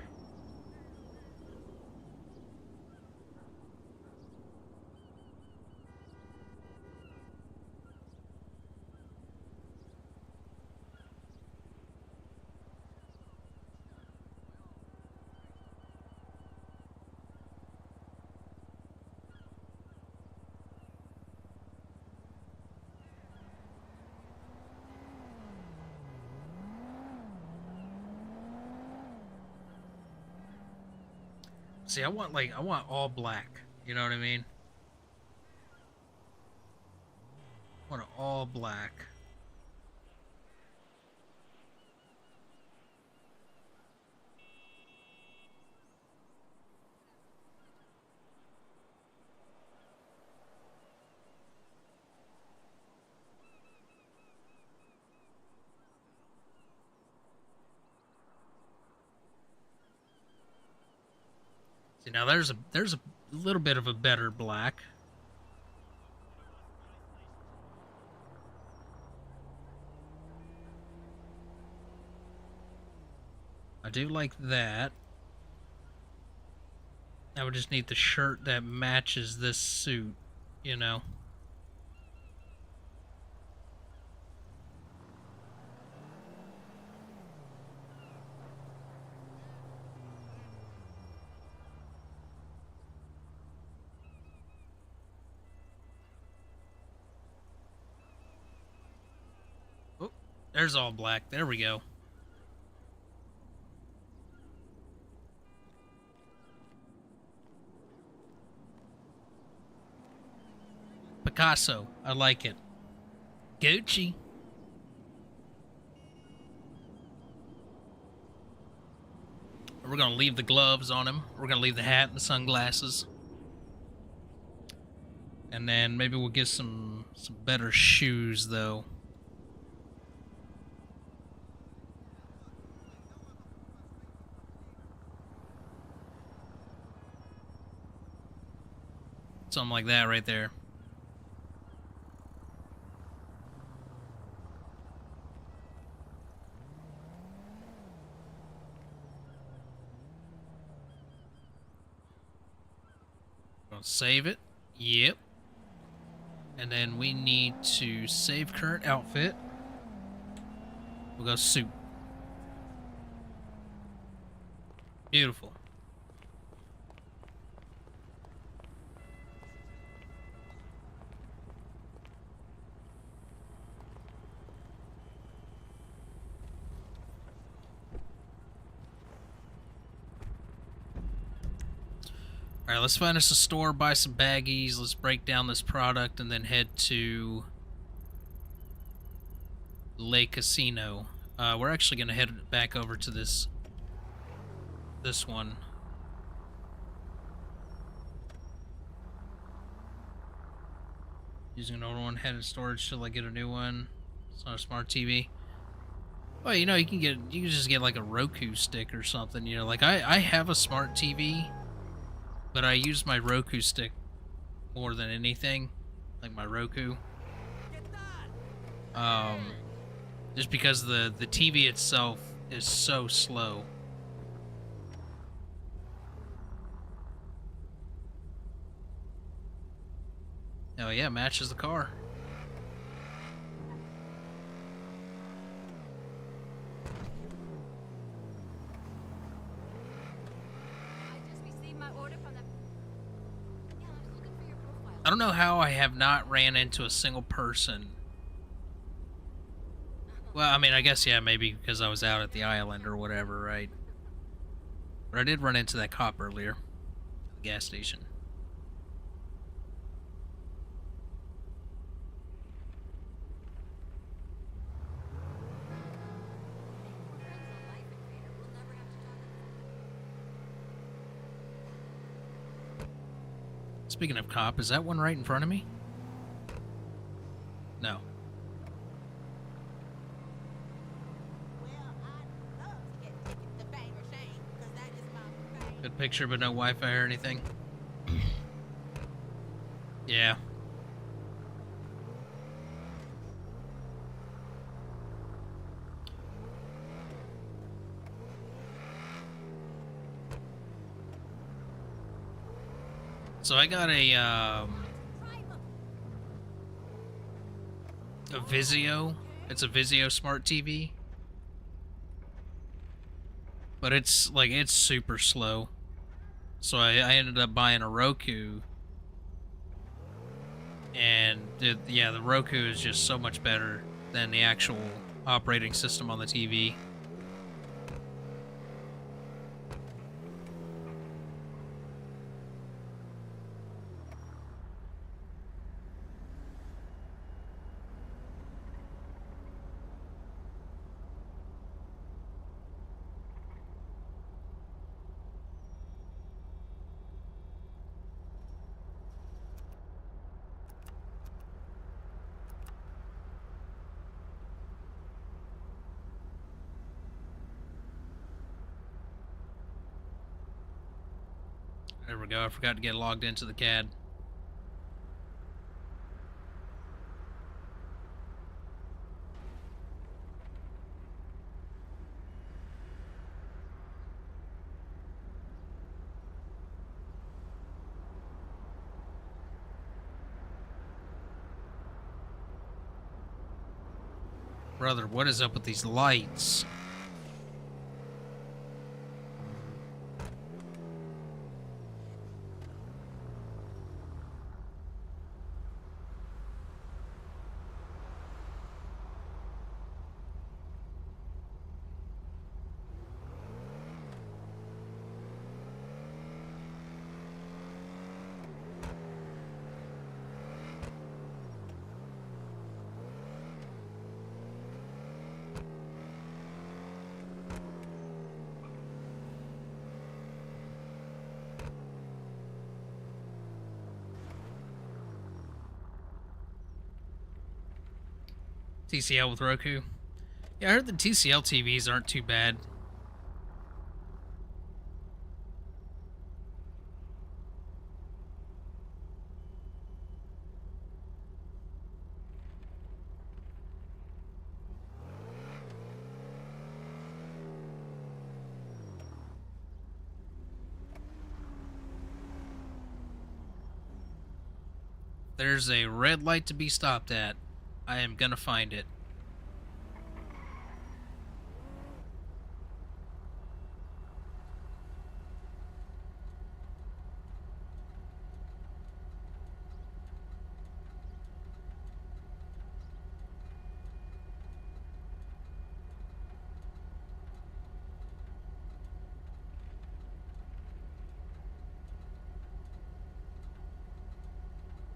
See, I want all black. You know what I mean? I want it all black. See, now there's a little bit of a better black. I do like that. I would just need the shirt that matches this suit, you know. Oh, there's all black. There we go. Picasso. I like it. Gucci. We're gonna leave the gloves on him. We're gonna leave the hat and the sunglasses. And then maybe we'll get some better shoes though. Something like that right there. Gonna save it. Yep. And then we need to save current outfit. We'll go suit. Beautiful. Alright, let's find us a store, buy some baggies, let's break down this product, and then head to Lake Casino. We're actually going to head back over to this one. Using an old one, headed storage till I get a new one. It's not a smart TV. Well, you know, you can just get like a Roku stick or something, you know, like I have a smart TV, but I use my Roku stick more than anything, like my Roku. Just because the TV itself is so slow. Oh yeah, matches the car. I just received my order from the. Yeah, I was looking for your profile. I don't know how I have not ran into a single person. Well, I mean, I guess, yeah, maybe because I was out at the island or whatever, right? But I did run into that cop earlier at the gas station. Speaking of cop, is that one right in front of me? No. Good picture, but no Wi-Fi or anything. Yeah. So I got a Vizio. It's a Vizio smart TV. But it's like, it's super slow. So I ended up buying a Roku. And yeah, the Roku is just so much better than the actual operating system on the TV. There we go. I forgot to get logged into the CAD. Brother, what is up with these lights? TCL with Roku. Yeah, I heard the TCL TVs aren't too bad. There's a red light to be stopped at. I am gonna find it.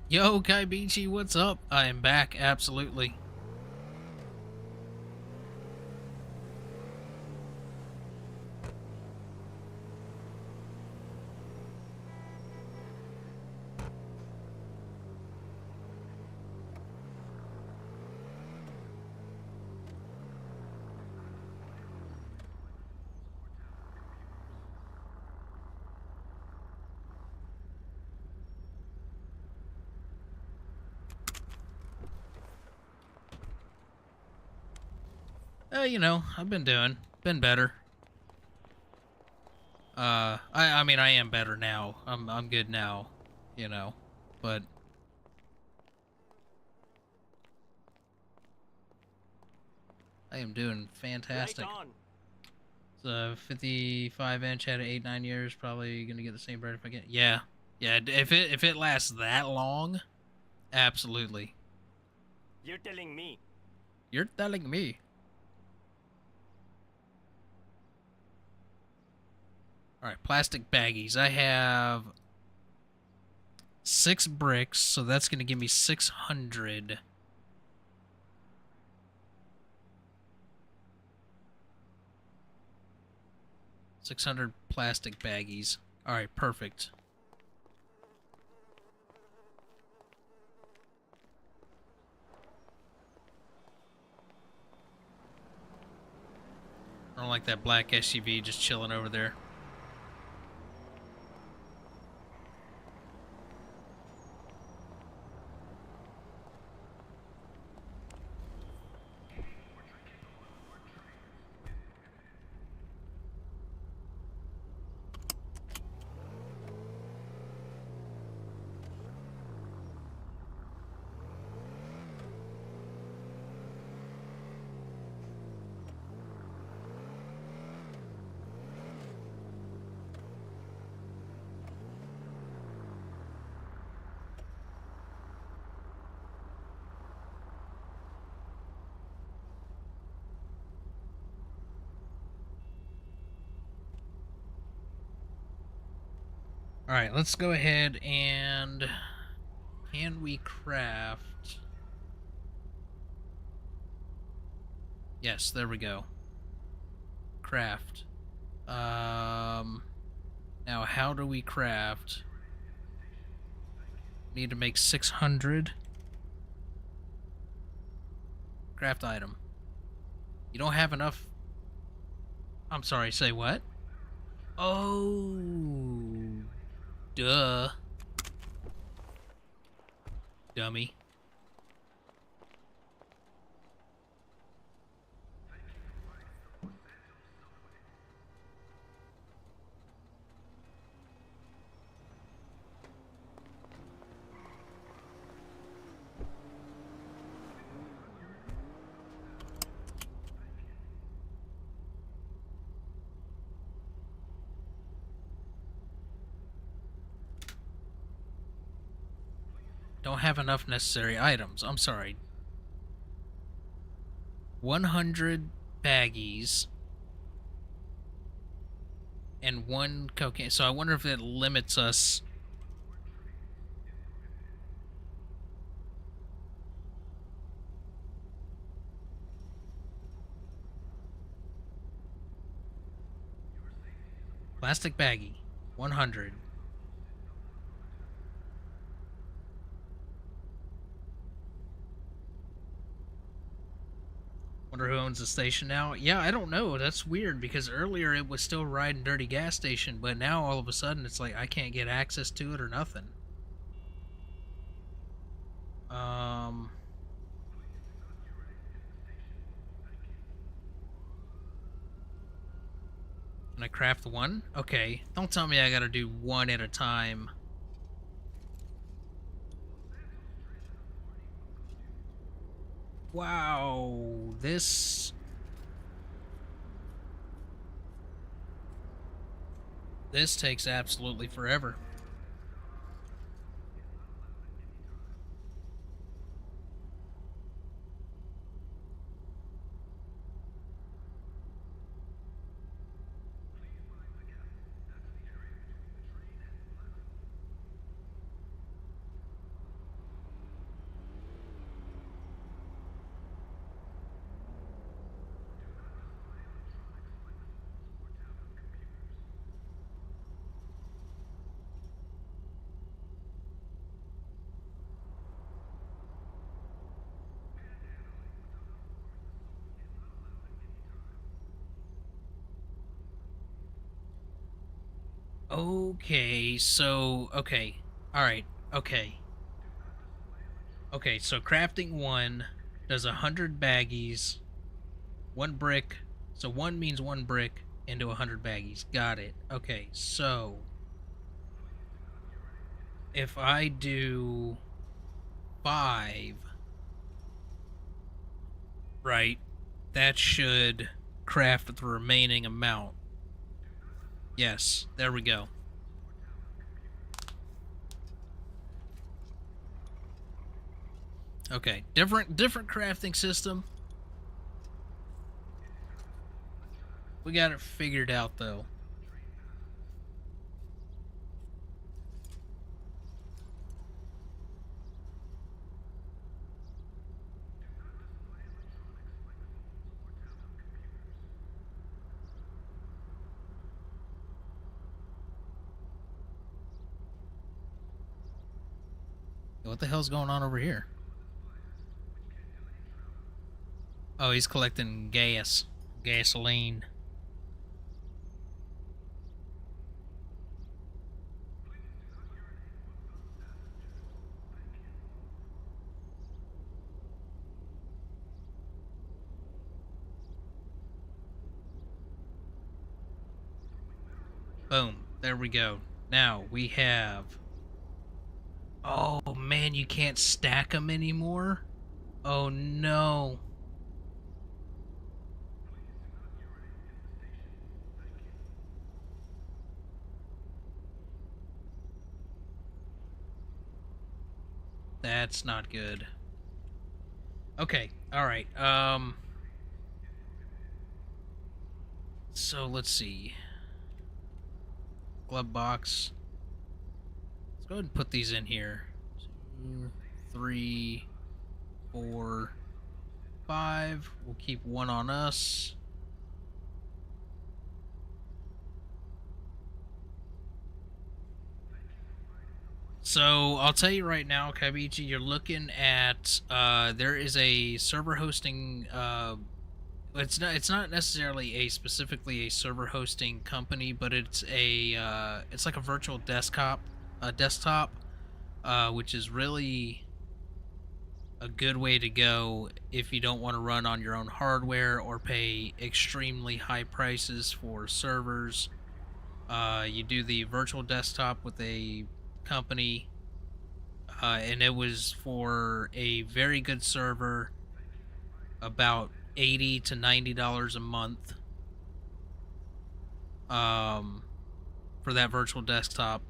Yo, Kaibichi, what's up? I am back, absolutely. You know, I've been better. I mean, I am better now. I'm good now, you know, but I am doing Right fantastic. on. It's a 55-inch, had it 8-9 years. Probably gonna get the same bird if I get. Yeah, yeah. If it lasts that long, absolutely. You're telling me. You're telling me. All right, plastic baggies. I have 6 bricks, so that's gonna give me 600. 600 plastic baggies. All right, perfect. I don't like that black SUV just chilling over there. All right, let's go ahead and can we craft? Yes, there we go. Craft. Now how do we craft? Need to make 600. Craft item. You don't have enough. I'm sorry, say what? Oh, duh. Dummy. Don't have enough necessary items. I'm sorry. 100 baggies and 1 cocaine. So I wonder if it limits us. Plastic baggie, 100. Wonder who owns the station now? Yeah, I don't know. That's weird because earlier it was still riding Dirty Gas Station, but now all of a sudden it's like I can't get access to it or nothing. Can I craft 1? Okay, don't tell me I gotta do 1 at a time. Wow, this takes absolutely forever. Okay, so okay. Alright, okay. Okay, so crafting 1 does 100 baggies, 1 brick. So 1 means 1 brick into 100 baggies. Got it. Okay, so if I do 5, right, that should craft the remaining amount. Yes, there we go. Okay, different crafting system. We got it figured out though. What the hell's going on over here? Oh, he's collecting gasoline. Boom. There we go. Now we have... Oh, man, you can't stack them anymore? Oh, no. That's not good. Okay, alright, so let's see. Glove box. Let's go ahead and put these in here. 2, 3, 4, 5. We'll keep one on us. So I'll tell you right now, Kabichi, you're looking at there is a server hosting. It's not necessarily specifically a server hosting company, but it's like a virtual desktop, which is really a good way to go if you don't want to run on your own hardware or pay extremely high prices for servers. You do the virtual desktop with a company, and it was for a very good server, about $80 to $90 a month, for that virtual desktop,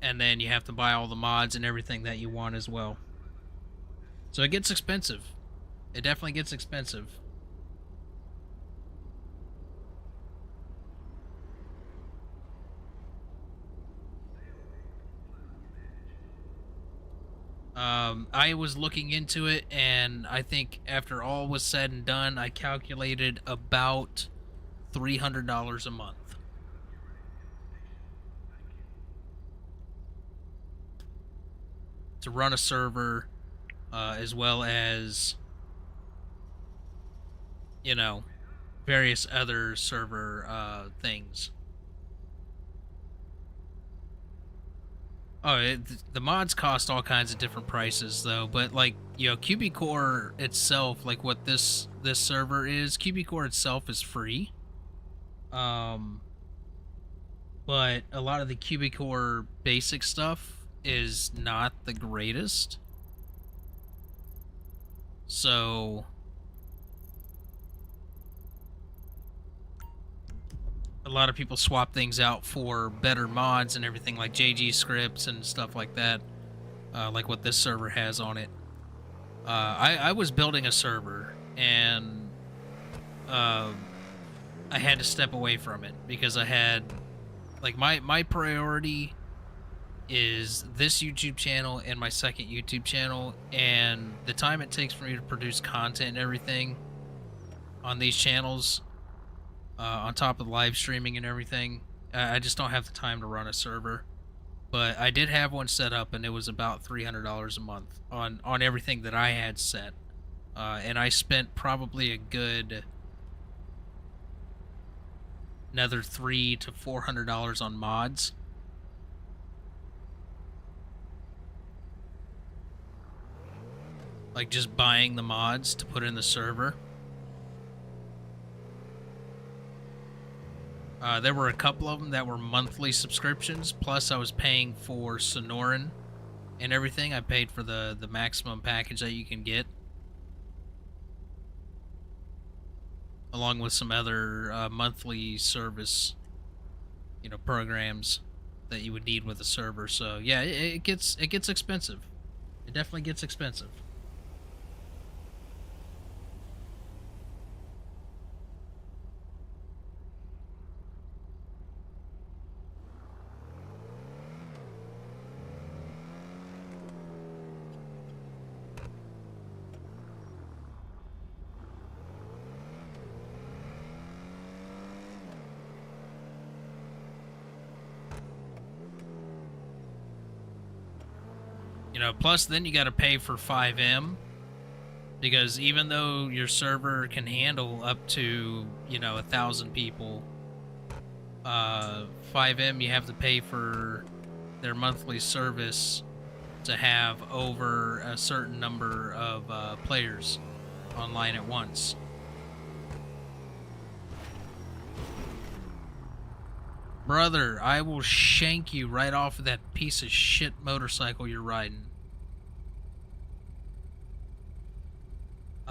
and then you have to buy all the mods and everything that you want as well. So it gets expensive. It definitely gets expensive. I was looking into it, and I think after all was said and done, I calculated about $300 a month. To run a server, as well as, you know, various other server things. Oh, the mods cost all kinds of different prices though, but like, you know, QB itself, like what this server is, QB itself is free. But a lot of the QB basic stuff is not the greatest. So a lot of people swap things out for better mods and everything, like JG scripts and stuff like that, like what this server has on it. I was building a server, and I had to step away from it because I had, like, my priority is this YouTube channel and my second YouTube channel, and the time it takes for me to produce content and everything on these channels, on top of the live streaming and everything, I just don't have the time to run a server. But I did have one set up, and it was about $300 a month on everything that I had set. And I spent probably a good another $300 to $400 on mods. Like just buying the mods to put in the server. There were a couple of them that were monthly subscriptions, plus I was paying for Sonoran and everything. I paid for the maximum package that you can get. along with some other monthly service, programs that you would need with a server. So yeah, it gets expensive. It definitely gets expensive. Plus then you got to pay for 5M, because even though your server can handle up to 1,000 people, 5M you have to pay for their monthly service to have over a certain number of players online at once. Brother, I will shank you right off of that piece of shit motorcycle you're riding.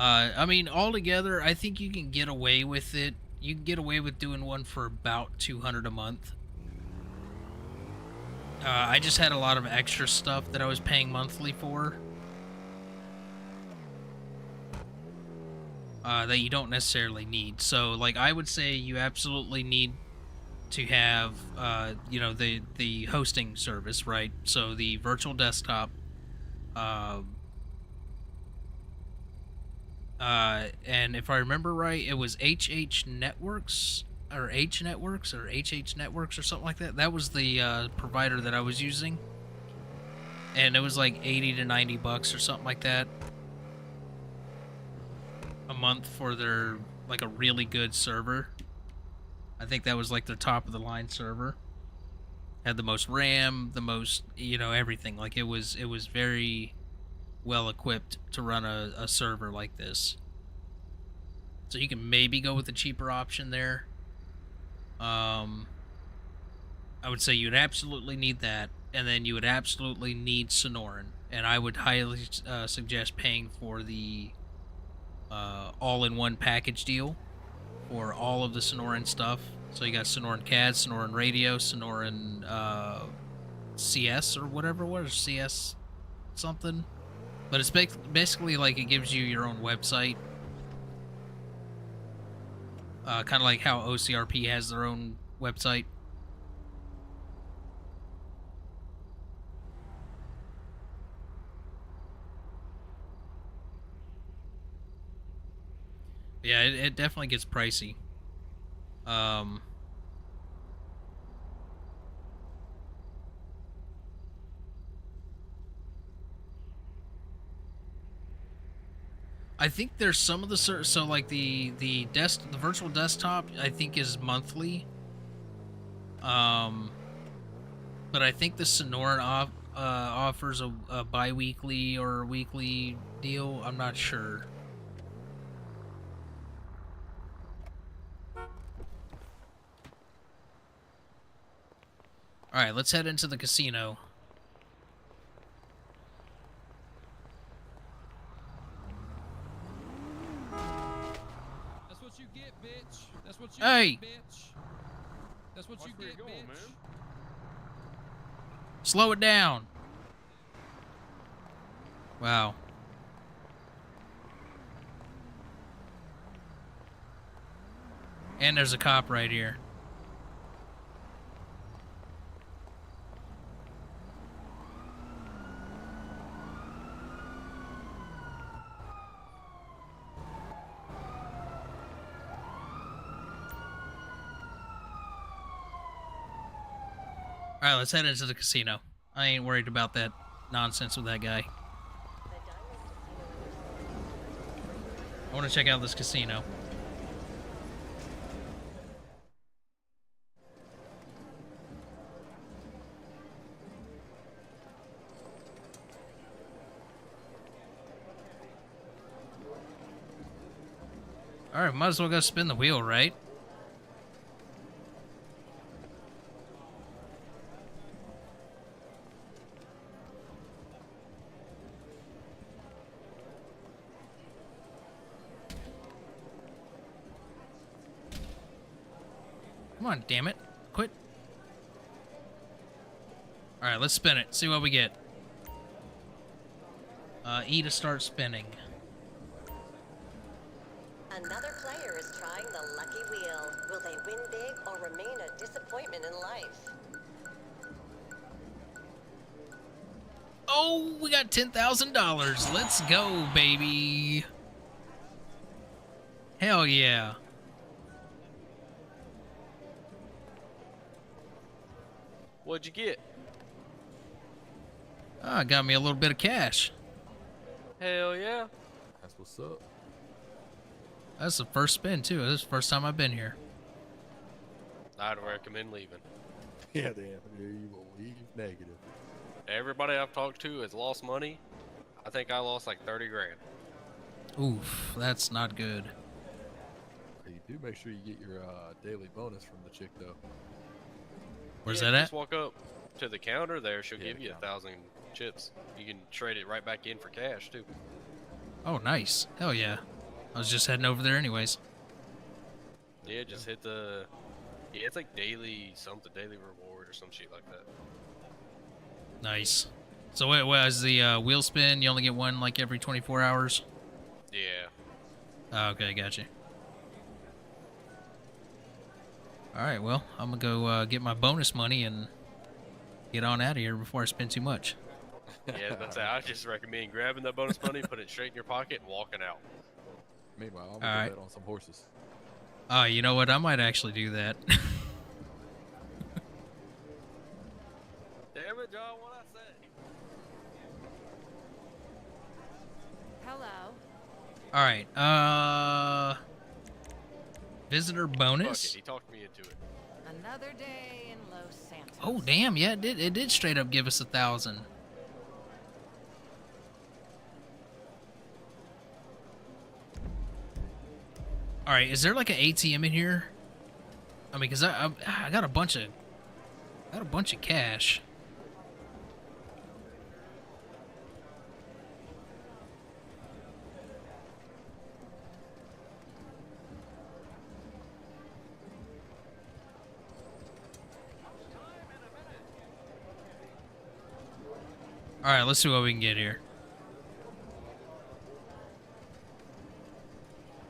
I mean, altogether, I think you can get away with it. You can get away with doing one for about 200 a month. I just had a lot of extra stuff that I was paying monthly for. That you don't necessarily need. So, like, I would say you absolutely need to have, the hosting service, right? So the virtual desktop, and if I remember right, it was HH Networks or H Networks or HH Networks or something like that. That was the provider that I was using, and it was like 80 to 90 bucks or something like that a month for their like a really good server. I think that was like their top of the line server. Had the most RAM, the most, everything. Like it was very well equipped to run a server like this. So you can maybe go with a cheaper option there. I would say you'd absolutely need that, and then you would absolutely need Sonoran, and I would highly suggest paying for the all-in-one package deal for all of the Sonoran stuff. So you got Sonoran CAD, Sonoran Radio, Sonoran CS or whatever it was, CS something. But it's basically like it gives you your own website. Kind of like how OCRP has their own website. Yeah, it definitely gets pricey. I think there's some of the so like the virtual desktop I think is monthly. But I think the Sonoran offers a bi-weekly or a weekly deal. I'm not sure. All right, let's head into the casino. That's what you get, bitch. That's what you Hey! get, bitch. That's what you get, bitch. Slow it down. Wow. And there's a cop right here. Alright, let's head into the casino. I ain't worried about that nonsense with that guy. I want to check out this casino. Alright, might as well go spin the wheel, right? Come on, damn it. Quit. Alright, let's spin it. See what we get. E to start spinning. Another player is trying the lucky wheel. Will they win big or remain a disappointment in life? Oh, we got $10,000. Let's go, baby. Hell yeah. What'd you get? Ah, got me a little bit of cash. Hell yeah. That's what's up. That's the first spin, too. This is the first time I've been here. I'd recommend leaving. Yeah, damn. You will leave negative. Everybody I've talked to has lost money. I think I lost like 30 grand. Oof, that's not good. You do make sure you get your daily bonus from the chick, though. Where's Yeah, that at? Just walk up to the counter there. She'll Yeah, give you yeah. 1,000 chips. You can trade it right back in for cash too. Oh, nice. Hell yeah. I was just heading over there anyways. Yeah, just hit the. Yeah, it's like daily something, daily reward or some shit like that. Nice. So wait, is the wheel spin? You only get one like every 24 hours? Yeah. Oh, okay, gotcha. Alright, well, I'm gonna go get my bonus money and get on out of here before I spend too much. Yeah, that's it. I just recommend grabbing that bonus money, putting it straight in your pocket, and walking out. Meanwhile, I'm All right. gonna bet on some horses. You know what? I might actually do that. Damn it, John, what I say? Hello. Alright, visitor Fuck bonus? it, he talked me into it. Another day in Los Santos. Oh, damn, yeah, it did straight up give us 1,000. Alright, is there like an ATM in here? I mean, cause I got a bunch of cash. Alright, let's see what we can get here.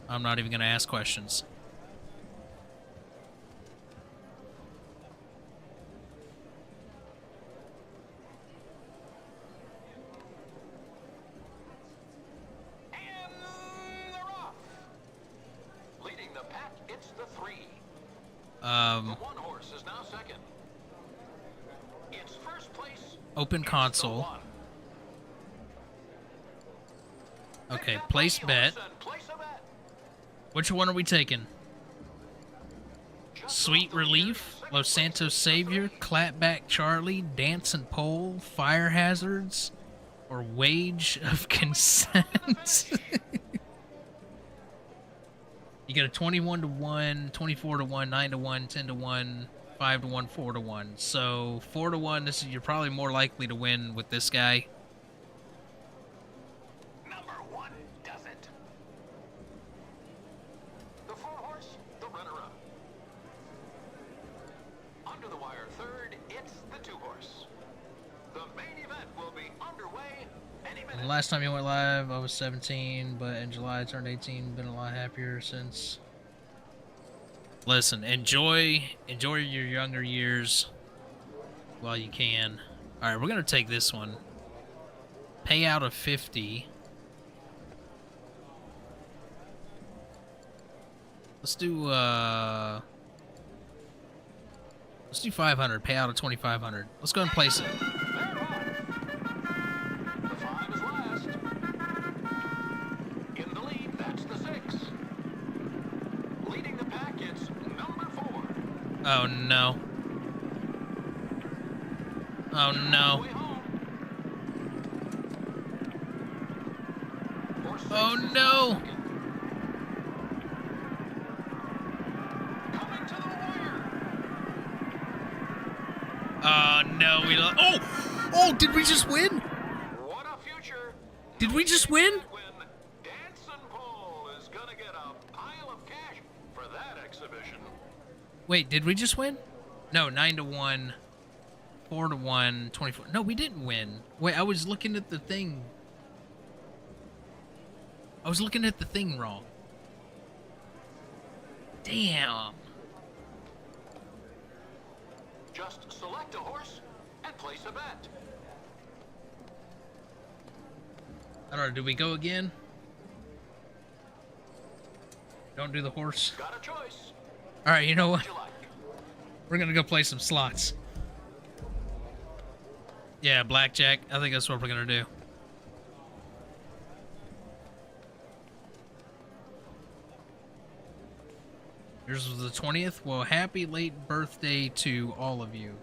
I'm not even gonna ask questions. And they're off. Leading the pack, it's the 3. The one horse is now second. It's first place. Open It's the console. 1. Okay, Pick that place lucky bet. horse and place a bet. Which one are we taking? Just Sweet off the leader in Relief, second Los place Santos is the Savior, 3. Clapback Charlie, Dancing Pole, Fire Hazards, or Wage of Consent? You got a 21 to 1, 24 to 1, 9 to 1, 10 to 1, 5 to 1, 4 to 1. So 4 to 1, you're probably more likely to win with this guy. Number 1 does it. The 4 horse, the runner-up. Under the wire third, it's the 2 horse. The main event will be underway any And minute. the last time you went live, I was 17, but in July I turned 18. Been a lot happier since. Listen, enjoy your younger years while you can. All right, we're gonna take this one. Payout of 50. Let's do 500. Payout of 2,500. Let's go and place it. They're off. The 5 is last. In the lead, that's the 6. Leading the pack, it's number 4. Oh no. Oh no. Way home. Horse 6 Oh is now no. second. Coming to the wire. No, we don't. Oh, did we just win? What a future. Did we just win? When Dancing Pole is gonna get a pile of cash for that exhibition. Wait, did we just win? No, 9-1, 4-1, 24. No, we didn't win. Wait, I was looking at the thing. I was looking at the thing wrong. Damn. Just select a horse and place a bet. I don't know, do we go again? Don't do the horse. Got a choice. Alright, you know what? What you like? We're gonna go play some slots. Yeah, blackjack. I think that's what we're gonna do. Yours was the 20th. Well, happy late birthday to all of you.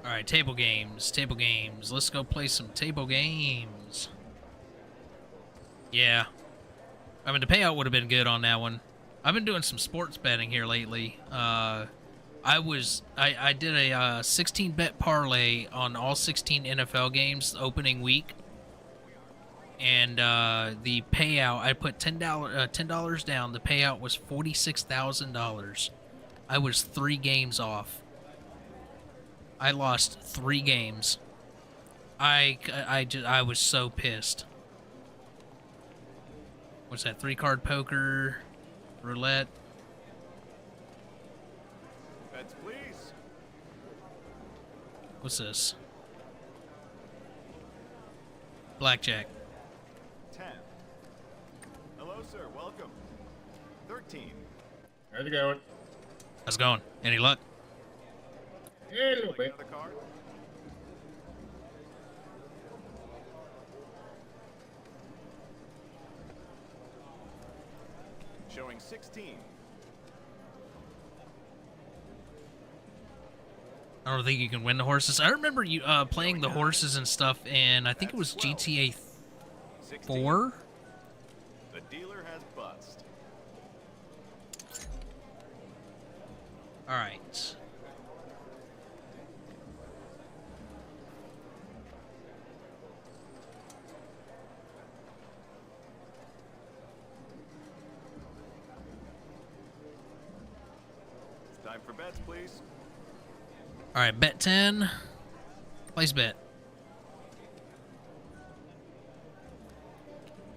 All right, table games. Table games. Let's go play some table games. Yeah. I mean, the payout would have been good on that one. I've been doing some sports betting here lately. I did a 16 bet parlay on all 16 NFL games opening week, and the payout, I put $10 down. The payout was $46,000. I was 3 games off. I lost 3 games. I was so pissed. What's that? 3-card poker, roulette. Bets, please. What's this? Blackjack. 10. Hello, sir. Welcome. 13. How's it going? How's it going? Any luck? Yeah, a little Like bit. another card? Showing 16. I don't think you can win the horses. I remember you playing the horses and stuff, and I think it was GTA 4. The dealer has bust. All right. It's time for bets, please. All right, bet 10. Place bet.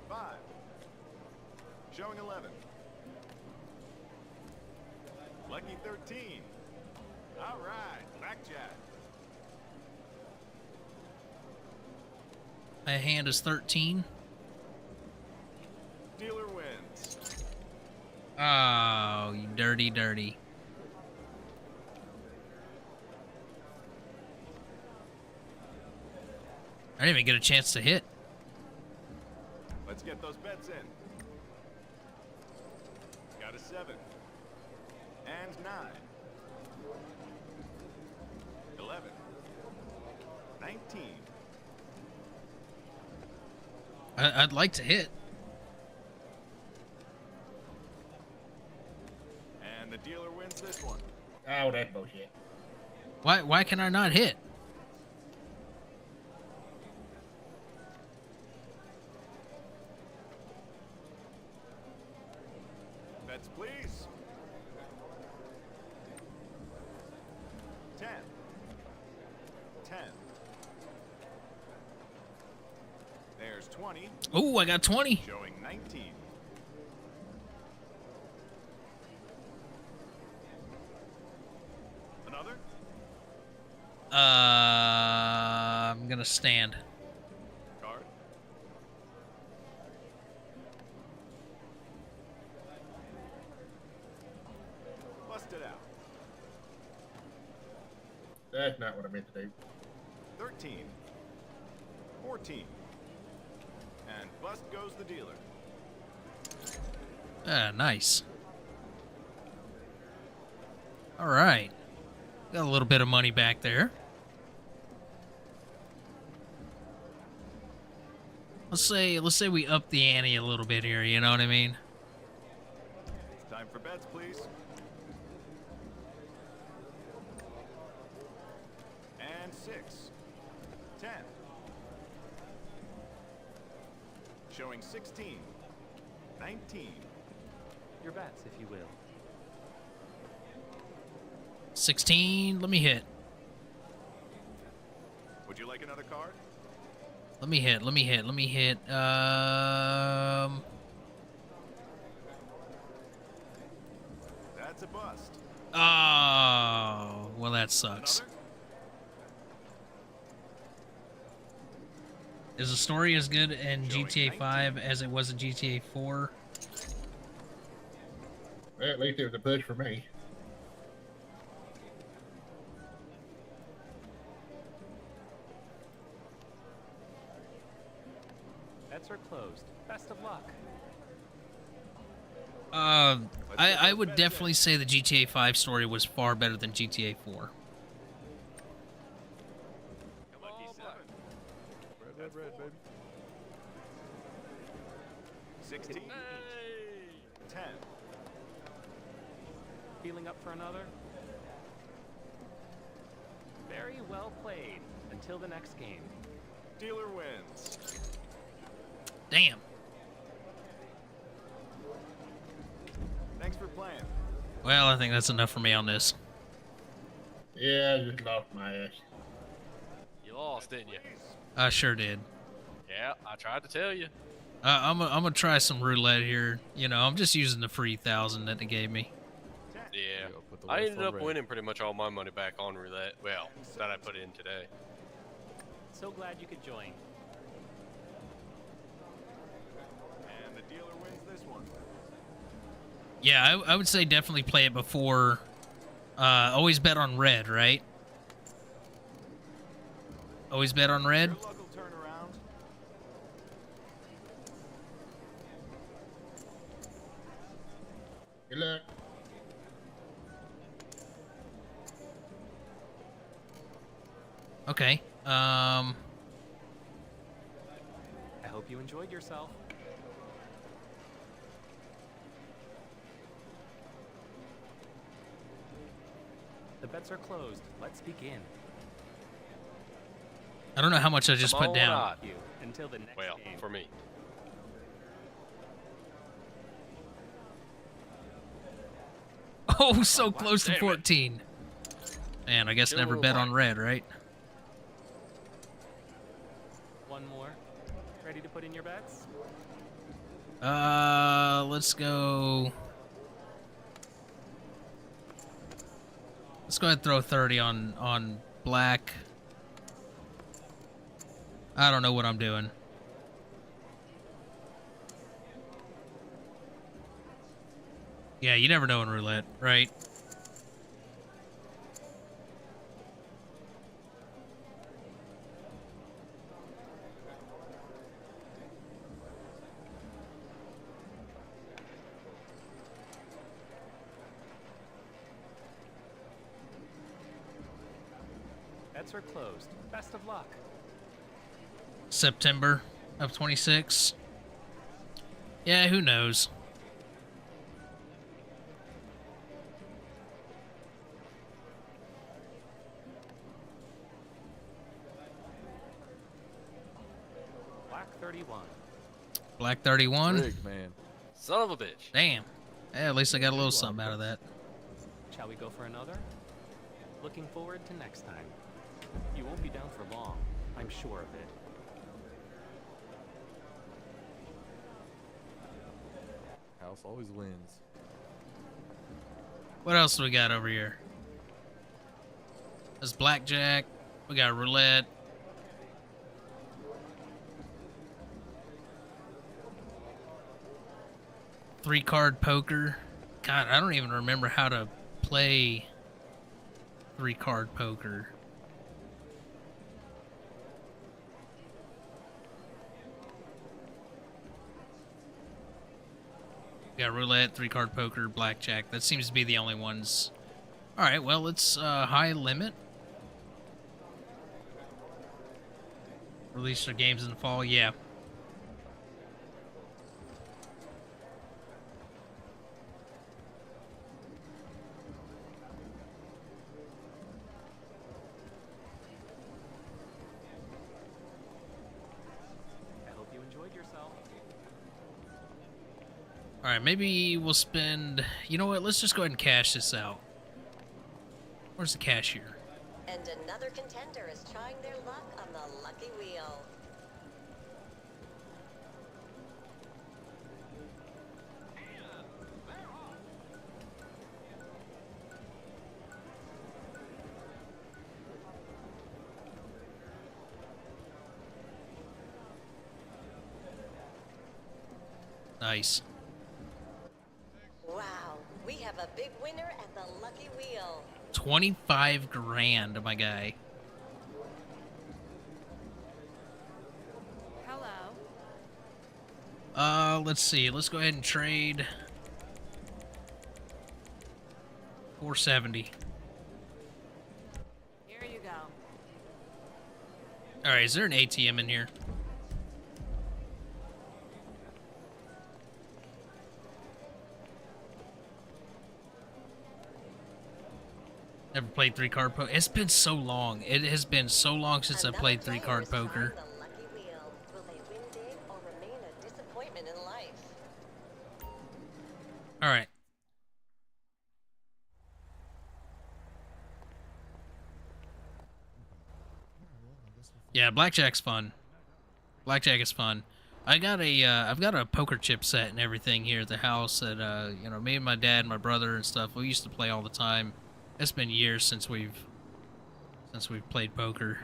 5. Showing 11. Lucky 13. All right, blackjack. My hand is 13. Dealer wins. Oh, you dirty, dirty. I didn't even get a chance to hit. Let's get those bets in. Got a 7. And 9. 11. 19. I'd like to hit. And the dealer wins this one. Oh, that's bullshit. Why can I not hit? Bets, please. 10. 10. There's 20. Oh, I got 20. Showing 19. Another? I'm gonna stand. Card. Bust it out. That's not what I meant to do. 13. 14. And bust goes the dealer. Nice. All right. Got a little bit of money back there. Let's say we up the ante a little bit here, you know what I mean? It's time for bets, please. And 6. 10. Showing 16. 19. Your bets, if you will. 16. Let me hit. Would you like another card? Let me hit. Let me hit. Let me hit. That's a bust. Oh, well, that sucks. Another? Is the story as good in Showing GTA 5 19. as it was in GTA 4? Well, at least it was a push for me. Bets are closed. Best of luck. I would definitely say the GTA 5 story was far better than GTA 4. Lucky 7. Red, baby. 16. 10. Feeling up for another? Very well played. Until the next game. Dealer wins. Damn. Thanks for playing. Well, I think that's enough for me on this. Yeah, I just lost my ass. You lost, didn't you? I sure did. Yeah, I tried to tell you. I'm gonna try some roulette here. You know, I'm just using the free 1,000 that they gave me. Yeah. Go, put the I left ended on up red. winning pretty much all my money back on roulette. Well, that I put in today. So glad you could join. And the dealer wins this one. Yeah, I would say definitely play it before. Always bet on red, right? Always bet on red? Your luck will turn around. Good luck. Okay. I hope you enjoyed yourself. The bets are closed. Let's begin. I don't know how much I just Come put on down. out. You until the next Well, game. for me. Oh, so close to Damn it. 14. Man, I guess Still never a bet little on red, right? One more. Ready to put in your bets? Let's go. Let's go ahead and throw 30 on black. I don't know what I'm doing. Yeah, you never know in roulette, right? Bets are closed. Best of luck. September of 26. Yeah, who knows? Black 31. Black 31. Rigged, man. Son of a bitch. Damn. Yeah, at least I got a little something out of that. Shall we go for another? Looking forward to next time. You won't be down for long. I'm sure of it. House always wins. What else do we got over here? There's blackjack. We got roulette. Three-card poker. God, I don't even remember how to play three-card poker. We got roulette, three-card poker, blackjack. That seems to be the only ones. All right, well, let's high limit. Release their games in the fall. Yeah. I hope you enjoyed yourself. All right, maybe we'll spend. You know what? Let's just go ahead and cash this out. Where's the cashier? And another contender is trying their luck on the lucky wheel. Nice. Wow, we have a big winner at the lucky wheel. 25 grand, my guy. Hello. Let's see. Let's go ahead and trade 470. Here you go. All right, is there an ATM in here? Never played 3-card poker. It's been so long. It has been so long since I played 3-card poker. The lucky wheel. Will they win big or remain a disappointment in life? All right. Yeah, blackjack's fun. Blackjack is fun. I've got a poker chip set and everything here at the house that you know, me and my dad and my brother and stuff, we used to play all the time. It's been years since we've played poker.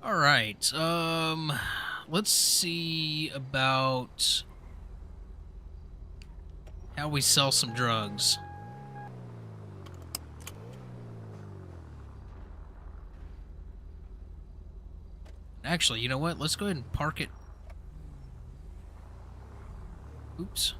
All right. Let's see about how we sell some drugs. Actually, you know what? Let's go ahead and park it. Oops.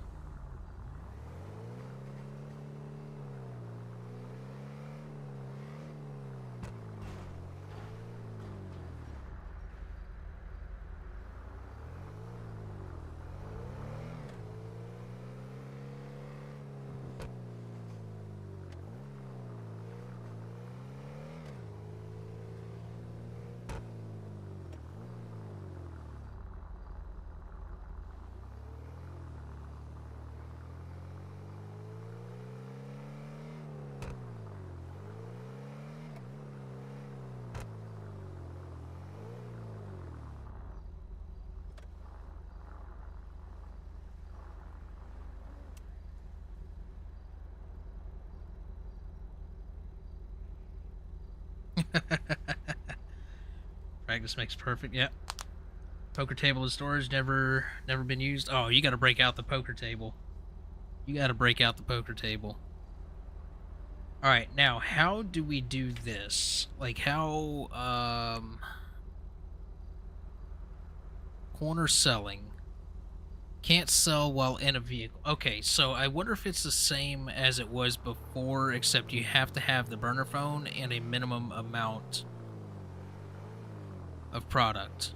Practice makes perfect. Yep. Poker table in storage, never been used. Oh, you got to break out the poker table. You got to break out the poker table. All right, now how do we do this? Like how corner selling. Can't sell while in a vehicle. Okay, so I wonder if it's the same as it was before, except you have to have the burner phone and a minimum amount of product.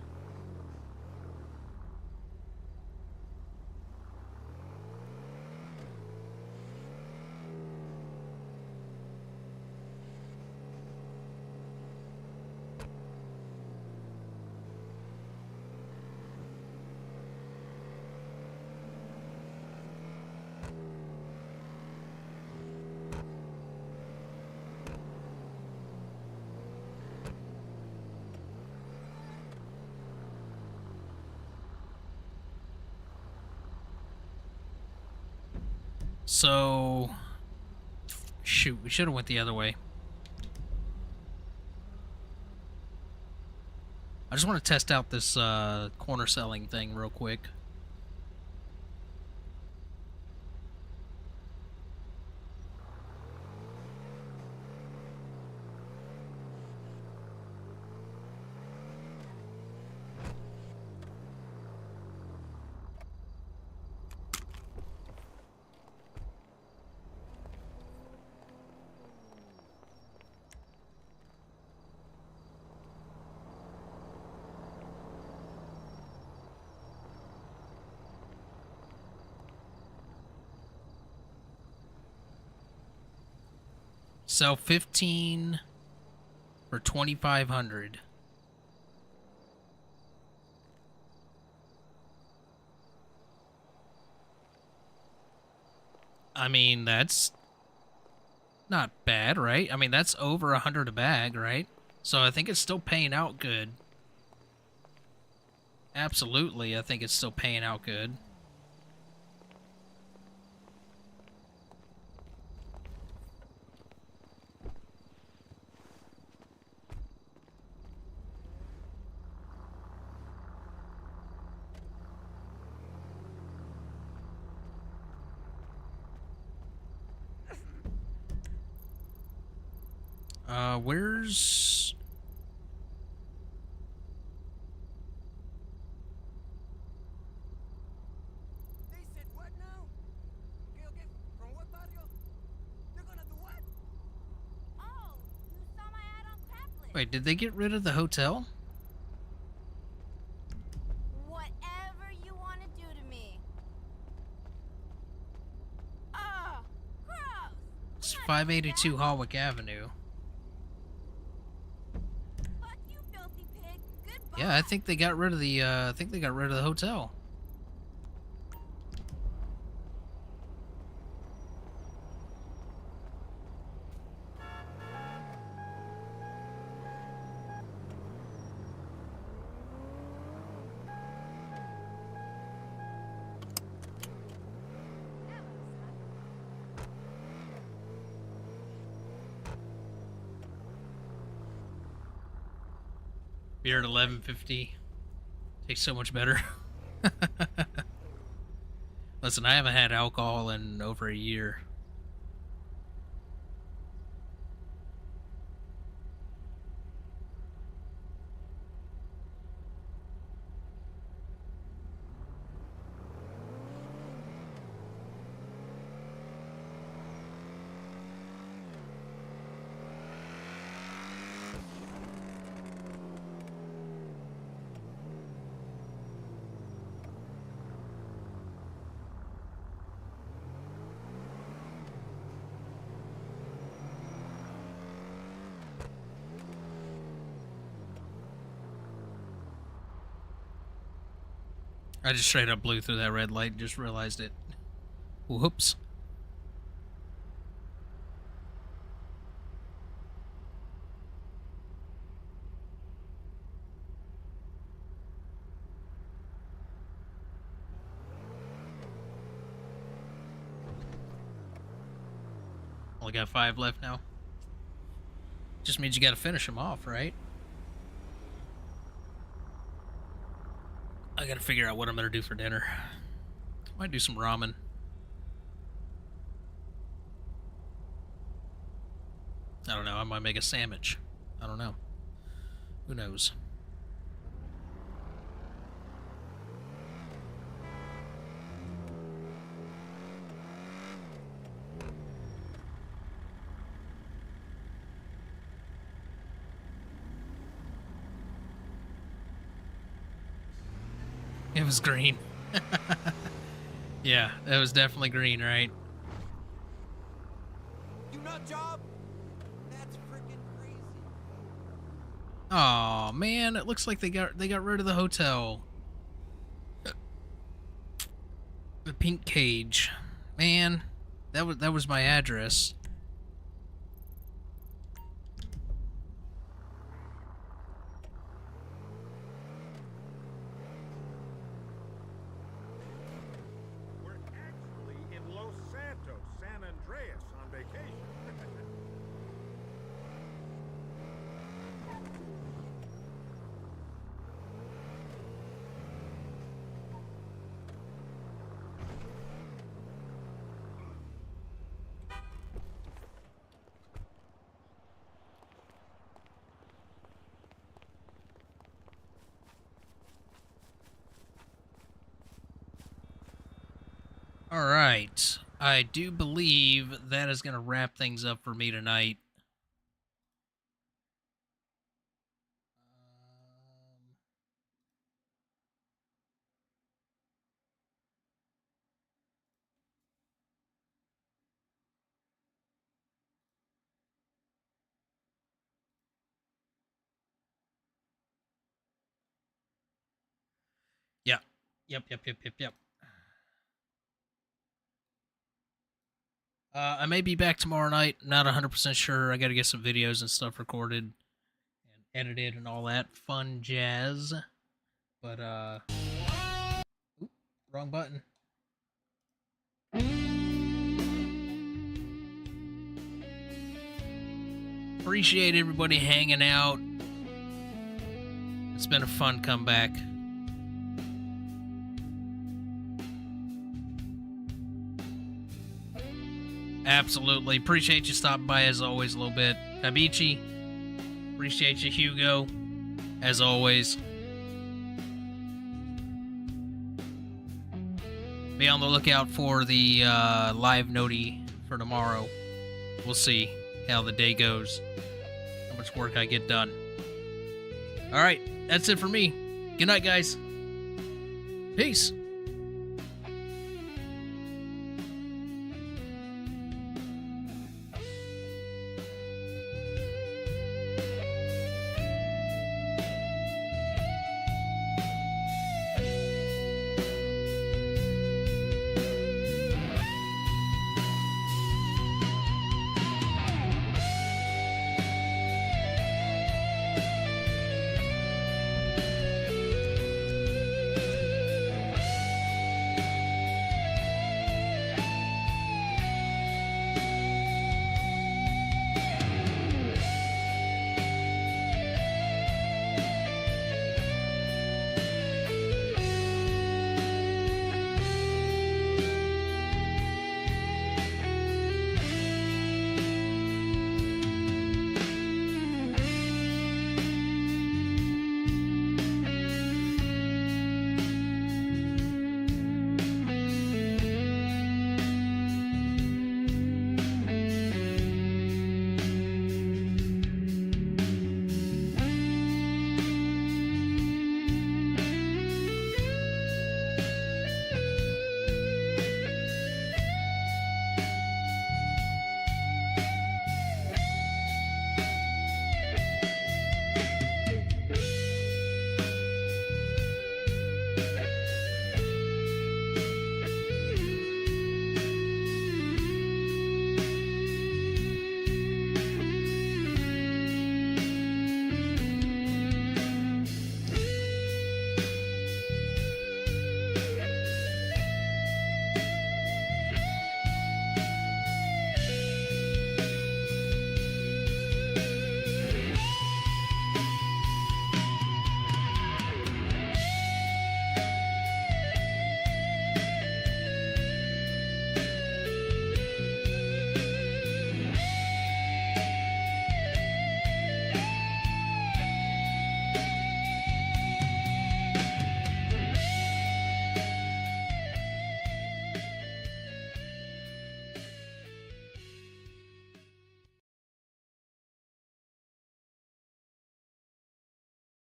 So, shoot, we should have went the other way. I just want to test out this corner selling thing real quick. Sell 15 for 2,500. I mean, that's not bad, right? I mean, that's over 100 a bag, right? So I think it's still paying out good. Absolutely, I think it's still paying out good. Where's... They said what now? Okay, okay. From what barrio? They're gonna do what? Oh, you saw my ad on Crapless. Wait, did they get rid of the hotel? Whatever you want to do to me. Ah, gross. It's 582 Hawick Avenue. Fuck you, filthy pig. Goodbye. Yeah, I think they got rid of the hotel. Beer at 11.50. Tastes so much better. Listen, I haven't had alcohol in over a year. I just straight up blew through that red light and just realized it. Whoops. Only got 5 left now. Just means you gotta finish them off, right? I gotta figure out what I'm gonna do for dinner. Might do some ramen. I don't know, I might make a sandwich. I don't know. Who knows? It was green. Yeah, that was definitely green, right? You nut job? That's freaking crazy. Oh man, it looks like they got rid of the hotel. The pink cage. Man, that was my address. We're actually in Los Santos, San Andreas, on vacation. All right. I do believe that is going to wrap things up for me tonight. Yep. I may be back tomorrow night. Not 100% sure. I got to get some videos and stuff recorded and edited and all that fun jazz. But, oop, wrong button. Appreciate everybody hanging out. It's been a fun comeback. Absolutely. Appreciate you stopping by as always a little bit. Tabichi, appreciate you, Hugo, as always. Be on the lookout for the live noti for tomorrow. We'll see how the day goes, how much work I get done. All right, that's it for me. Good night, guys. Peace.